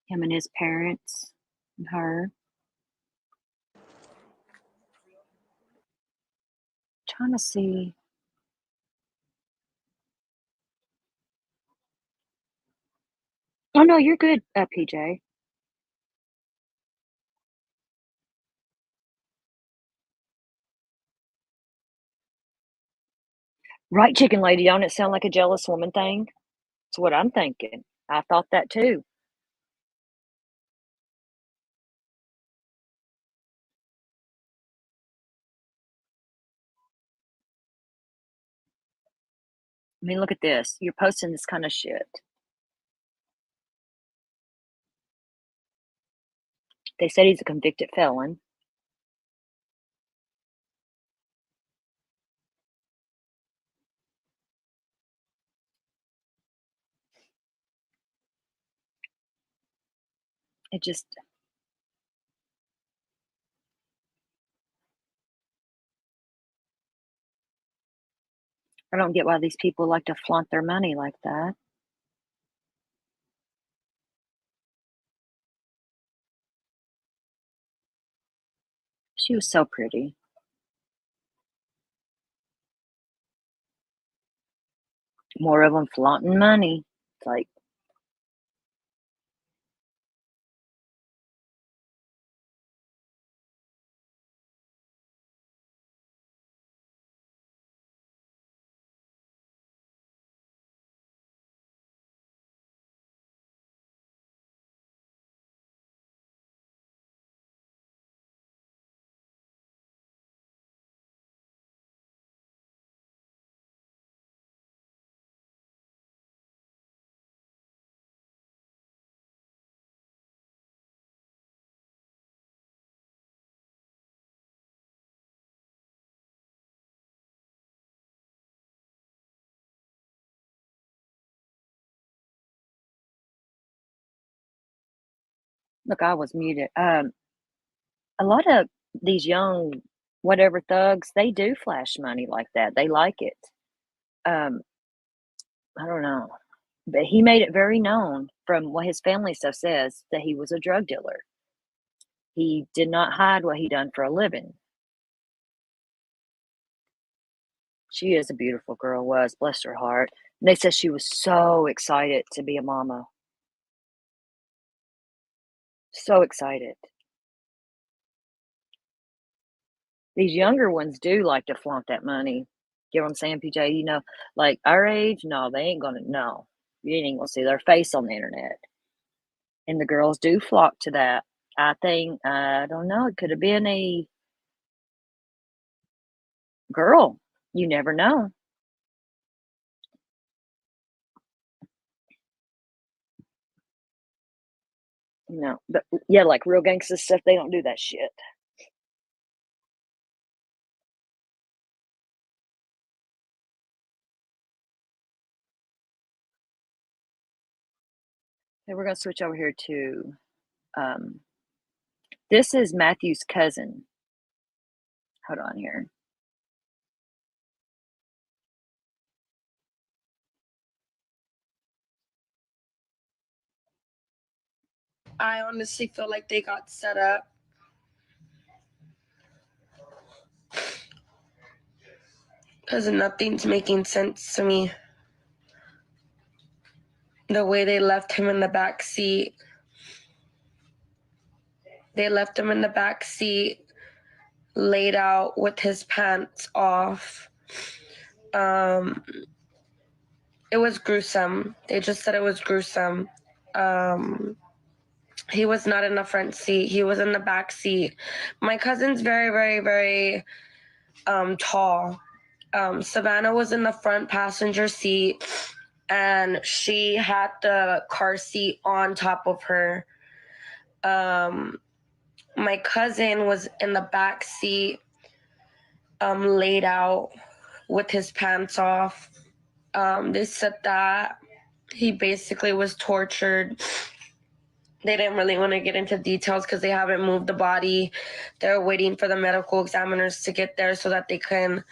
Him and his parents and her. Trying to see. Oh no, you're good, PJ. Right, chicken lady, don't it sound like a jealous woman thing? That's what I'm thinking. I thought that too. I mean, look at this. You're posting this kind of shit. They said he's a convicted felon. It just, I don't get why these people like to flaunt their money like that. She was so pretty. More of them flaunting money. It's like, look, I was muted. A lot of these young whatever thugs, they do flash money like that. They like it. I don't know. But he made it very known from what his family stuff says that he was a drug dealer. He did not hide what he done for a living. She is a beautiful girl, was, bless her heart. And they said she was so excited to be a mama. So excited. These younger ones do like to flaunt that money. Get what I'm saying, PJ? You know, like our age, no, they ain't gonna, no. You ain't gonna see their face on the internet. And the girls do flock to that. I think, I don't know, it could have been a girl. You never know. You know, but yeah, like real gangster stuff, they don't do that shit. Okay, we're gonna switch over here to This is Matthew's cousin. Hold on here. I honestly feel like they got set up. Because nothing's making sense to me. The way they left him in the back seat. They left him in the back seat, laid out with his pants off. It was gruesome. They just said it was gruesome. He was not in the front seat. He was in the back seat. My cousin's very, very, very tall. Savannah was in the front passenger seat, and she had the car seat on top of her. My cousin was in the back seat, laid out with his pants off. They said that he basically was tortured. They didn't really want to get into details because they haven't moved the body. They're waiting for the medical examiners to get there so that they can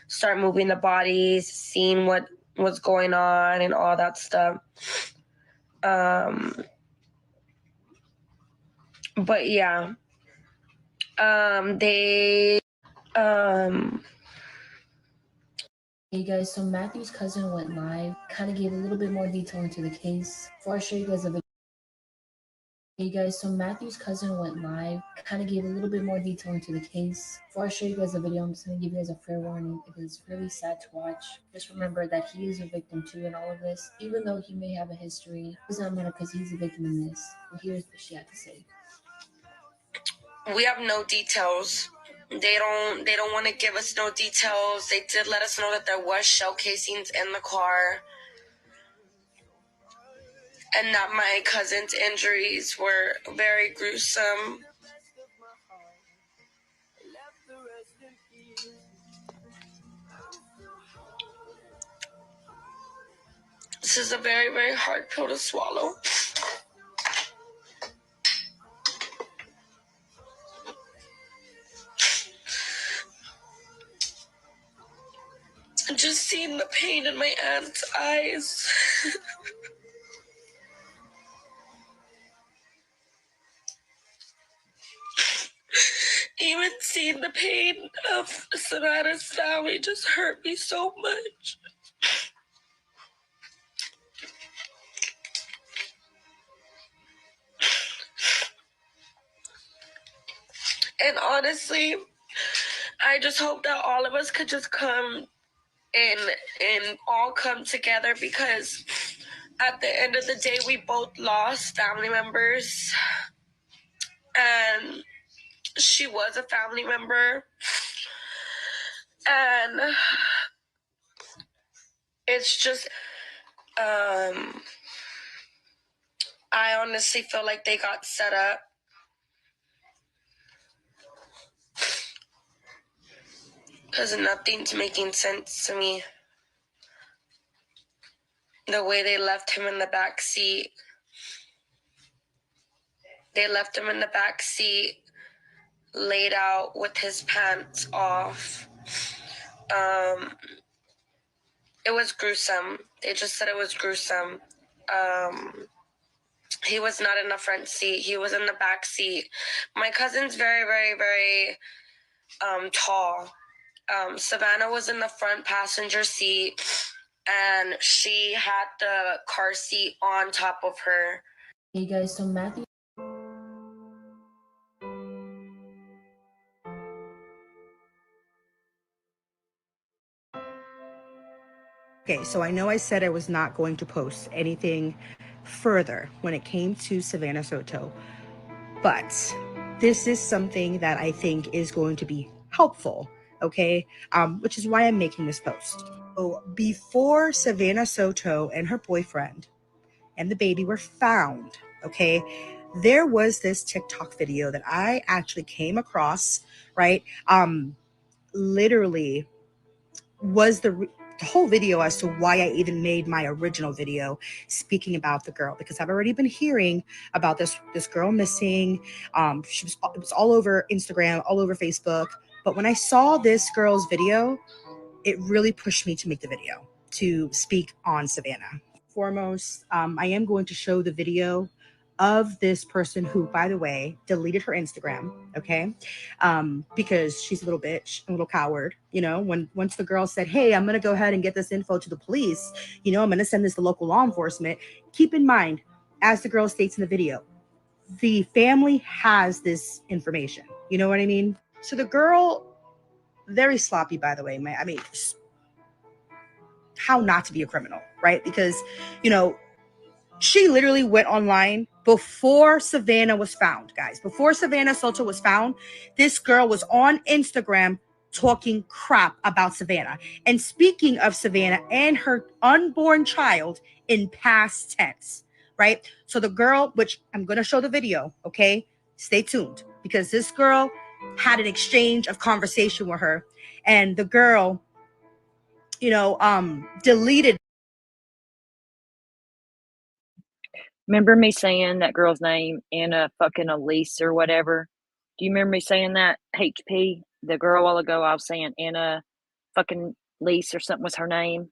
start moving the bodies, seeing what was going on and all that stuff. But yeah, Hey guys, so Matthew's cousin went live, kind of gave a little bit more detail into the case. Before I show you guys the video. Hey guys, so Matthew's cousin went live, kind of gave a little bit more detail into the case. Before I show you guys the video, I'm just going to give you guys a fair warning. It is really sad to watch. Just remember that he is a victim too in all of this. Even though he may have a history, it does not matter because he's a victim in this. But here's what she had to say. We have no details. They don't want to give us no details. They did let us know that there was shell casings in the car and that my cousin's injuries were very gruesome. This is a very, very hard pill to swallow. Just seeing the pain in my aunt's eyes. Even seeing the pain of Savannah's family just hurt me so much. And honestly, I just hope that all of us could just come and all come together, because at the end of the day, we both lost family members. And she was a family member. And it's just, I honestly feel like they got set up. Because nothing's making sense to me. The way they left him in the back seat. They left him in the back seat, laid out with his pants off. It was gruesome. They just said it was gruesome. He was not in the front seat. He was in the back seat. My cousin's very, very, very tall. Savannah was in the front passenger seat, and she had the car seat on top of her. Hey guys, so Matthew. Okay, so I know I said I was not going to post anything further when it came to Savannah Soto, but this is something that I think is going to be helpful, okay? Which is why I'm making this post. So before Savannah Soto and her boyfriend and the baby were found, okay, there was this TikTok video that I actually came across, right? Literally was the the whole video as to why I even made my original video speaking about the girl, because I've already been hearing about this girl missing. It was all over Instagram, all over Facebook. But when I saw this girl's video, it really pushed me to make the video to speak on Savannah. Foremost, I am going to show the video of this person who, by the way, deleted her Instagram, okay? Because she's a little bitch, a little coward. You know, once the girl said, hey, I'm gonna go ahead and get this info to the police, you know, I'm gonna send this to local law enforcement. Keep in mind, as the girl states in the video, the family has this information. You know what I mean? So the girl, very sloppy, by the way, man. I mean, how not to be a criminal, right? Because, you know, she literally went online before Savannah was found, guys. Before Savannah Soto was found, this girl was on Instagram talking crap about Savannah and speaking of Savannah and her unborn child in past tense, right? So the girl, which I'm going to show the video, okay? Stay tuned, because this girl had an exchange of conversation with her, and the girl, you know, deleted. Remember me saying that girl's name, Anna fucking Elise or whatever? Do you remember me saying that, HP? The girl a while ago, I was saying Anna fucking Elise or something was her name.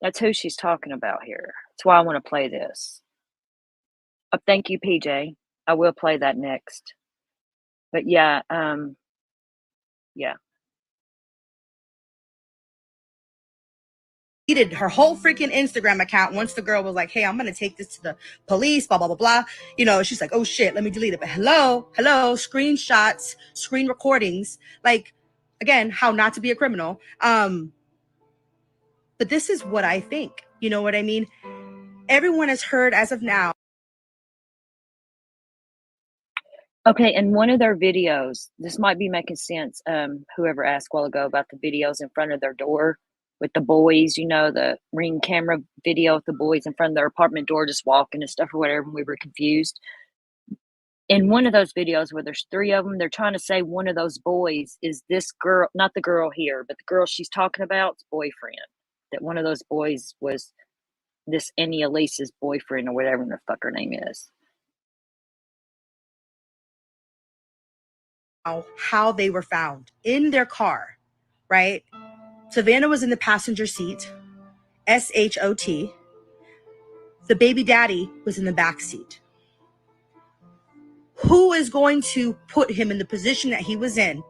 That's who she's talking about here. That's why I want to play this. Oh, thank you, PJ. I will play that next. But yeah, yeah. Deleted her whole freaking Instagram account once the girl was like, hey, I'm gonna take this to the police, blah blah blah blah. You know, she's like, oh shit, let me delete it. But hello, screenshots, screen recordings, like, again, how not to be a criminal. But this is what I think. You know what I mean? Everyone has heard as of now. Okay, in one of their videos, this might be making sense. Whoever asked a while ago about the videos in front of their door with the boys, you know, the Ring camera video with the boys in front of their apartment door just walking and stuff or whatever, and we were confused. In one of those videos where there's 3 of them, they're trying to say one of those boys is this girl, not the girl here, but the girl she's talking about's boyfriend. That one of those boys was this Annie Elise's boyfriend or whatever the fuck her name is. How they were found in their car, right? Savannah was in the passenger seat, SHOT. The baby daddy was in the back seat. Who is going to put him in the position that he was in?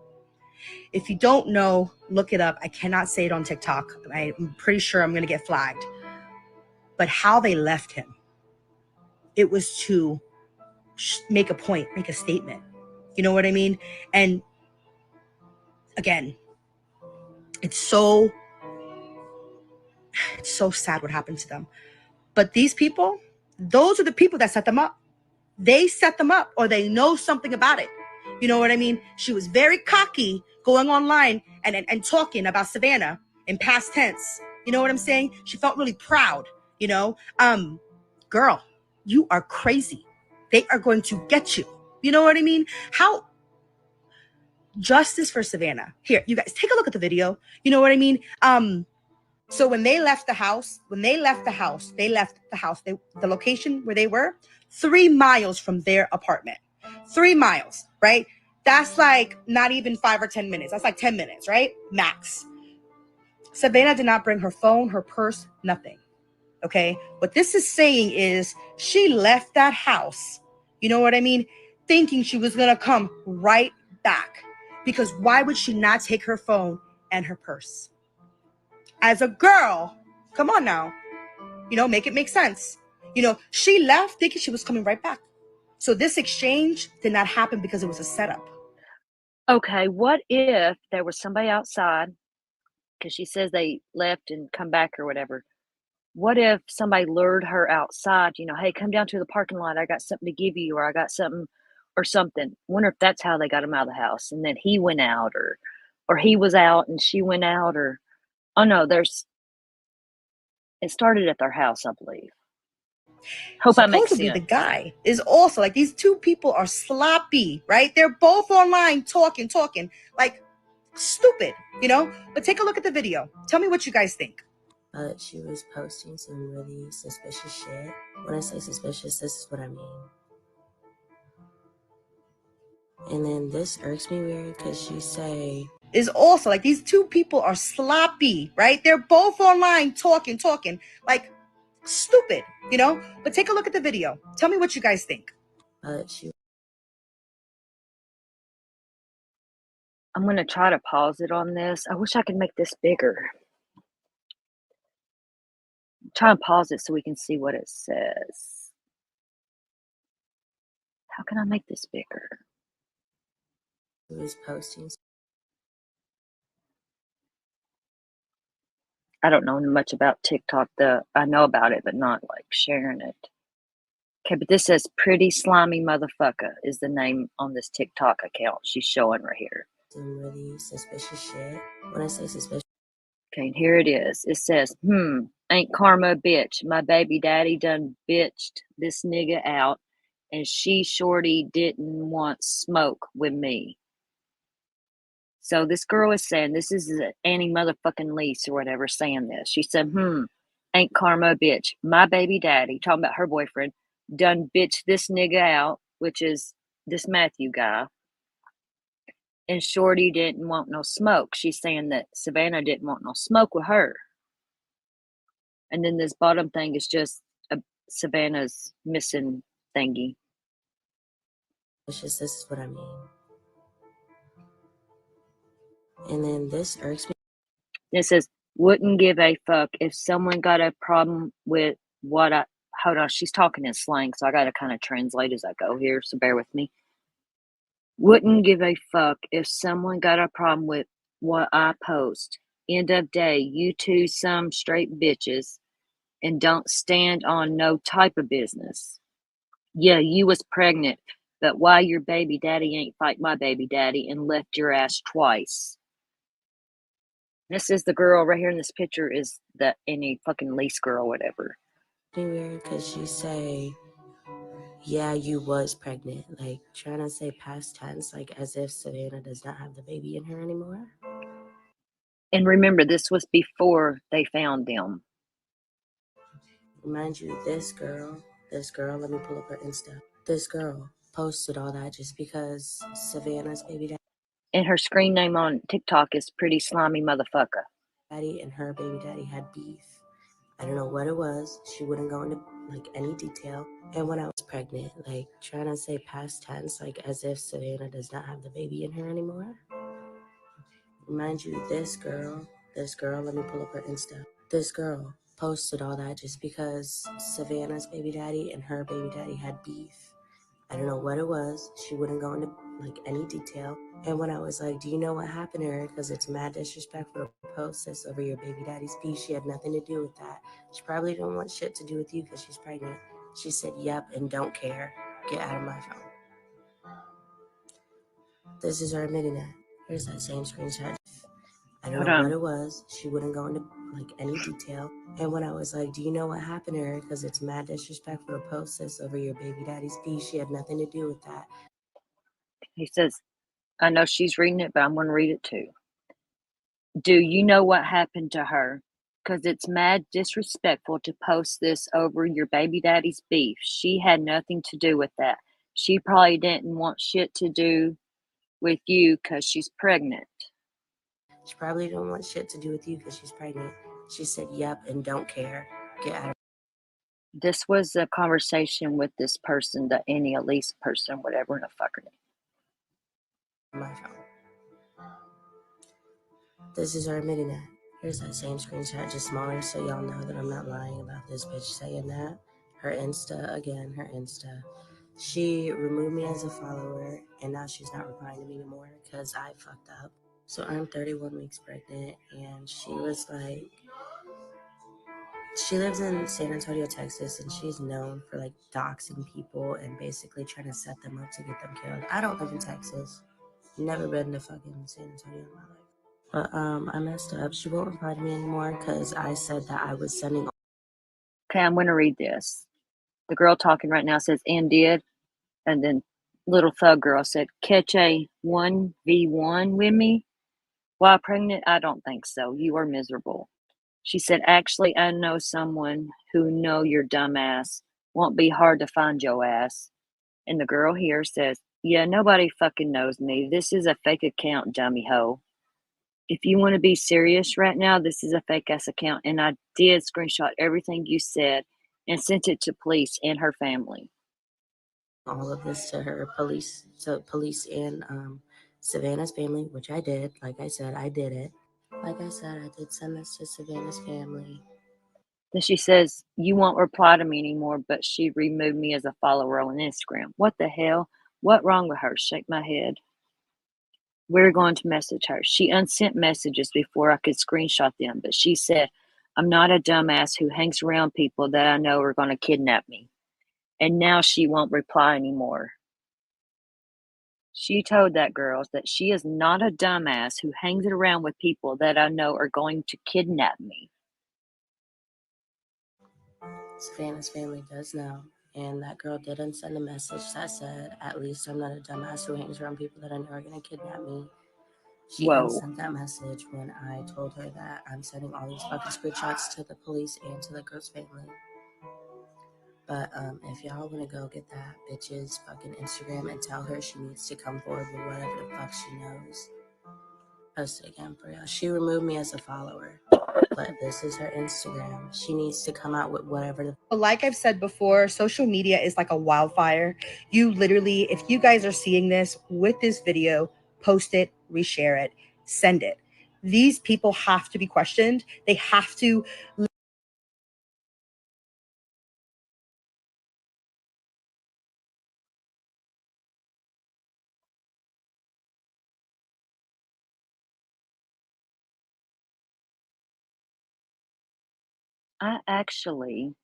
If you don't know, look it up. I cannot say it on TikTok. I'm pretty sure I'm going to get flagged. But how they left him, it was to make a point, make a statement. You know what I mean? And again, it's so sad what happened to them. But these people, those are the people that set them up. They set them up, or they know something about it. You know what I mean? She was very cocky going online and talking about Savannah in past tense. You know what I'm saying? She felt really proud, you know? Girl, you are crazy. They are going to get you. You know what I mean? How justice for Savannah. Here, you guys take a look at the video. You know what I mean? So when they left the house, the location where they were, 3 miles from their apartment. 3 miles, right? That's like not even 5 or 10 minutes. That's like 10 minutes, right? Max. Savannah did not bring her phone, her purse, nothing. Okay? What this is saying is she left that house, you know what I mean, thinking she was going to come right back. Because why would she not take her phone and her purse? As a girl, come on now, you know, make it make sense. You know, she left thinking she was coming right back. So this exchange did not happen because it was a setup. Okay, what if there was somebody outside, because she says they left and come back or whatever. What if somebody lured her outside, you know, hey, come down to the parking lot, I got something to give you, or I got something or something. Wonder if that's how they got him out of the house, and then he went out, or he was out and she went out, or oh no, it started at their house, I believe. Hope that makes sense. Supposedly the guy is also like, these 2 people are sloppy, right? They're both online talking. Like, stupid, you know? But take a look at the video. Tell me what you guys think. But she was posting some really suspicious shit. When I say suspicious, this is what I mean. And then this irks me weird because she say... Is also like these two people are sloppy, right? They're both online talking, like stupid, you know? But take a look at the video. Tell me what you guys think. But she... I'm going to try to pause it on this. I wish I could make this bigger. Try and pause it so we can see what it says. How can I make this bigger? She was posting... I don't know much about TikTok. I know about it, but not like sharing it. Okay, but this says Pretty Slimy Motherfucker is the name on this TikTok account she's showing right here. Some really suspicious shit. When I say suspicious... Okay, and here it is. It says, ain't karma a bitch. My baby daddy done bitched this nigga out, and she shorty didn't want smoke with me. So this girl is saying, this is Annie motherfucking Lise or whatever saying this. She said, ain't karma a bitch. My baby daddy, talking about her boyfriend, done bitched this nigga out, which is this Matthew guy. And Shorty didn't want no smoke. She's saying that Savannah didn't want no smoke with her. And then this bottom thing is just Savannah's missing thingy. This is what I mean. And then this irks me. It says, wouldn't give a fuck if someone got a problem with what I... Hold on, she's talking in slang, so I got to kind of translate as I go here, so bear with me. Wouldn't give a fuck if someone got a problem with what I post. End of day, you two some straight bitches and don't stand on no type of business. Yeah, you was pregnant, but why your baby daddy ain't fight my baby daddy and left your ass twice? This is the girl right here in this picture is the any fucking Lise girl, whatever. Weird because she say, yeah, you was pregnant. Like trying to say past tense, like as if Savannah does not have the baby in her anymore. And remember, this was before they found them. Mind you, this girl, let me pull up her Insta. This girl posted all that just because Savannah's baby And her screen name on TikTok is Pretty Slimy Motherfucker. daddy and her baby daddy had beef. I don't know what it was. She wouldn't go into like any detail. And when I was pregnant, like trying to say past tense, like as if Savannah does not have the baby in her anymore. Mind you, this girl, let me pull up her Insta. This girl posted all that just because Savannah's baby daddy and her baby daddy had beef. I don't know what it was. She wouldn't go into like any detail. And when I was like, do you know what happened to her? Because it's mad disrespectful to post this over your baby daddy's piece. She had nothing to do with that. She probably didn't want shit to do with you because she's pregnant. She said, yep, and don't care. Get out of my phone. This is her admitting that. Here's that same screenshot. I don't know what it was. She wouldn't go into like any detail. And when I was like, do you know what happened to her? Because it's mad disrespectful to post this over your baby daddy's piece. She had nothing to do with that. He says, I know she's reading it, but I'm going to read it too. Do you know what happened to her? Because it's mad disrespectful to post this over your baby daddy's beef. She had nothing to do with that. She probably didn't want shit to do with you because she's pregnant. She probably didn't want shit to do with you because she's pregnant. She said, yep, and don't care. Get out of This was a conversation with this person, the any Elise person, whatever the fucker. my phone. This is her admitting that. Here's that same screenshot, just smaller, so y'all know that I'm not lying about this bitch saying that. Her Insta, again, her Insta. She removed me as a follower, and now she's not replying to me anymore because I fucked up. So I'm 31 weeks pregnant, and she was like, she lives in San Antonio, Texas, and she's known for like doxing people and basically trying to set them up to get them killed. I don't live in Texas. Never been to fucking San Antonio in my life. But I messed up. She won't reply to me anymore because I said that I was sending. Okay, I'm going to read this. The girl talking right now says, and did. And then little thug girl said, catch a 1v1 with me. While pregnant, I don't think so. You are miserable. She said, actually, I know someone who know your dumb ass. Won't be hard to find your ass. And the girl here says, yeah, nobody fucking knows me. This is a fake account, dummy hoe. If you want to be serious right now, this is a fake ass account. And I did screenshot everything you said and sent it to police and her family. All of this to her police and Savannah's family, which I did. Like I said, I did it. Like I said, I did send this to Savannah's family. Then she says, you won't reply to me anymore, but she removed me as a follower on Instagram. What the hell? What wrong with her? Shake my head. We're going to message her. She unsent messages before I could screenshot them, but she said, I'm not a dumbass who hangs around people that I know are going to kidnap me. And now she won't reply anymore. She told that girl that she is not a dumbass who hangs around with people that I know are going to kidnap me. Savannah's family does know. And that girl didn't send a message that said, at least I'm not a dumbass who hangs around people that I know are going to kidnap me. She unsent that message when I told her that I'm sending all these fucking screenshots to the police and to the girl's family. But if y'all want to go get that bitch's fucking Instagram and tell her she needs to come forward with whatever the fuck she knows. Post it again for y'all. She removed me as a follower, but this is her Instagram. She needs to come out with whatever the... Like I've said before, social media is like a wildfire. You literally, if you guys are seeing this with this video, post it, reshare it, send it. These people have to be questioned. They have to. I actually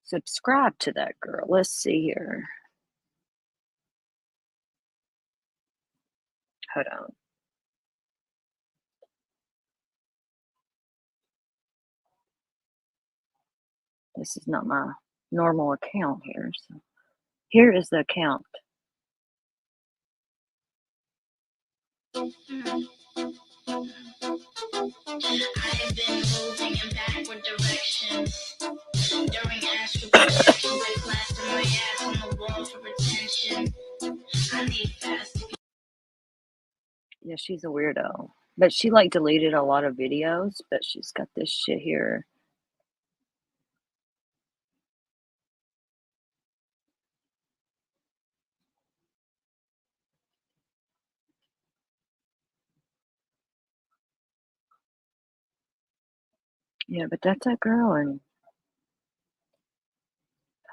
subscribe to that girl. Let's see here. Hold on. This is not my normal account here. So here is the account. I have been moving in backward directions during astral projections. I plastered my ass on the wall for attention. I need fast. Yeah, she's a weirdo. But she like deleted a lot of videos, but she's got this shit here. Yeah, but that's that girl. And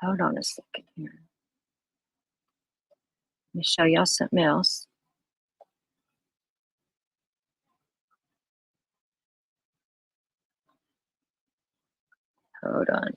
hold on a second here. Let me show y'all something else. Hold on.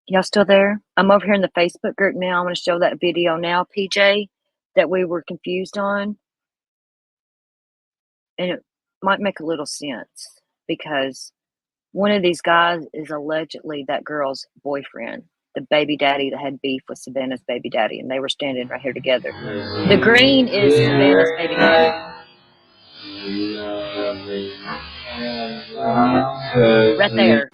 Y'all still there? I'm over here in the Facebook group now. I'm going to show that video now, PJ, that we were confused on. And it might make a little sense because one of these guys is allegedly that girl's boyfriend, the baby daddy that had beef with Savannah's baby daddy, and they were standing right here together. The green is Savannah's baby daddy. Right there.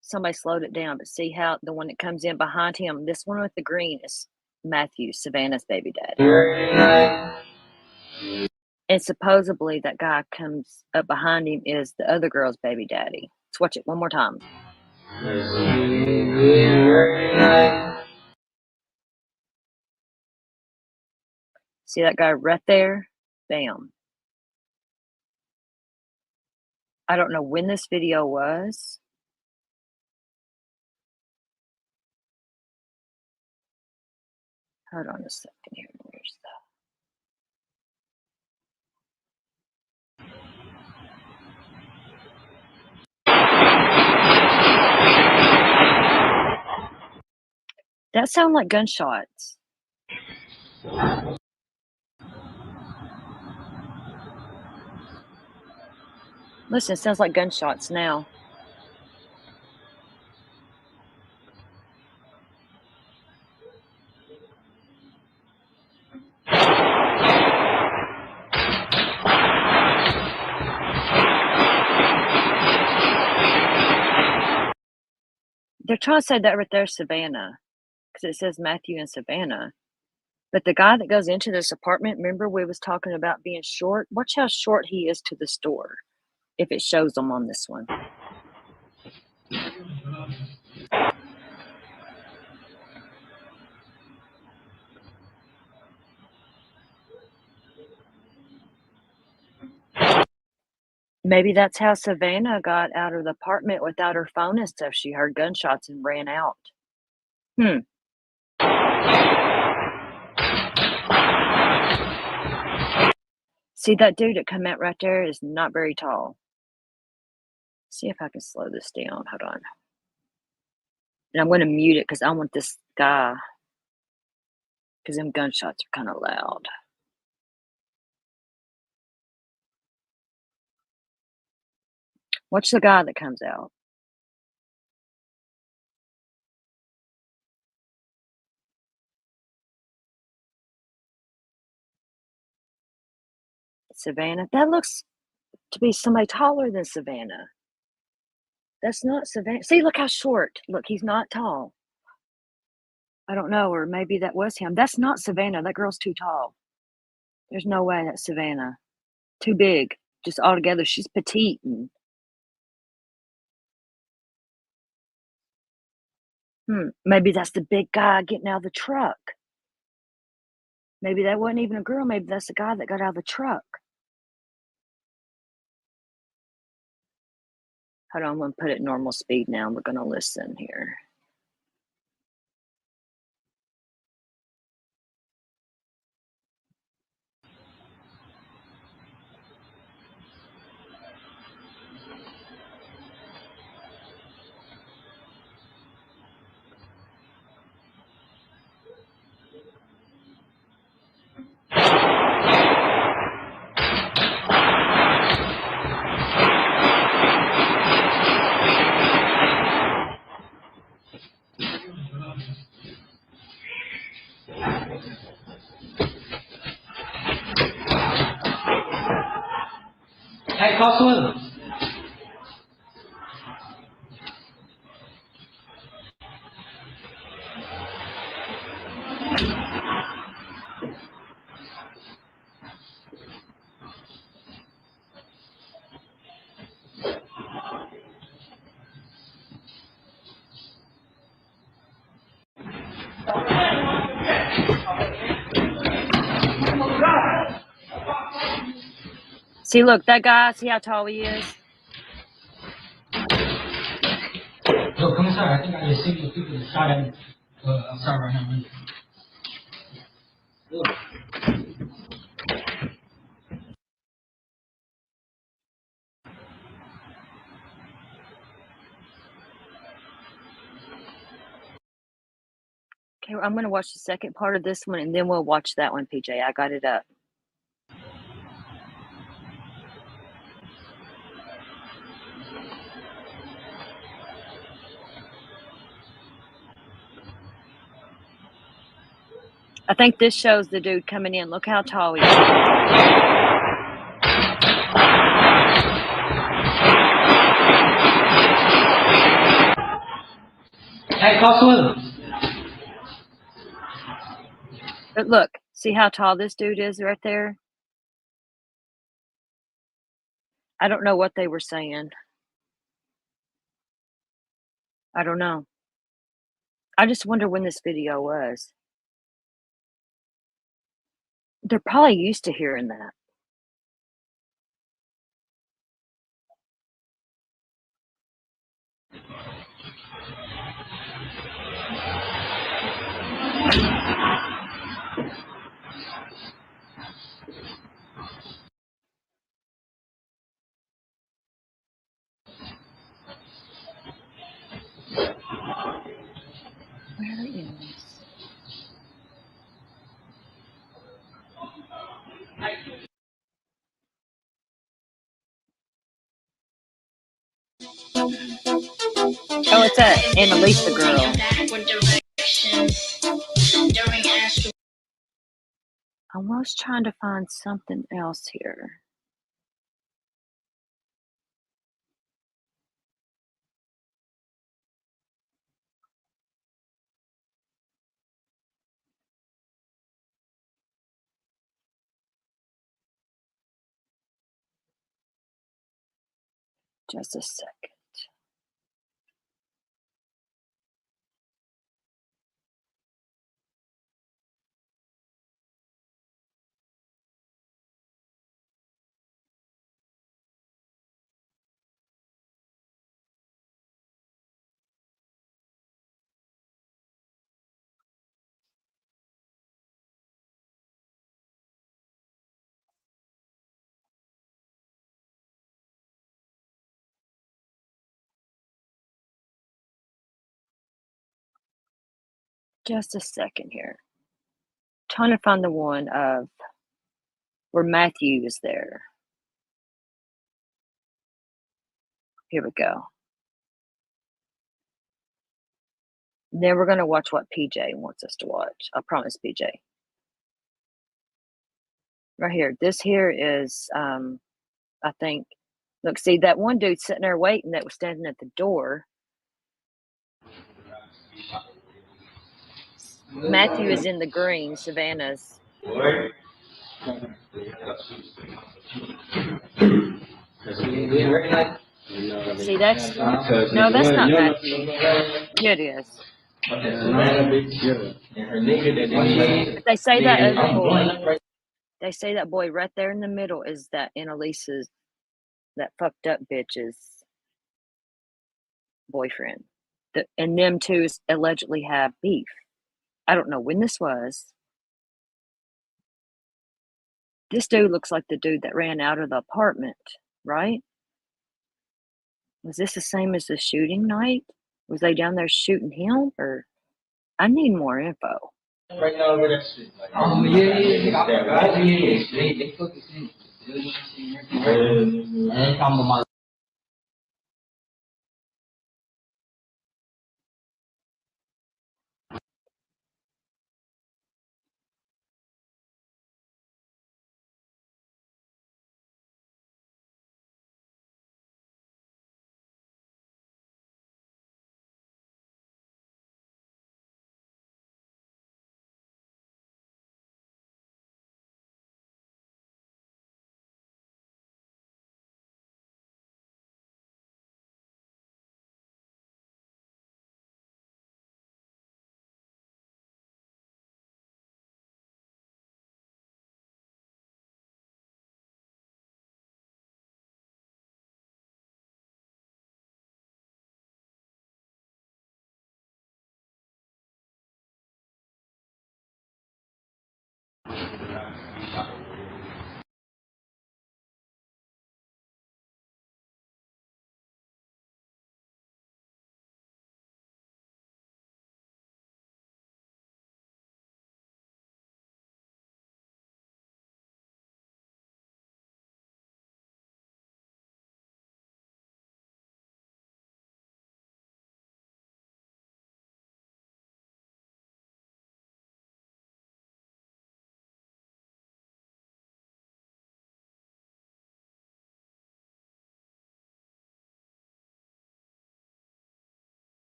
Somebody slowed it down, but see how the one that comes in behind him, this one with the green is Matthew, Savannah's baby daddy. And supposedly that guy comes up behind him is the other girl's baby daddy. Let's watch it one more time. See that guy right there? Bam. I don't know when this video was. Hold on a second here. Where's that? That sound like gunshots. Listen, it sounds like gunshots now. They're trying to say that right there, Savannah, because it says Matthew and Savannah. But the guy that goes into this apartment, remember we was talking about being short? Watch how short he is to the store, if it shows them on this one. Maybe that's how Savannah got out of the apartment without her phone and stuff. She heard gunshots and ran out. See, that dude that come out right there is not very tall. See if I can slow this down. Hold on. And I'm going to mute it because I want this guy, because them gunshots are kind of loud. Watch the guy that comes out. Savannah. That looks to be somebody taller than Savannah. That's not Savannah. See, look how short. Look, he's not tall. I don't know, or maybe that was him. That's not Savannah. That girl's too tall. There's no way that's Savannah. Too big. Just altogether. She's petite. And maybe that's the big guy getting out of the truck. Maybe that wasn't even a girl. Maybe that's the guy that got out of the truck. Hold on, I'm going to put it normal speed now. We're going to listen here. Hey, Coswell. See, look, that guy, see how tall he is? Yo, come inside. I think I just see the people that shot at me outside right now. Look. Okay, I'm going to watch the second part of this one, and then we'll watch that one, PJ. I got it up. I think this shows the dude coming in. Look how tall he is. Hey, Coswell. But look, see how tall this dude is right there? I don't know what they were saying. I don't know. I just wonder when this video was. They're probably used to hearing that. Where is Oh, it's that Annalisa girl. I was trying to find something else here. Just a second. Just a second here. Trying to find the one of where Matthew is there. Here we go. Then we're going to watch what PJ wants us to watch. I promise, PJ. Right here. This here is, I think, look, see that one dude sitting there waiting that was standing at the door. Matthew is in the green, Savannah's. See, that's, no, that's not Matthew. Yeah, it is. But they say that other boy, they say that boy right there in the middle is that Annalisa's, that fucked up bitch's boyfriend. And them two allegedly have beef. I don't know when this was. This dude looks like the dude that ran out of the apartment, right? Was this the same as the shooting night? Was they down there shooting him? Or I need more info. Right now, over that street. Like,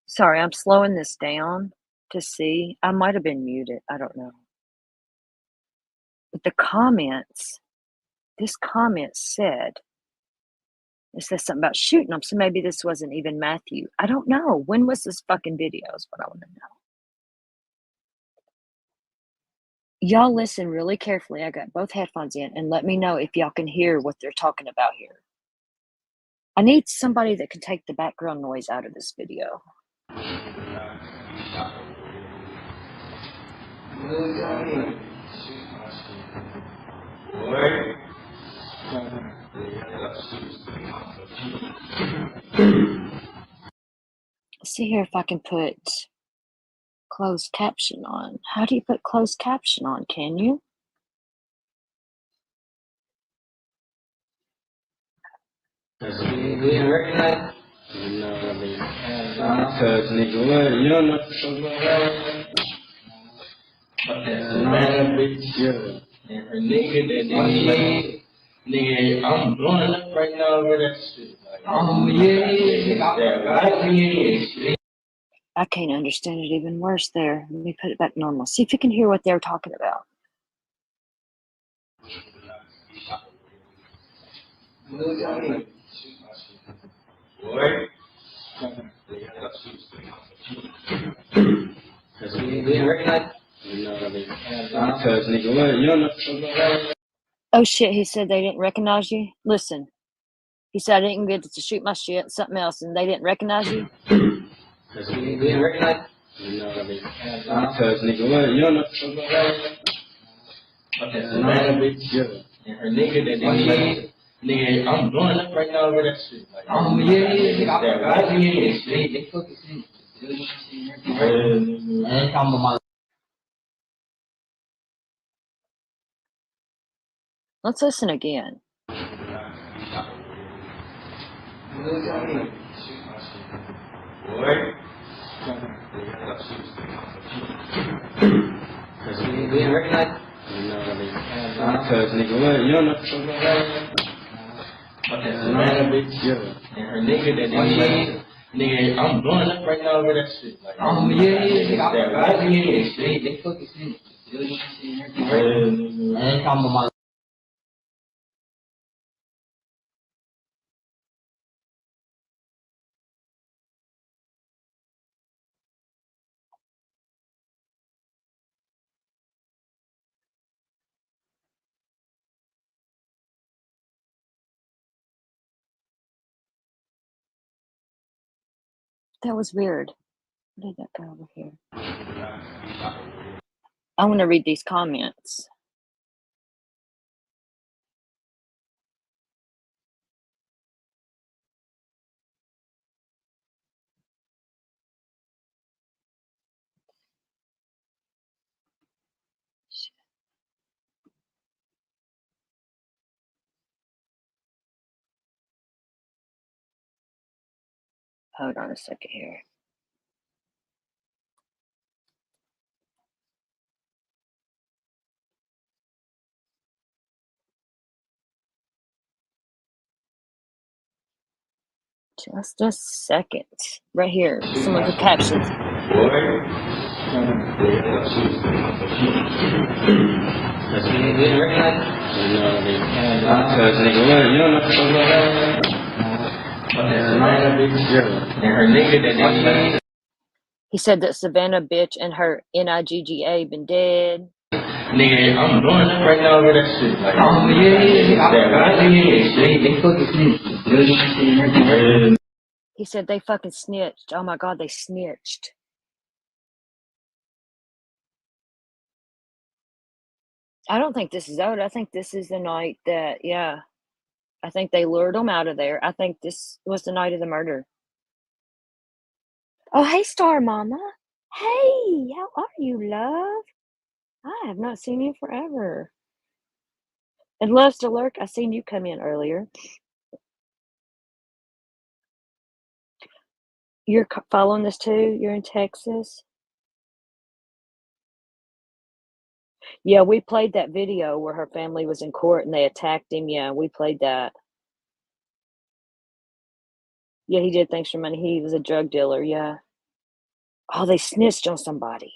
Sorry, I'm slowing this down to see. I might have been muted. I don't know. But the comments This comment said, it says something about shooting them, so maybe this wasn't even Matthew. I don't know. When was this fucking video is what I want to know. Y'all listen really carefully. I got both headphones in, and let me know if y'all can hear what they're talking about here. I need somebody that can take the background noise out of this video. Let's see here if I can put closed caption on. How do you put closed caption on? Can you? Nigga, I'm blowing up right now over that shit. I can't understand it even worse there. Let me put it back normal. See if you can hear what they're talking about. Oh shit, he said they didn't recognize you? Listen, he said I didn't get to shoot my shit, something else, and they didn't recognize you? Nigga, I'm blowing up right now over that shit. Let's listen again. Nigga, I'm blowing up right now over that shit. That was weird. Where did that go over here? I want to read these comments. Hold on a second here. Just a second. Right here. Some of the captions. He said that Savannah bitch and her NIGGA been dead. Nigga, I'm blowing up right now over that shit. He said they fucking snitched. Oh my God, they snitched. I don't think this is out. I think this is the night that, yeah. I think they lured them out of there. I think this was the night of the murder. Oh, hey, Star Mama. Hey, how are you, love? I have not seen you forever. And loves to lurk. I seen you come in earlier. You're following this too? You're in Texas? Yeah, we played that video where her family was in court and they attacked him. Yeah, we played that. Yeah, he did things for money. He was a drug dealer. Yeah. Oh, they snitched on somebody.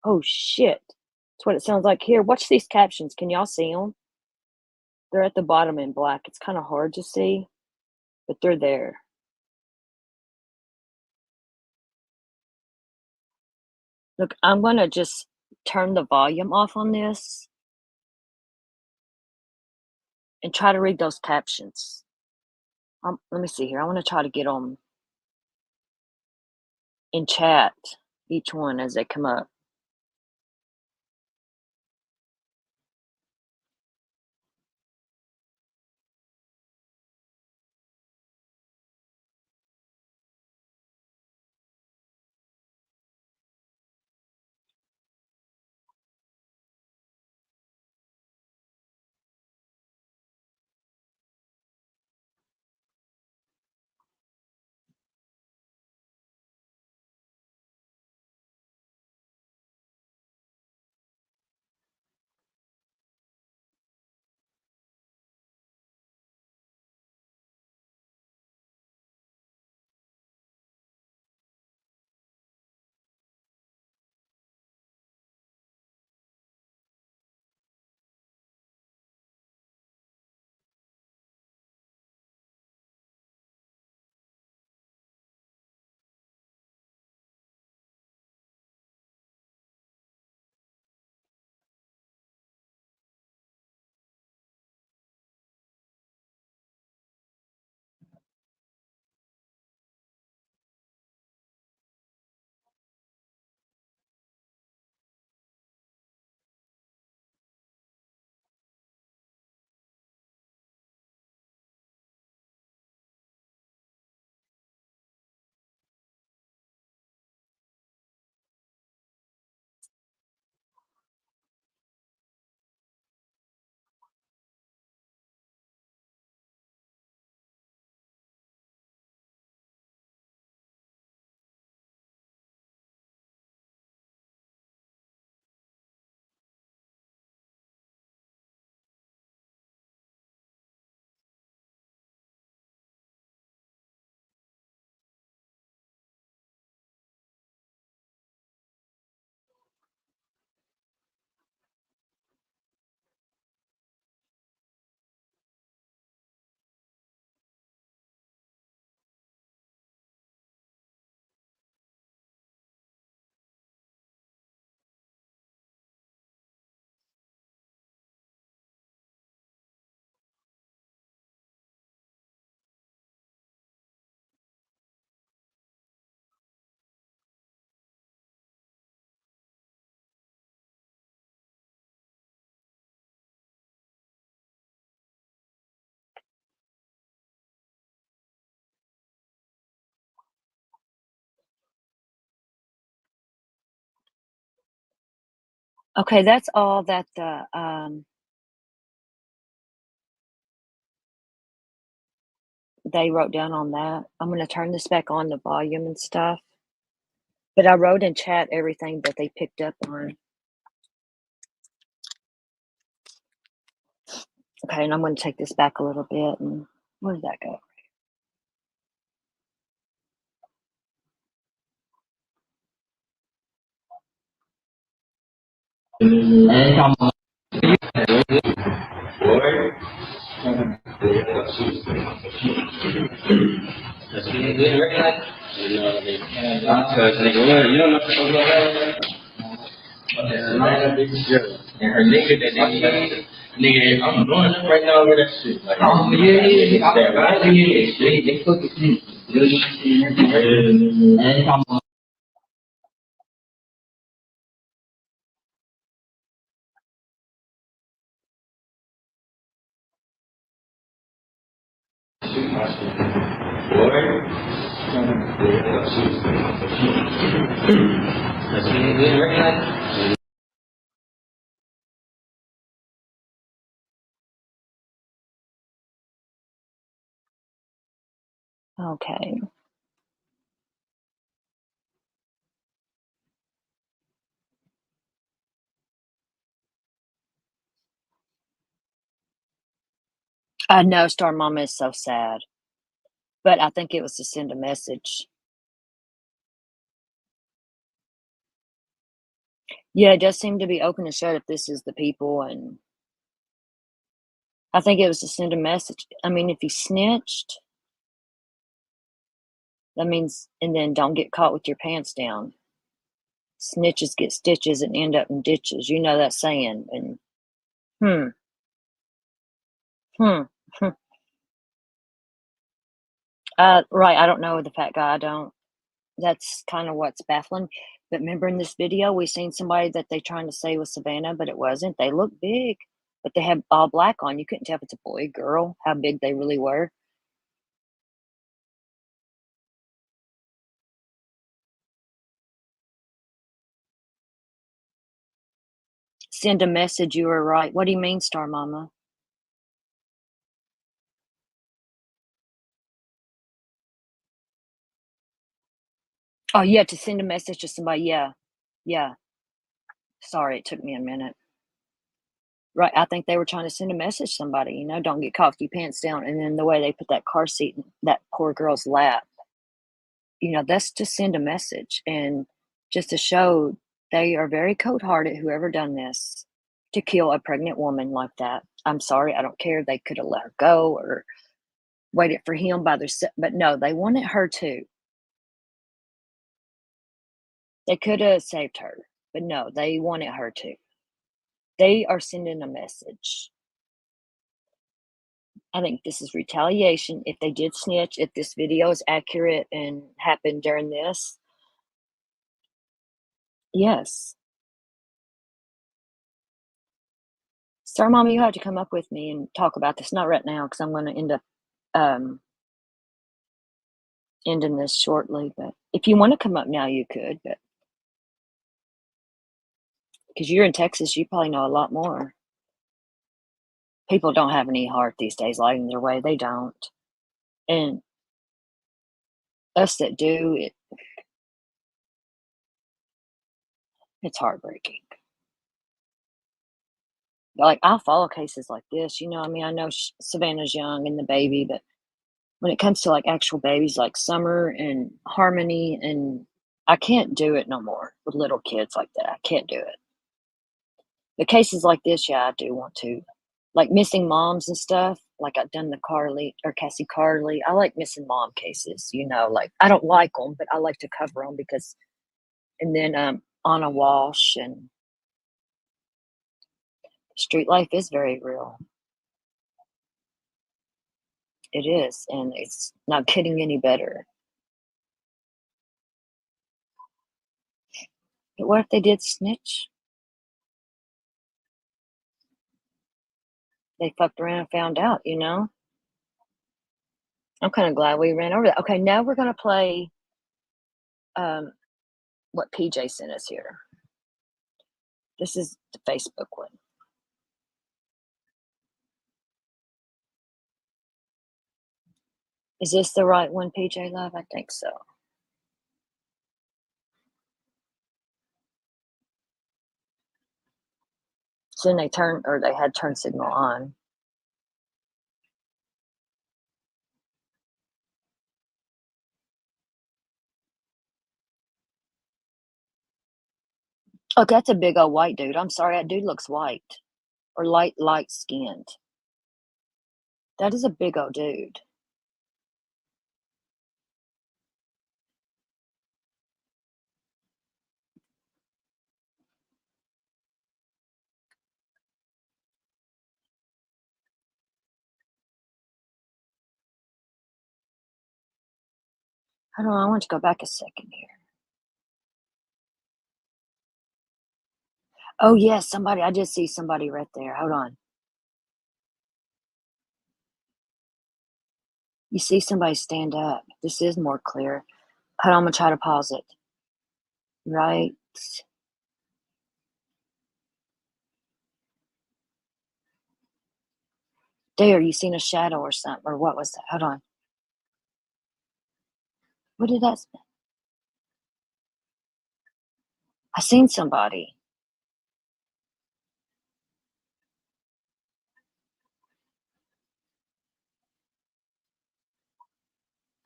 Oh, shit. That's what it sounds like here. Watch these captions. Can y'all see them? They're at the bottom in black. It's kind of hard to see, but they're there. Look, I'm going to just turn the volume off on this and try to read those captions. Let me see here. I want to try to get them in chat, each one as they come up. Okay, that's all that they wrote down on that. I'm going to turn this back on, the volume and stuff. But I wrote in chat everything that they picked up on. Okay, and I'm going to take this back a little bit. And where did that go? And her nigga that nigga, I'm blowing up right now over that shit. Like, oh, yeah. They fucking Okay. I know Star Mama is so sad, but I think it was to send a message. Yeah, it does seem to be open and shut if this is the people, and I think it was to send a message. I mean, if he snitched, that means, and then don't get caught with your pants down. Snitches get stitches and end up in ditches. You know that saying. And hmm, hmm, hmm. Right. I don't know the fat guy. I don't. That's kind of what's baffling. But remember in this video, we seen somebody that they trying to say was Savannah, but it wasn't. They look big, but they have all black on. You couldn't tell if it's a boy, girl, how big they really were. Send a message. You were right. What do you mean, Star Mama? Oh, yeah, to send a message to somebody. Yeah. Yeah. Sorry, it took me a minute. Right. I think they were trying to send a message to somebody, you know, don't get caught with your pants down. And then the way they put that car seat in that poor girl's lap, you know, that's to send a message and just to show they are very cold-hearted, whoever done this, to kill a pregnant woman like that. I'm sorry, I don't care. They could have let her go or waited for him by their but no, they wanted her to. They could have saved her, but no, they wanted her to. They are sending a message. I think this is retaliation. If they did snitch, if this video is accurate and happened during this, yes. Star Mama, you have to come up with me and talk about this. Not right now, because I'm going to end up ending this shortly. But if you want to come up now, you could. But because you're in Texas, you probably know a lot more. People don't have any heart these days, lighting their way. They don't. And us that do, it's heartbreaking. Like, I'll follow cases like this. You know, I mean, I know Savannah's young and the baby, but when it comes to like actual babies like Summer and Harmony, and I can't do it no more with little kids like that. I can't do it. The cases like this, yeah, I do want to. Like missing moms and stuff, like I've done the Carly or Cassie Carly. I like missing mom cases, you know, like I don't like them, but I like to cover them because, and then Anna Walsh, and street life is very real. It is, and it's not getting any better. But what if they did snitch? They fucked around and found out, you know? I'm kind of glad we ran over that. Okay, now we're going to play what PJ sent us here. This is the Facebook one. Is this the right one, PJ Love? I think so. So then they had turn signal on. Oh, that's a big old white dude. I'm sorry, that dude looks white or light skinned. That is a big old dude. Hold on, I want to go back a second here. Oh, yes, somebody. I just see somebody right there. Hold on. You see somebody stand up. This is more clear. Hold on, I'm going to try to pause it. Right. There, you seen a shadow or something, or what was that? Hold on. What did that? I seen somebody.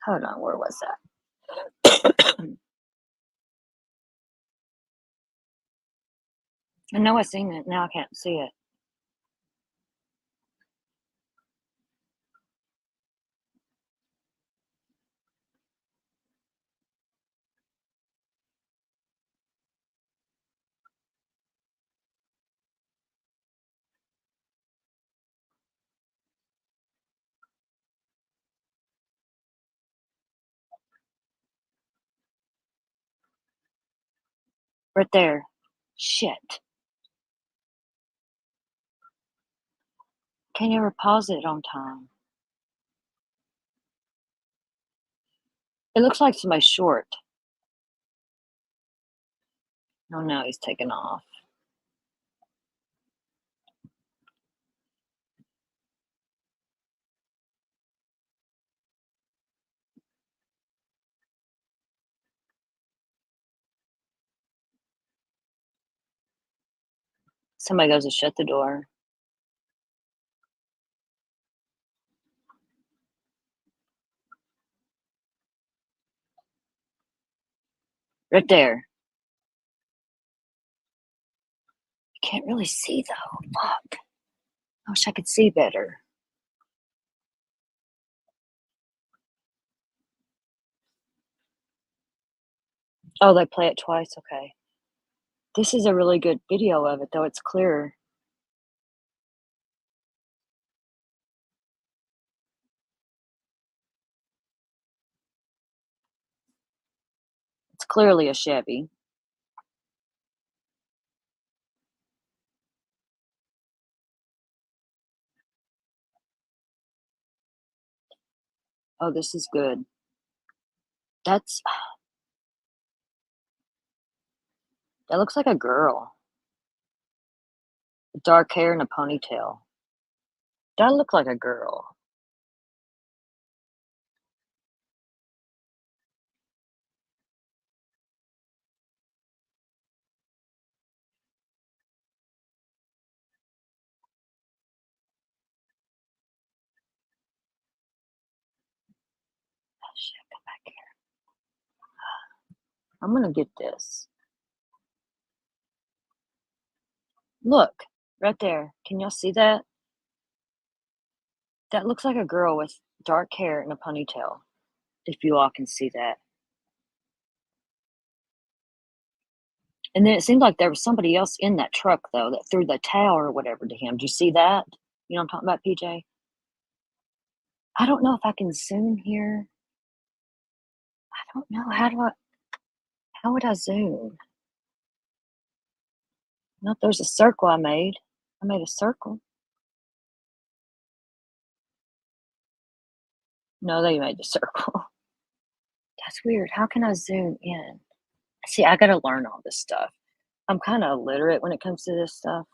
Hold on, where was that? I know I seen it. Now I can't see it. Right there. Shit. Can't ever pause it on time. It looks like somebody's short. Oh no, he's taking off. Somebody goes to shut the door. Right there. You can't really see though. Fuck. I wish I could see better. Oh, they play it twice? Okay. This is a really good video of it, though. It's clearer. It's clearly a Chevy. Oh, this is good. That looks like a girl. Dark hair and a ponytail. That look like a girl. Oh, shit, come back here. I'm gonna get this. Look, right there. Can y'all see that? That looks like a girl with dark hair and a ponytail. If you all can see that. And then it seemed like there was somebody else in that truck, though, that threw the towel or whatever to him. Do you see that? You know what I'm talking about, PJ? I don't know if I can zoom here. I don't know. How would I zoom? Nope, there's a circle I made. I made a circle. No, they made the circle. That's weird. How can I zoom in? See, I gotta learn all this stuff. I'm kind of illiterate when it comes to this stuff.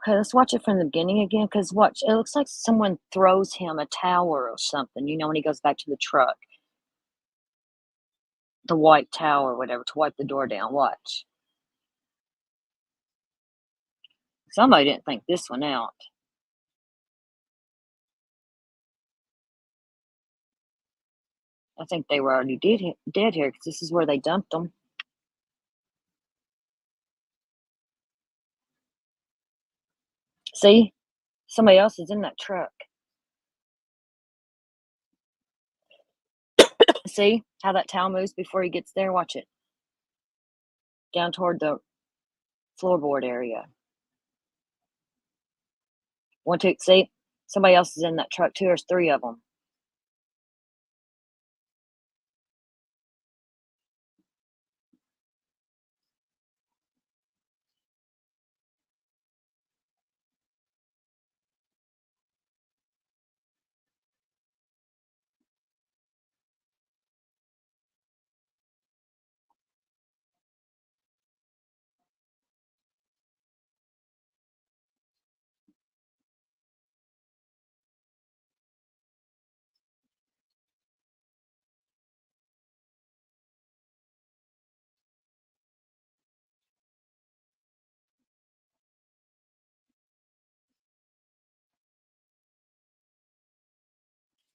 Okay, let's watch it from the beginning again. Because watch, it looks like someone throws him a towel or something. You know, when he goes back to the truck, the white towel or whatever to wipe the door down. Watch. Somebody didn't think this one out. I think they were already dead here because this is where they dumped them. See? Somebody else is in that truck. See how that towel moves before he gets there? Watch it. Down toward the floorboard area. One, two, see? Somebody else is in that truck too. There's three of them.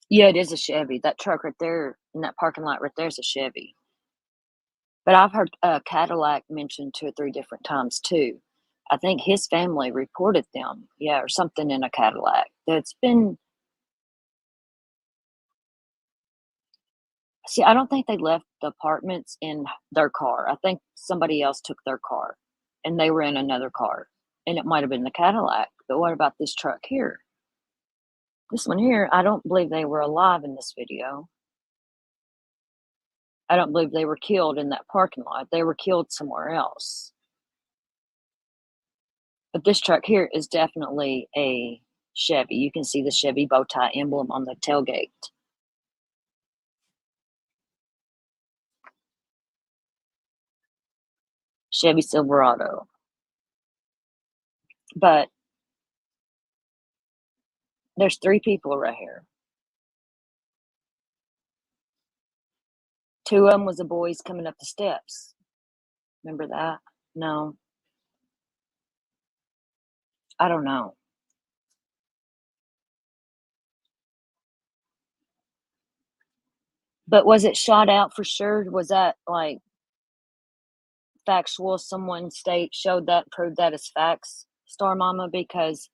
Yeah, it is a Chevy. That truck right there in that parking lot right there is a Chevy. But I've heard Cadillac mentioned 2 or 3 different times too. I think his family reported them, yeah, or something in a Cadillac. That's been. See, I don't think they left the apartments in their car. I think somebody else took their car, and they were in another car, and it might have been the Cadillac. But what about this truck here? This one here, I don't believe they were alive in this video. I don't believe they were killed in that parking lot. They were killed somewhere else. But this truck here is definitely a Chevy. You can see the Chevy bow tie emblem on the tailgate. Chevy Silverado. But there's 3 people right here. 2 of them was the boys coming up the steps. Remember that? No. I don't know. But was it shot out for sure? Was that like factual? Someone showed that, proved that as facts, Star Mama? Because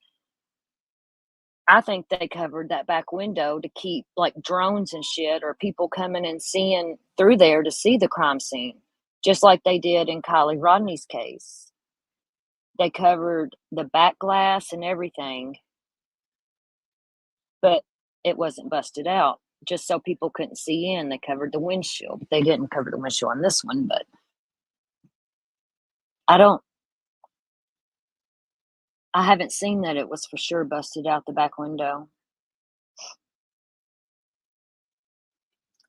I think they covered that back window to keep like drones and shit or people coming and seeing through there to see the crime scene, just like they did in Kylie Rodney's case. They covered the back glass and everything, but it wasn't busted out just so people couldn't see in. They covered the windshield. They didn't cover the windshield on this one, but I haven't seen that it was for sure busted out the back window.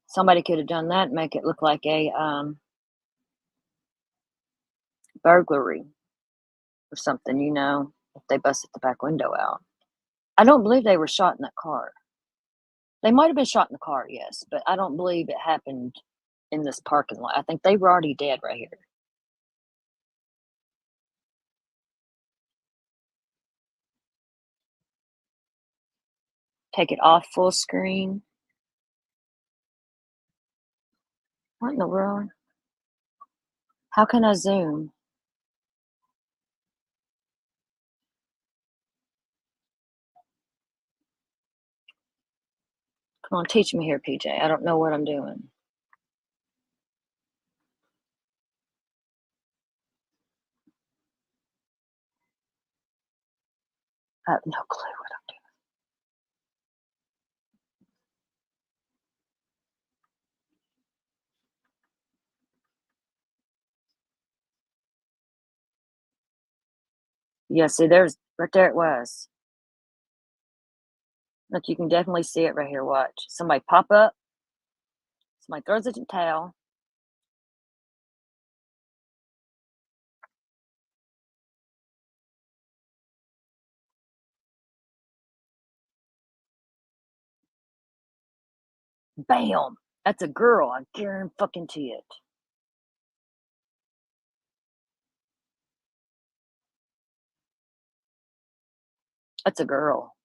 Somebody could have done that and make it look like a burglary or something, if they busted the back window out. I don't believe they were shot in that car. They might have been shot in the car, yes, but I don't believe it happened in this parking lot. I think they were already dead right here. Take it off full screen. What in the world? How can I zoom? Come on, teach me here, PJ. I don't know what I'm doing. I have no clue what I'm doing. Yeah, see, there's right there it was. Look, you can definitely see it right here. Watch. Somebody pop up. Somebody throws a towel. Bam! That's a girl. I guarantee it. That's a girl.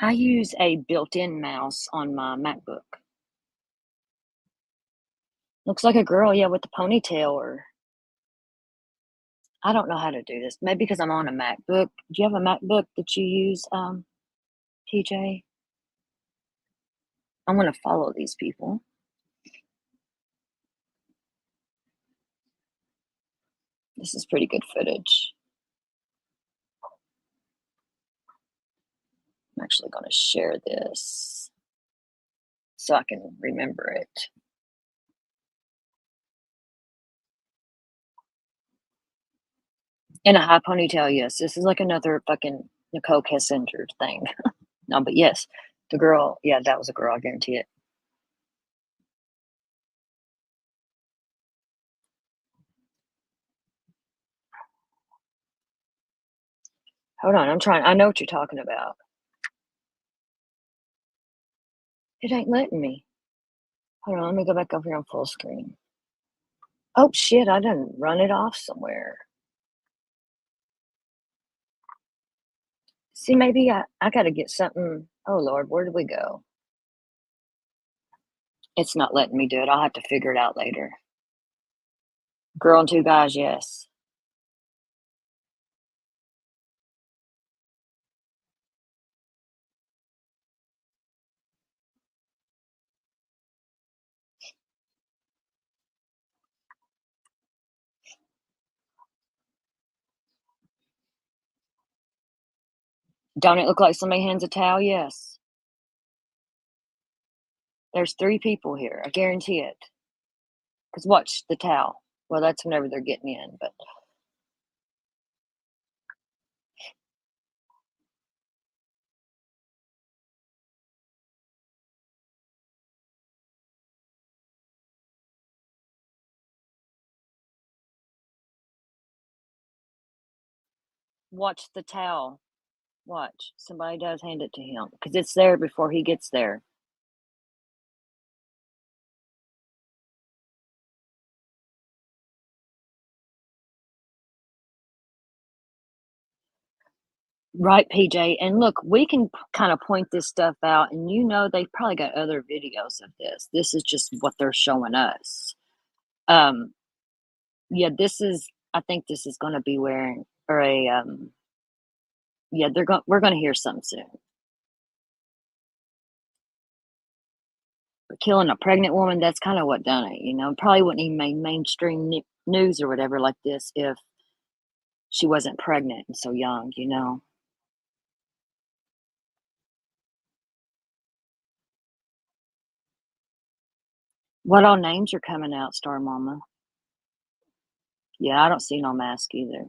I use a built-in mouse on my MacBook. Looks like a girl, yeah, with the ponytail or I don't know how to do this. Maybe because I'm on a MacBook. Do you have a MacBook that you use, TJ? I'm gonna follow these people. This is pretty good footage. I'm actually gonna share this so I can remember it. In a high ponytail, yes. This is like another fucking Nicole Kessinger thing. No, but yes, the girl, yeah, that was a girl, I guarantee it. Hold on, I know what you're talking about. It ain't letting me. Hold on, let me go back over here on full screen. Oh shit, I done run it off somewhere. See, maybe I gotta get something. Oh Lord, where did we go? It's not letting me do it. I'll have to figure it out later. Girl and 2 guys, yes. Don't it look like somebody hands a towel? Yes. There's 3 people here. I guarantee it. Because watch the towel. Well, that's whenever they're getting in, but watch the towel. Watch. Somebody does hand it to him because it's there before he gets there. Right, PJ. And look, we can kind of point this stuff out, and they've probably got other videos of this. This is just what they're showing us. Yeah, I think this is going to be wearing, or yeah, we're going to hear something soon. But killing a pregnant woman, that's kind of what done it. Probably wouldn't even make mainstream news or whatever like this if she wasn't pregnant and so young. What all names are coming out, Star Mama? Yeah, I don't see no mask either.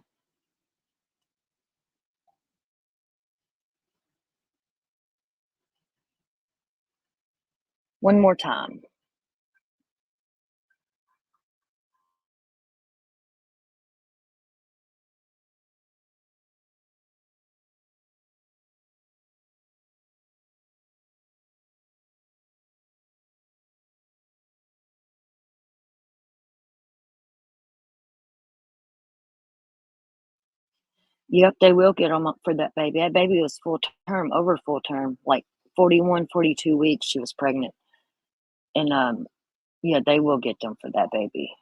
One more time. Yep, they will get them up for that baby. That baby was over full term, like 41, 42 weeks she was pregnant. And yeah, they will get them for that baby.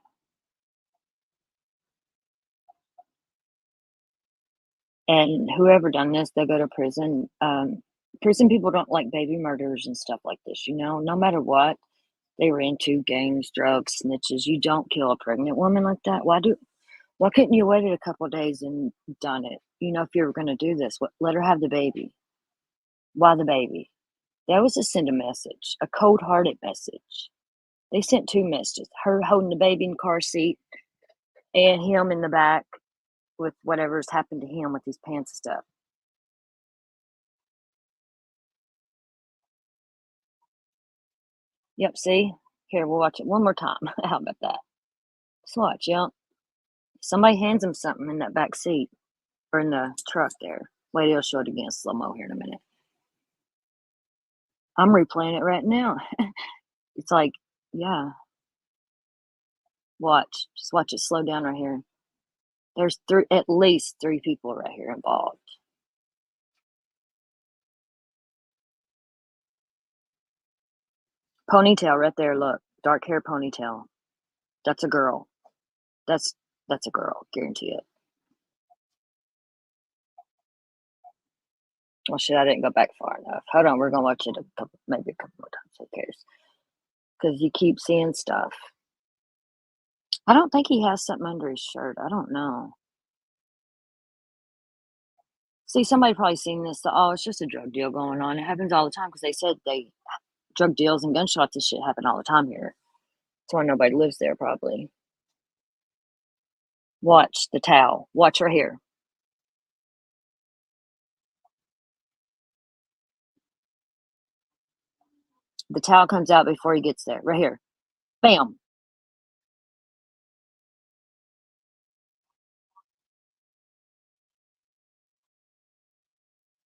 And whoever done this, they'll go to prison. Prison people don't like baby murders and stuff like this, no matter what they were into, gangs, drugs, snitches. You don't kill a pregnant woman like that. Why couldn't you waited a couple of days and done it? If you were going to do this, let her have the baby. Why the baby? That was to send a message, a cold-hearted message. They sent 2 messages: her holding the baby in the car seat, and him in the back with whatever's happened to him with his pants and stuff. Yep. See, here we'll watch it one more time. How about that? Just watch. Yep. Somebody hands him something in that back seat or in the truck there. Wait, I'll show it again slow mo here in a minute. I'm replaying it right now. It's like, yeah. Watch. Just watch it slow down right here. There's at least 3 people right here involved. Ponytail right there. Look, dark hair ponytail. That's a girl. That's a girl. Guarantee it. Well, shit, I didn't go back far enough. Hold on, we're gonna watch it maybe a couple more times. Who cares? Because you keep seeing stuff. I don't think he has something under his shirt. I don't know. See, somebody probably seen this. Oh, it's just a drug deal going on. It happens all the time because they said drug deals and gunshots and shit happen all the time here. That's why nobody lives there, probably. Watch the towel. Watch right here. The towel comes out before he gets there. Right here. Bam.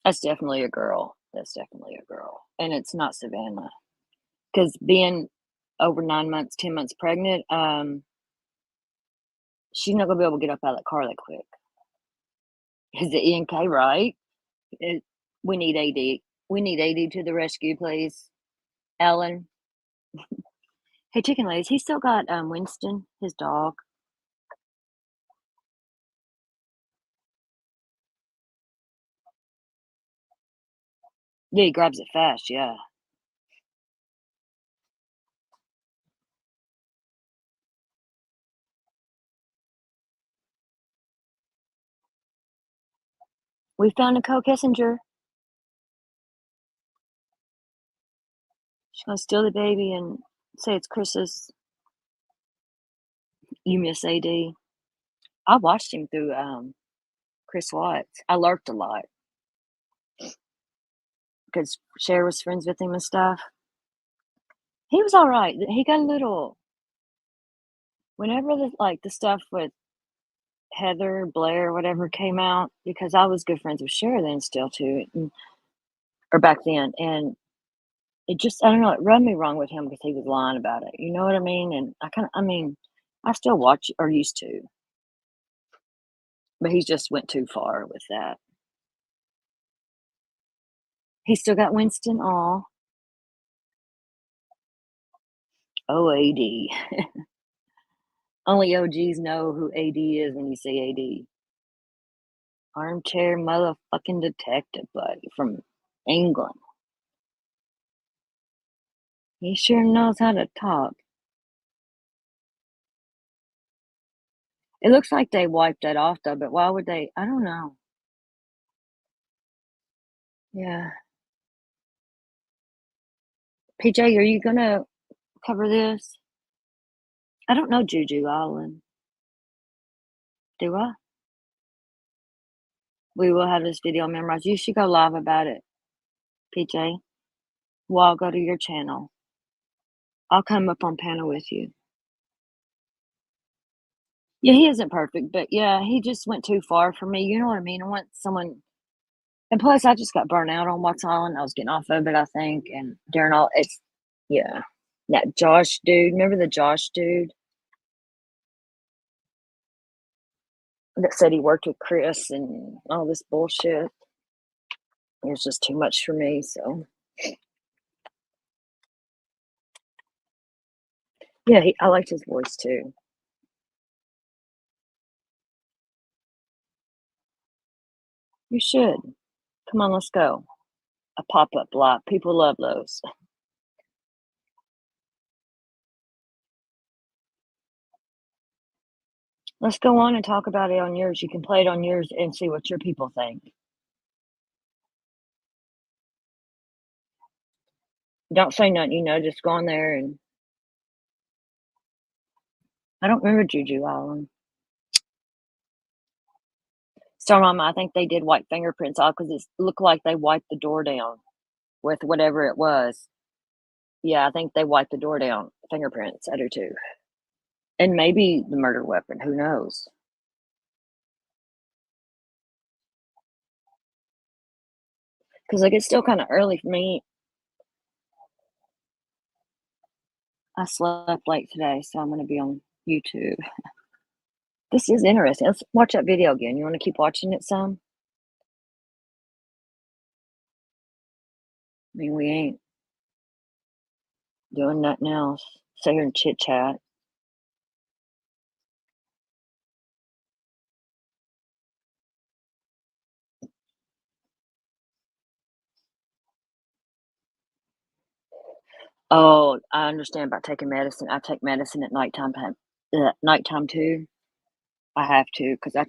That's definitely a girl. That's definitely a girl. And it's not Savannah. Because being over 9 months, 10 months pregnant, she's not going to be able to get up out of the car that quick. Is it ENK right? We need AD. We need AD to the rescue, please. Ellen. Hey, Chicken Ladies, he still got Winston, his dog. Yeah, he grabs it fast, yeah. We found Nicole Kissinger. I'll steal the baby and say it's Chris's. You miss AD. I watched him through Chris Watts. I lurked a lot because Cher was friends with him and stuff. He was all right. He got a little. Whenever the stuff with Heather Blair, whatever, came out, because I was good friends with Cher then still too, or back then, and it just, I don't know, it rubbed me wrong with him because he was lying about it. You know what I mean? And I still watch or used to, but he just went too far with that. He still got Winston. Oh, AD. Only OGs know who AD is when you say AD. Armchair motherfucking detective buddy from England. He sure knows how to talk. It looks like they wiped that off though, but why would they? I don't know. Yeah. PJ, are you gonna cover this? I don't know Juju Island. Do I? We will have this video memorized. You should go live about it, PJ. Well, I'll go to your channel. I'll come up on panel with you. Yeah, he isn't perfect, but yeah, he just went too far for me. You know what I mean? I want someone, and plus, I just got burnt out on Watts Island. I was getting off of it, I think, and Darren, yeah, that Josh dude. Remember the Josh dude that said he worked with Chris and all this bullshit? It was just too much for me, so. Yeah, I liked his voice too. You should. Come on, let's go. A pop-up block. People love those. Let's go on and talk about it on yours. You can play it on yours and see what your people think. Don't say nothing, just go on there and. I don't remember Juju Island. Star Mama, I think they did wipe fingerprints off because it looked like they wiped the door down with whatever it was. Yeah, I think they wiped the door down. Fingerprints, I do too. And maybe the murder weapon, who knows? Because it's still kind of early for me. I slept late today, so I'm going to be on YouTube. This is interesting. Let's watch that video again. You want to keep watching it some? I mean, we ain't doing nothing else. Sit here and chit chat. Oh, I understand about taking medicine. I take medicine at nighttime too. I have to because I'm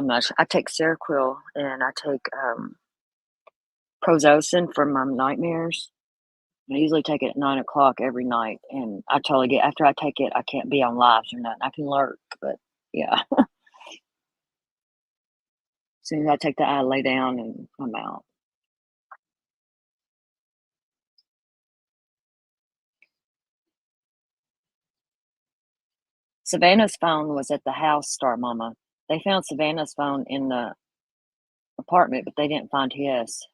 not sure. I take Seroquel and I take Prozocin for my nightmares. I usually take it at 9 o'clock every night, and I totally get after I take it, I can't be on lives or nothing. I can lurk, but yeah. As soon as I take that, I lay down and I'm out. Savannah's phone was at the house, Star Mama. They found Savannah's phone in the apartment, but they didn't find his.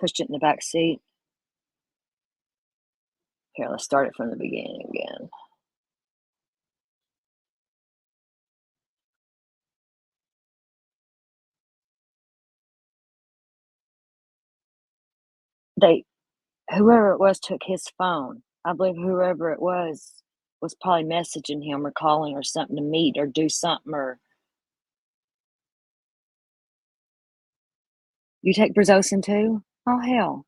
Pushed it in the back seat. Here, let's start it from the beginning again. Whoever it was took his phone. I believe whoever it was probably messaging him or calling or something to meet or do something. Or you take Brazocin too? Oh hell!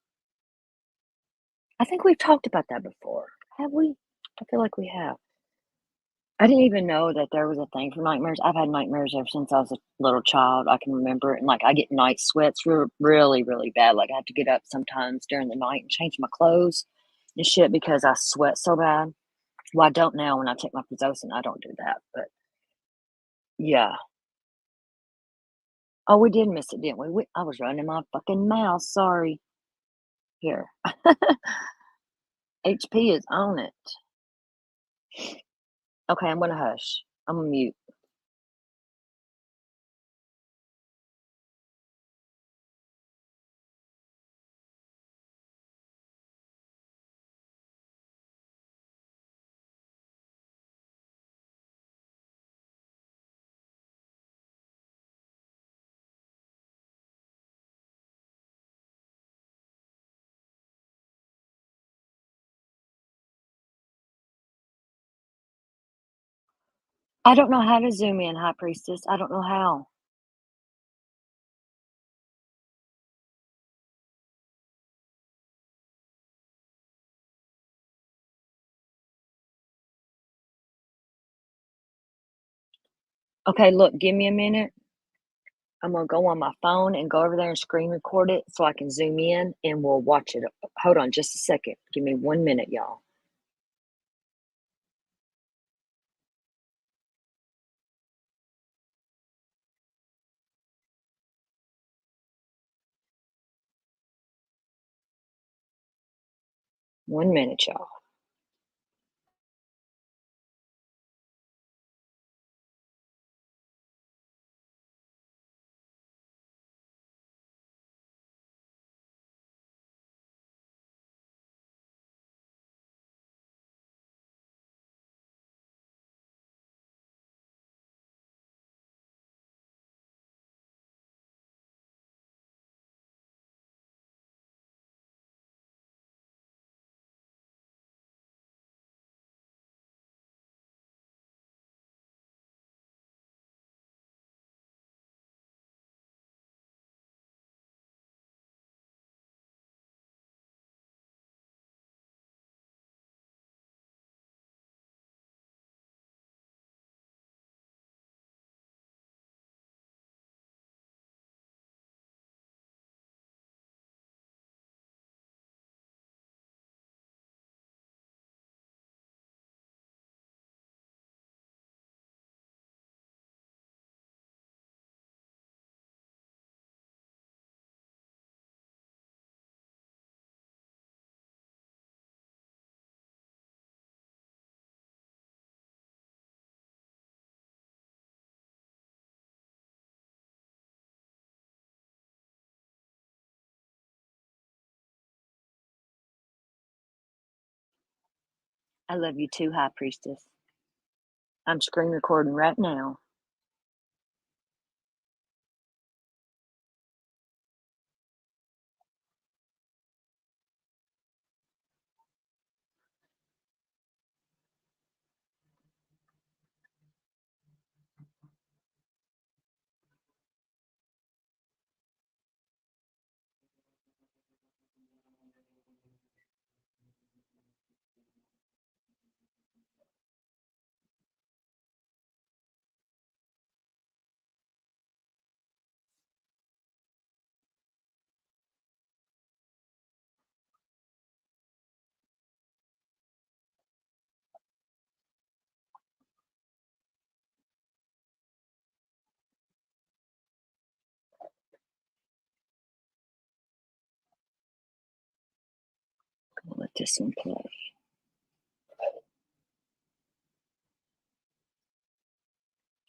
I think we've talked about that before. Have we? I feel like we have. I didn't even know that there was a thing for nightmares. I've had nightmares ever since I was a little child. I can remember it, and like I get night sweats really, really bad. Like I have to get up sometimes during the night and change my clothes and shit because I sweat so bad. Well, I don't now. When I take my Pitocin, I don't do that. But yeah. Oh, we did miss it, didn't we? I was running my fucking mouth. Sorry. Here. HP is on it. Okay, I'm gonna hush. I'm gonna mute. I don't know how to zoom in, High Priestess. I don't know how. Okay, look, give me a minute. I'm gonna go on my phone and go over there and screen record it so I can zoom in and we'll watch it. Hold on just a second. Give me 1 minute, y'all. One minute, y'all. I love you too, High Priestess. I'm screen recording right now. I'll let this one play.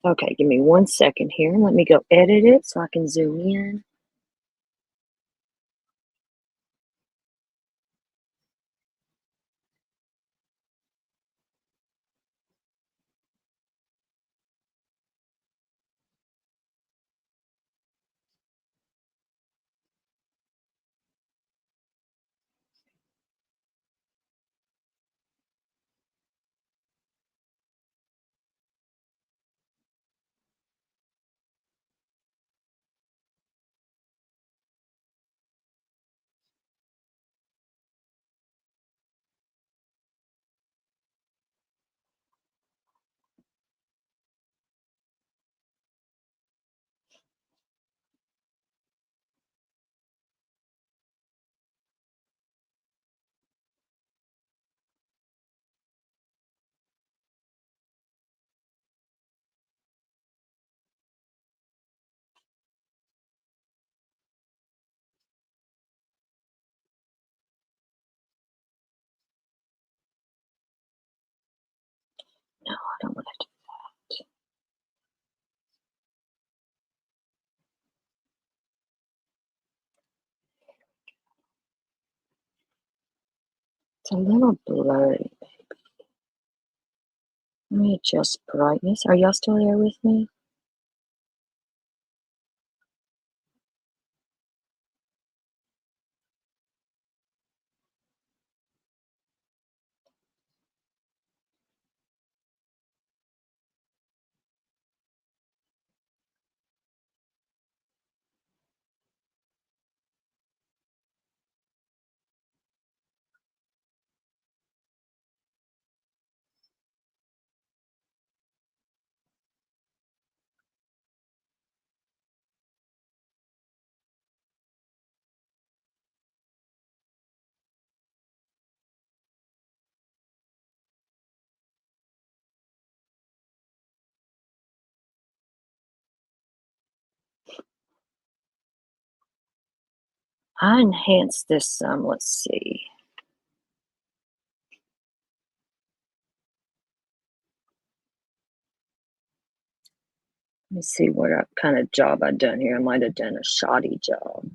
Okay, give me 1 second here. Let me go edit it so I can zoom in. No, I don't want to do that. It's a little blurry, baby. Let me adjust brightness. Are y'all still there with me? I enhanced this some. Let's see. Let me see what kind of job I've done here. I might have done a shoddy job.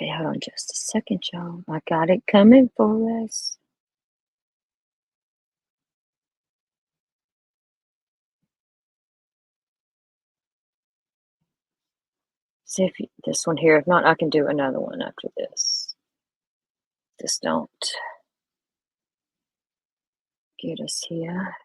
Okay, hold on just a second, y'all. I got it coming for us. See if this one here. If not, I can do another one after this. Just don't get us here.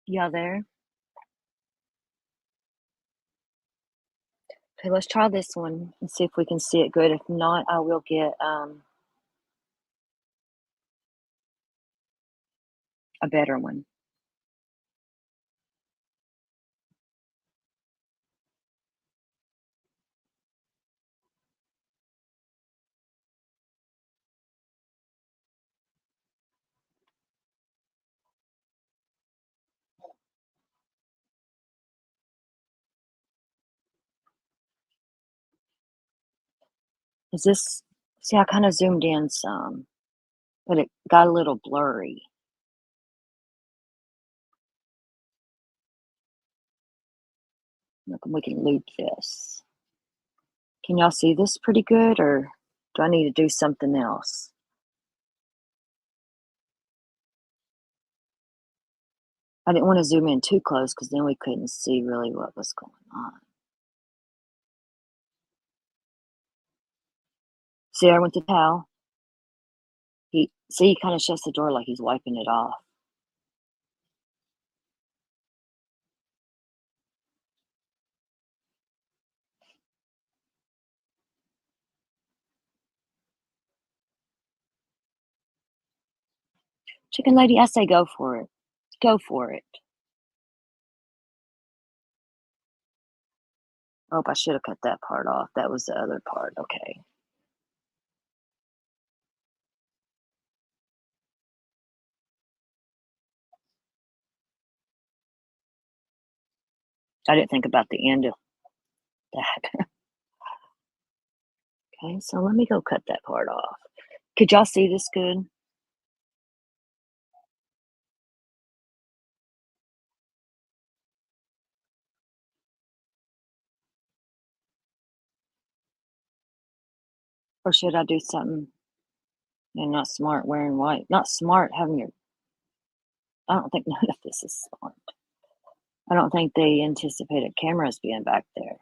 Y'all there? Okay, let's try this one and see if we can see it good. If not, I will get a better one. Is this, see, I kind of zoomed in some, but it got a little blurry. Look, we can loop this. Can y'all see this pretty good, or do I need to do something else? I didn't want to zoom in too close because then we couldn't see really what was going on. See, I went to towel. He kind of shuts the door like he's wiping it off. Chicken lady, I say go for it. Go for it. Oh, I should have cut that part off. That was the other part. Okay. I didn't think about the end of that. Okay, so let me go cut that part off. Could y'all see this good? Or should I do something not smart wearing white? Not smart having your... I don't think none of this is smart. I don't think they anticipated cameras being back there.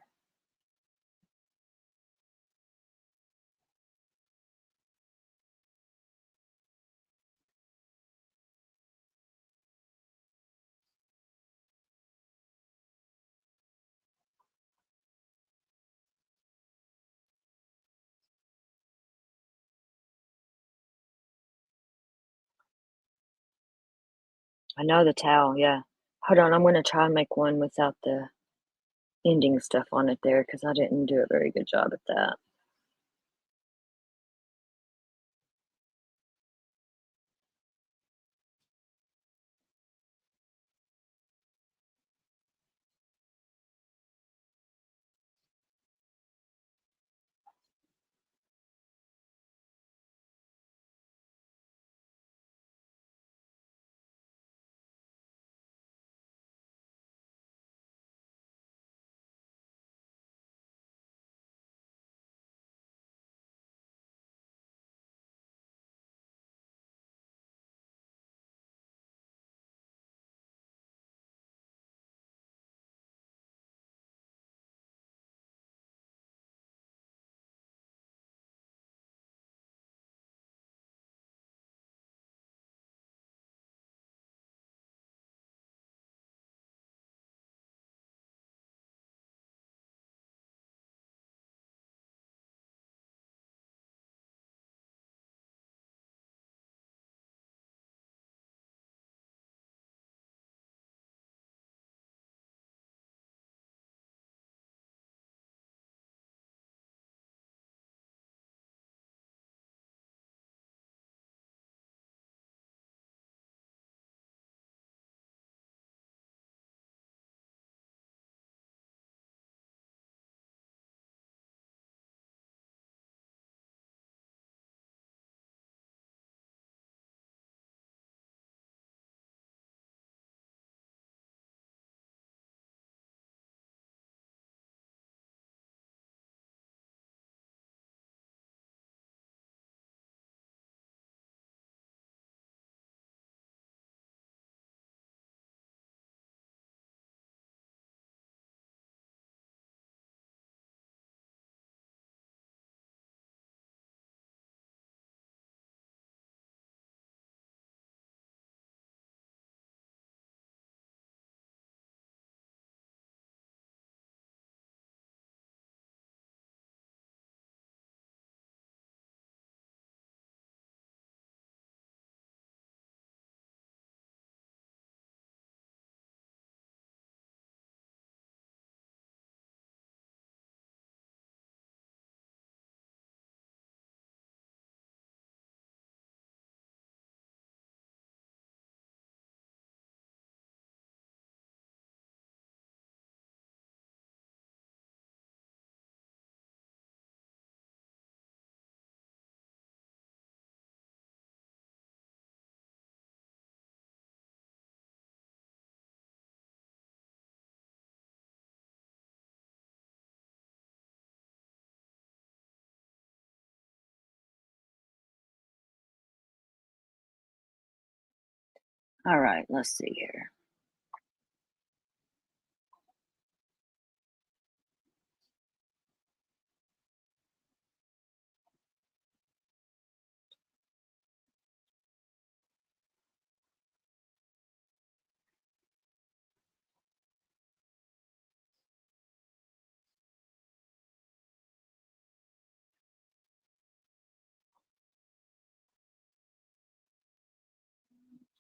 I know the towel, yeah. Hold on, I'm going to try and make one without the ending stuff on it there because I didn't do a very good job at that. All right, let's see here.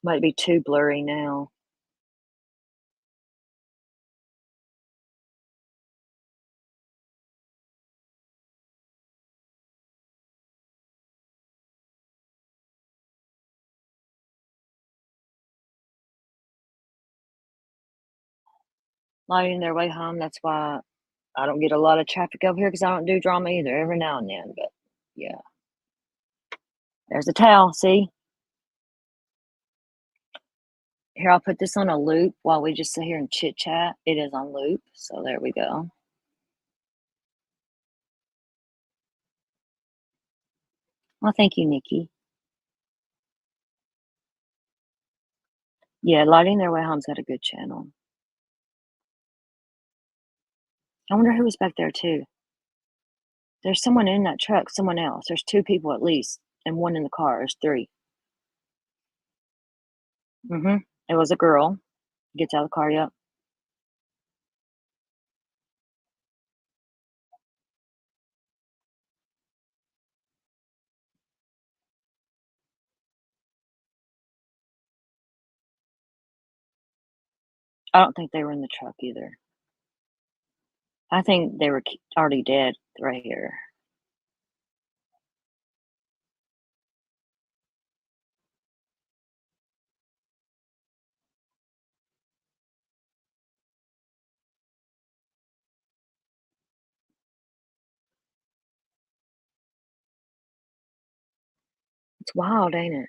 Might be too blurry now. Lighting their way home. That's why I don't get a lot of traffic over here because I don't do drama either. Every now and then, but yeah. There's a towel. See? Here, I'll put this on a loop while we just sit here and chit chat. It is on loop, so there we go. Well, thank you, Nikki. Yeah, Lighting Their Way Home's got a good channel. I wonder who was back there too. There's someone in that truck, someone else. There's 2 people at least, and 1 in the car. There's 3. It was a girl. Gets out of the car, yep. I don't think they were in the truck either. I think they were already dead right here. It's wild, ain't it?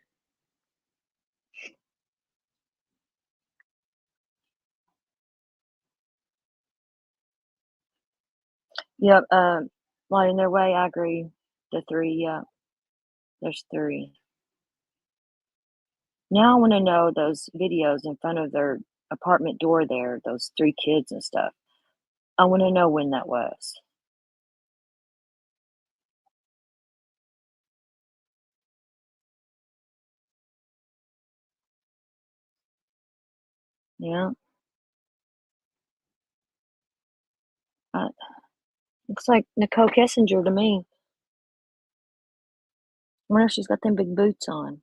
Yep, Lighting Their Way, I agree. The 3, yeah. There's 3. Now I wanna know those videos in front of their apartment door there, those 3 kids and stuff. I wanna know when that was. Yeah. Looks like Nicole Kessinger to me. I wonder if she's got them big boots on.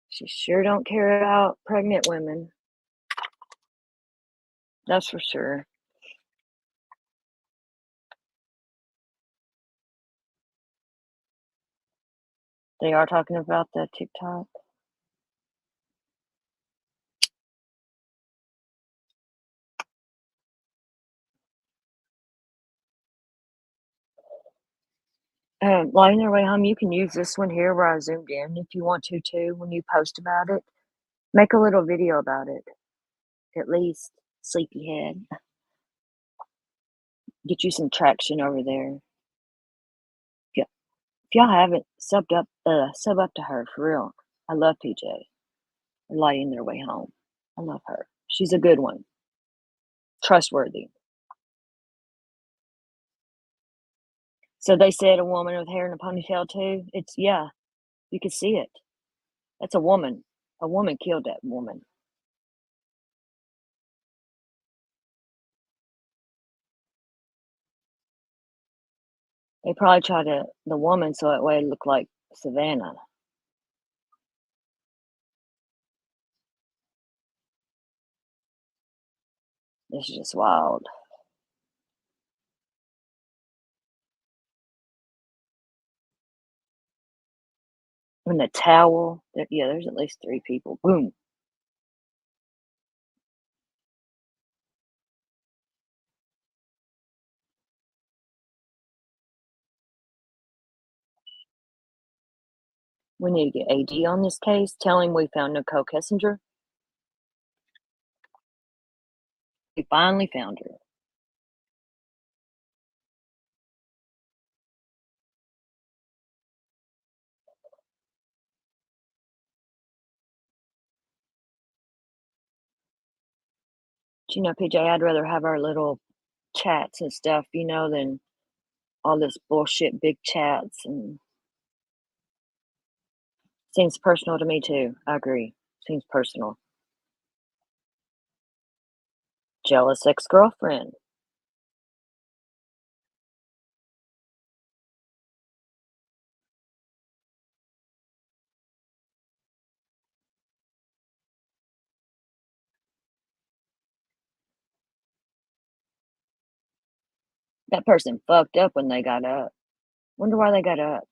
She sure don't care about pregnant women. That's for sure. They are talking about the TikTok. Lighting Their Way Home, you can use this one here where I zoomed in if you want to too when you post about it. Make a little video about it. At least, sleepyhead. Get you some traction over there. If y'all haven't sub up to her for real. I love PJ. Lighting Their Way Home. I love her. She's a good one. Trustworthy. So they said a woman with hair in a ponytail too. Yeah, you could see it. That's a woman. A woman killed that woman. They probably tried the woman so that way it looked like Savannah. This is just wild. And the towel, yeah, there's at least 3 people. Boom. We need to get AD on this case. Tell him we found Nicole Kessinger. We finally found her. But, PJ, I'd rather have our little chats and stuff, than all this bullshit big chats, and seems personal to me too. I agree. Seems personal. Jealous ex-girlfriend. That person fucked up when they got up. Wonder why they got up.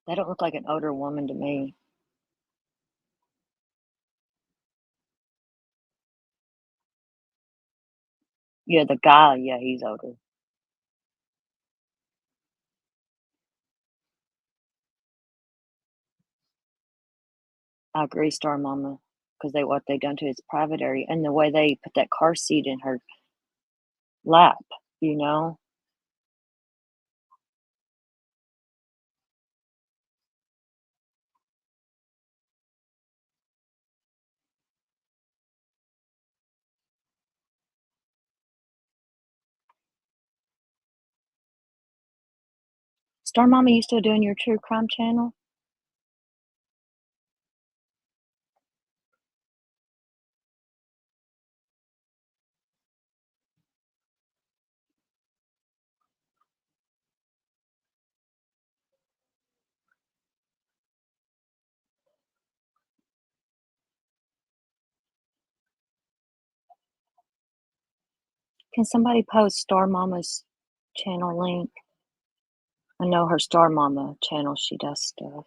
They don't look like an older woman to me. Yeah, the guy, yeah, he's older. I agree, Star Mama, because what they done to his private area and the way they put that car seat in her lap, you know? Star Mama, you still doing your true crime channel? Can somebody post Star Mama's channel link? I know her Star Mama channel, she does stuff.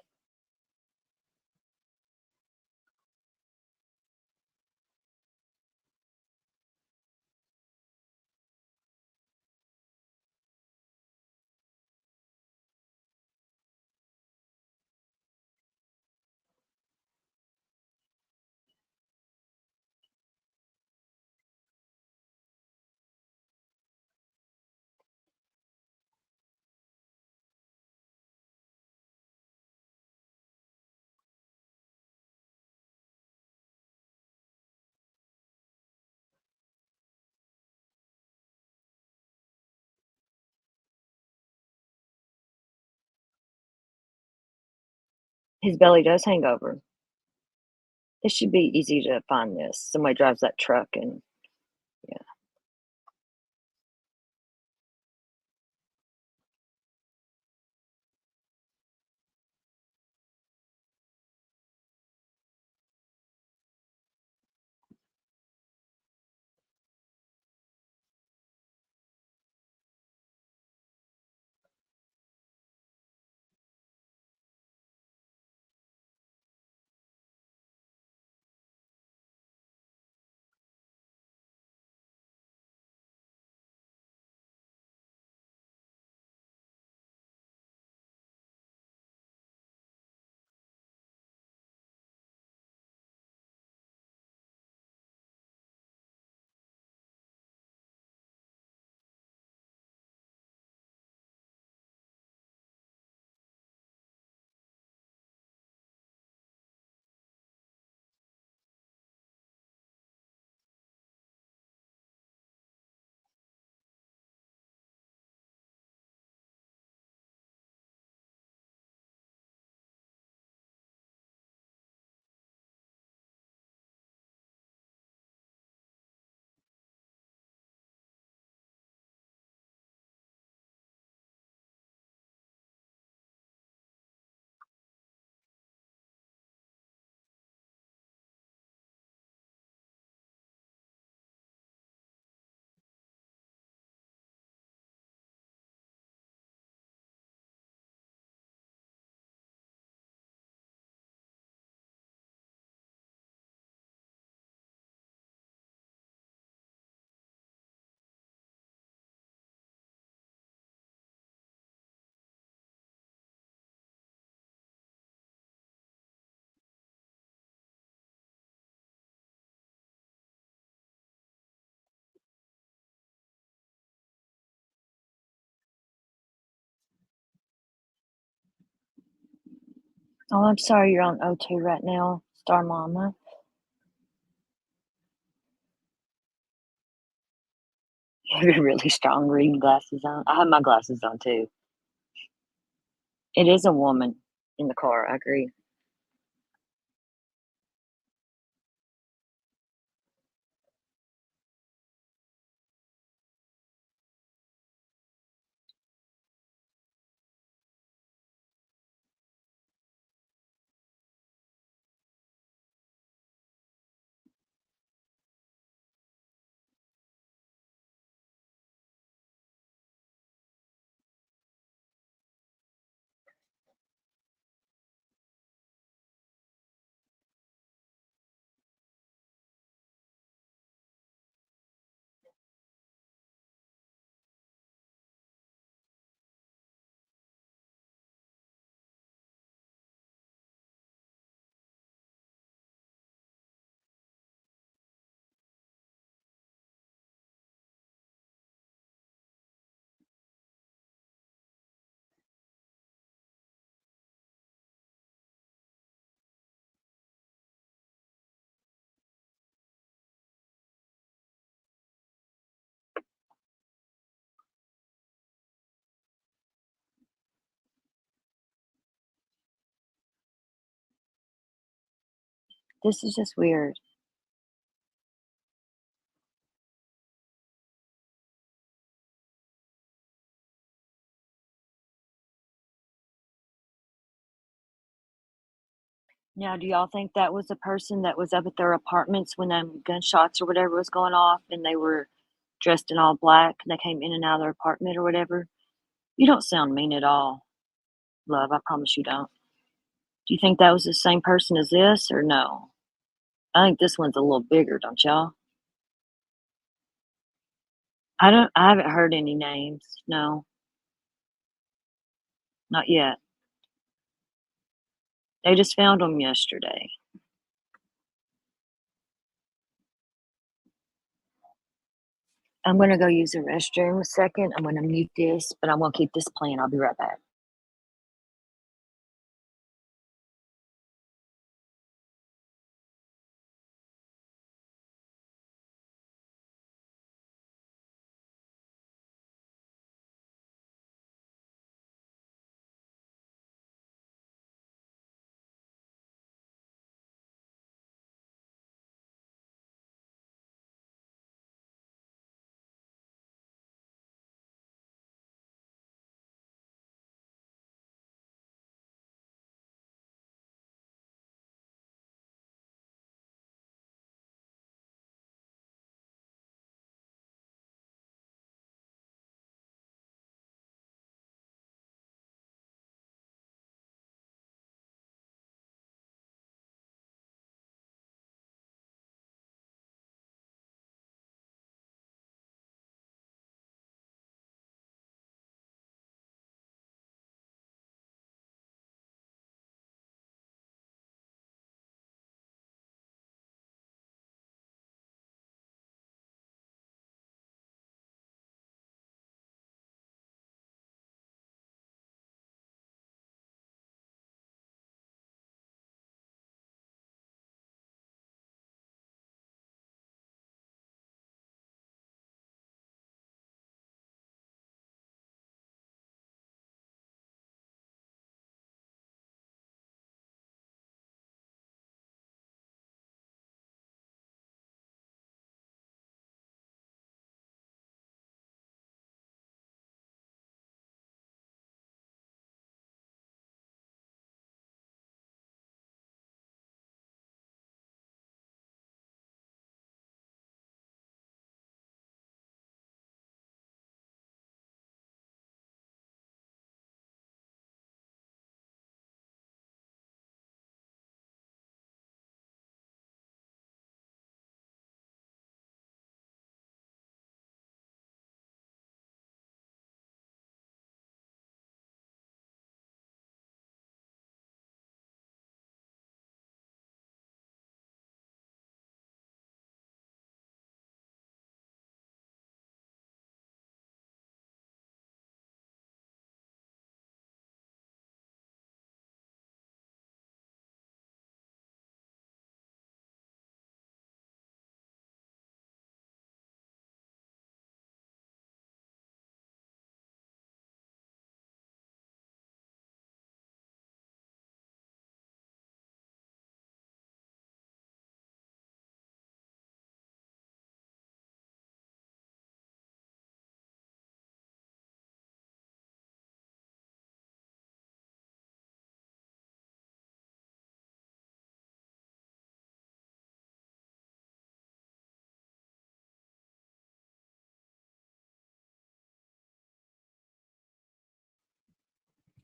His belly does hang over. This should be easy to find this. Somebody drives that truck and yeah. Oh, I'm sorry you're on O2 right now, Star Mama. You have really strong reading glasses on. I have my glasses on too. It is a woman in the car, I agree. This is just weird. Now, do y'all think that was the person that was up at their apartments when them gunshots or whatever was going off and they were dressed in all black and they came in and out of their apartment or whatever? You don't sound mean at all, love. I promise you don't. Do you think that was the same person as this or no? I think this one's a little bigger, don't y'all? I haven't heard any names. No, not yet. They just found them yesterday. I'm gonna go use the restroom a second. I'm gonna mute this, but I'm gonna keep this playing. I'll be right back.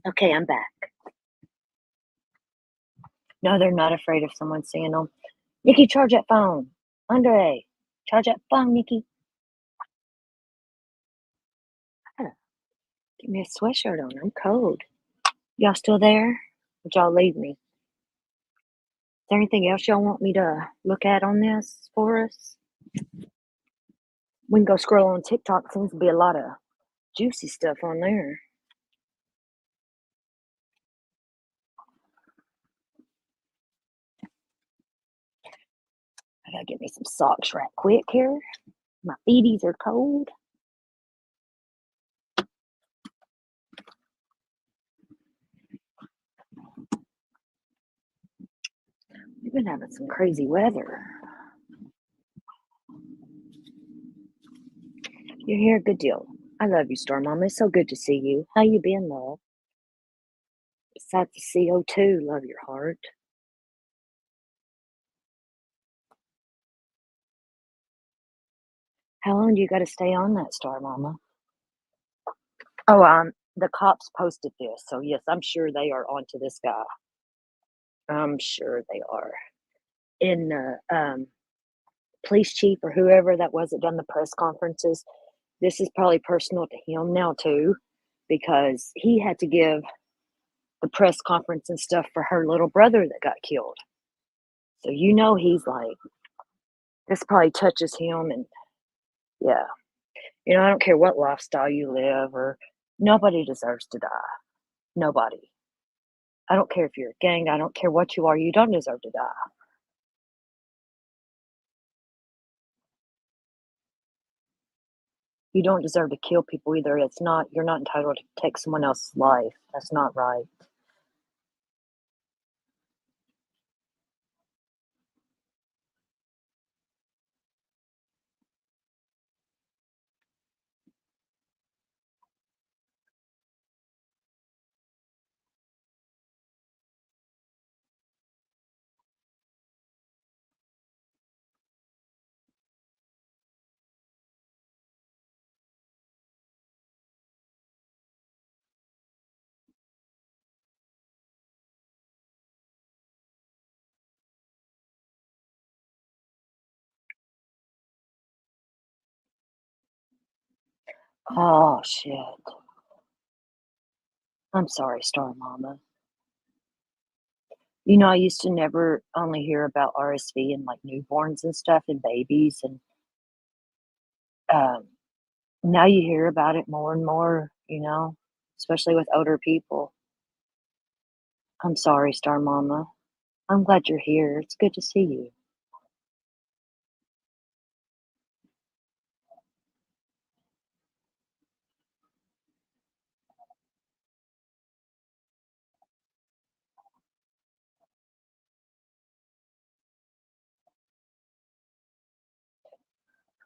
Okay, I'm back. No, they're not afraid of someone seeing them. Nikki, charge that phone. Andre, charge that phone, Nikki. Give me a sweatshirt on. I'm cold. Y'all still there? Would y'all leave me? Is there anything else y'all want me to look at on this for us? We can go scroll on TikTok. Seems to be a lot of juicy stuff on there. I gotta get me some socks right quick here. My feeties are cold. We've been having some crazy weather. You're here, good deal. I love you, Star Mama. It's so good to see you. How you been, love? Besides the CO2, love your heart. How long do you got to stay on that, Star Mama? Oh, the cops posted this, so yes, I'm sure they are onto this guy. I'm sure they are. And police chief or whoever that was that done the press conferences, this is probably personal to him now too, because he had to give the press conference and stuff for her little brother that got killed. So he's like, this probably touches him, and yeah. I don't care what lifestyle you live, or nobody deserves to die. Nobody. I don't care if you're a gang. I don't care what you are. You don't deserve to die. You don't deserve to kill people either. You're not entitled to take someone else's life. That's not right. Oh, shit. I'm sorry, Star Mama. I used to never only hear about RSV and like newborns and stuff and babies, and now you hear about it more and more, especially with older people. I'm sorry, Star Mama. I'm glad you're here. It's good to see you.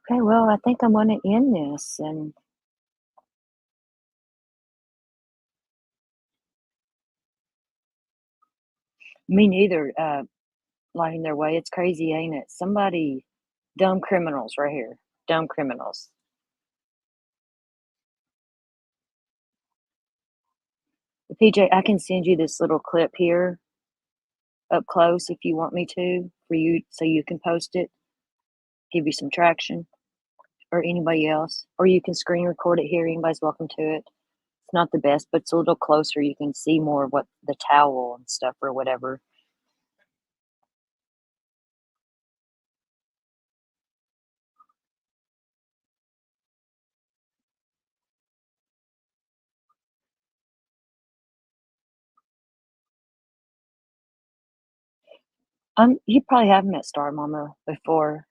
Okay, well, I think I'm going to end this, and me neither. Lighting their way. It's crazy, ain't it? Dumb criminals right here. Dumb criminals. PJ, I can send you this little clip here up close if you want me to, for you, so you can post it, give you some traction, or anybody else. Or you can screen record it here. Anybody's welcome to it. It's not the best, but it's a little closer. You can see more of what the towel and stuff or whatever. You probably have met Star Mama before,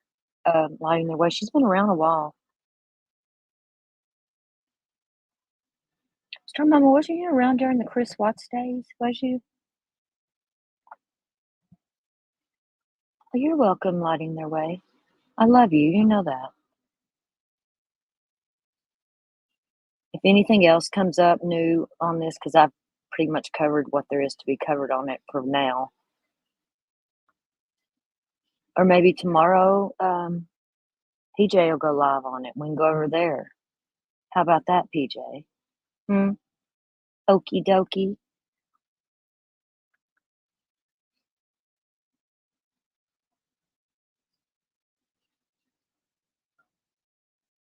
lighting their way. She's been around a while. Star Mama, wasn't you around during the Chris Watts days? Was you? Well, you're welcome, lighting their way. I love you. You know that. If anything else comes up new on this, because I've pretty much covered what there is to be covered on it for now. Or maybe tomorrow, PJ will go live on it. We can go over there. How about that, PJ? Okie dokie.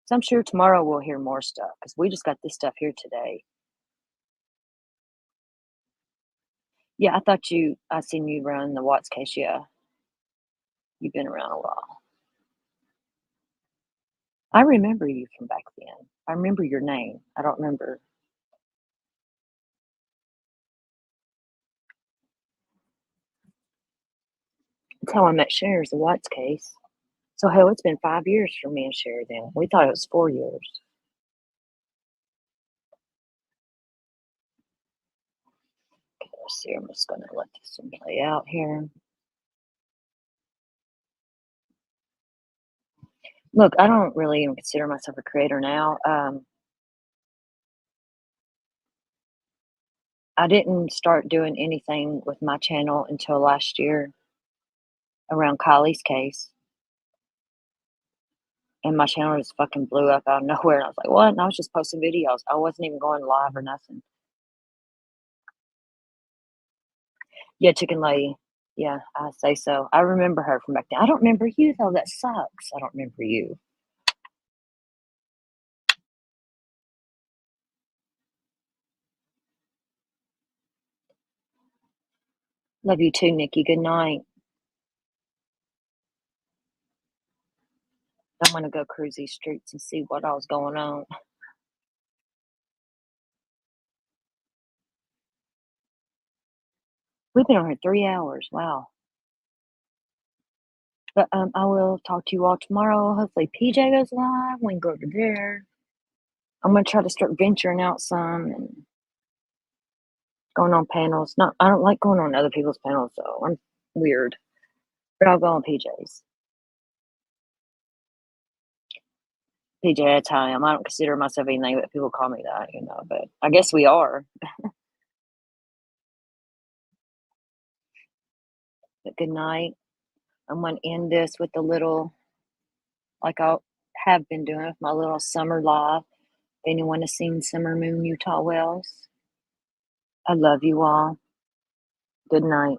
So I'm sure tomorrow we'll hear more stuff because we just got this stuff here today. Yeah, I seen you run the Watts case. Yeah, you've been around a while. I remember you from back then. I remember your name. I don't remember. That's how I met Cher's, the Watts case. So hell, it's been 5 years for me and Cher then. We thought it was 4 years. Okay, let's see. I'm just gonna let this one play out here. Look, I don't really even consider myself a creator now. I didn't start doing anything with my channel until last year around Kylie's case. And my channel just fucking blew up out of nowhere. And I was like, what? And I was just posting videos. I wasn't even going live or nothing. Yeah, Chicken Lady. Yeah, I say so. I remember her from back then. I don't remember you, though. That sucks. I don't remember you. Love you too, Nikki. Good night. I'm going to go cruise these streets and see what all's going on. We've been on here 3 hours. Wow. But I will talk to you all tomorrow. Hopefully PJ goes live. We can go over there. I'm going to try to start venturing out some and going on panels. I don't like going on other people's panels, though. I'm weird. But I'll go on PJ's. PJ, that's how I am. I don't consider myself anything, but people call me that, but I guess we are. But good night. I'm going to end this with a little, like I have been doing with my little summer live. If anyone has seen Summer Moon Utah Wells, I love you all. Good night.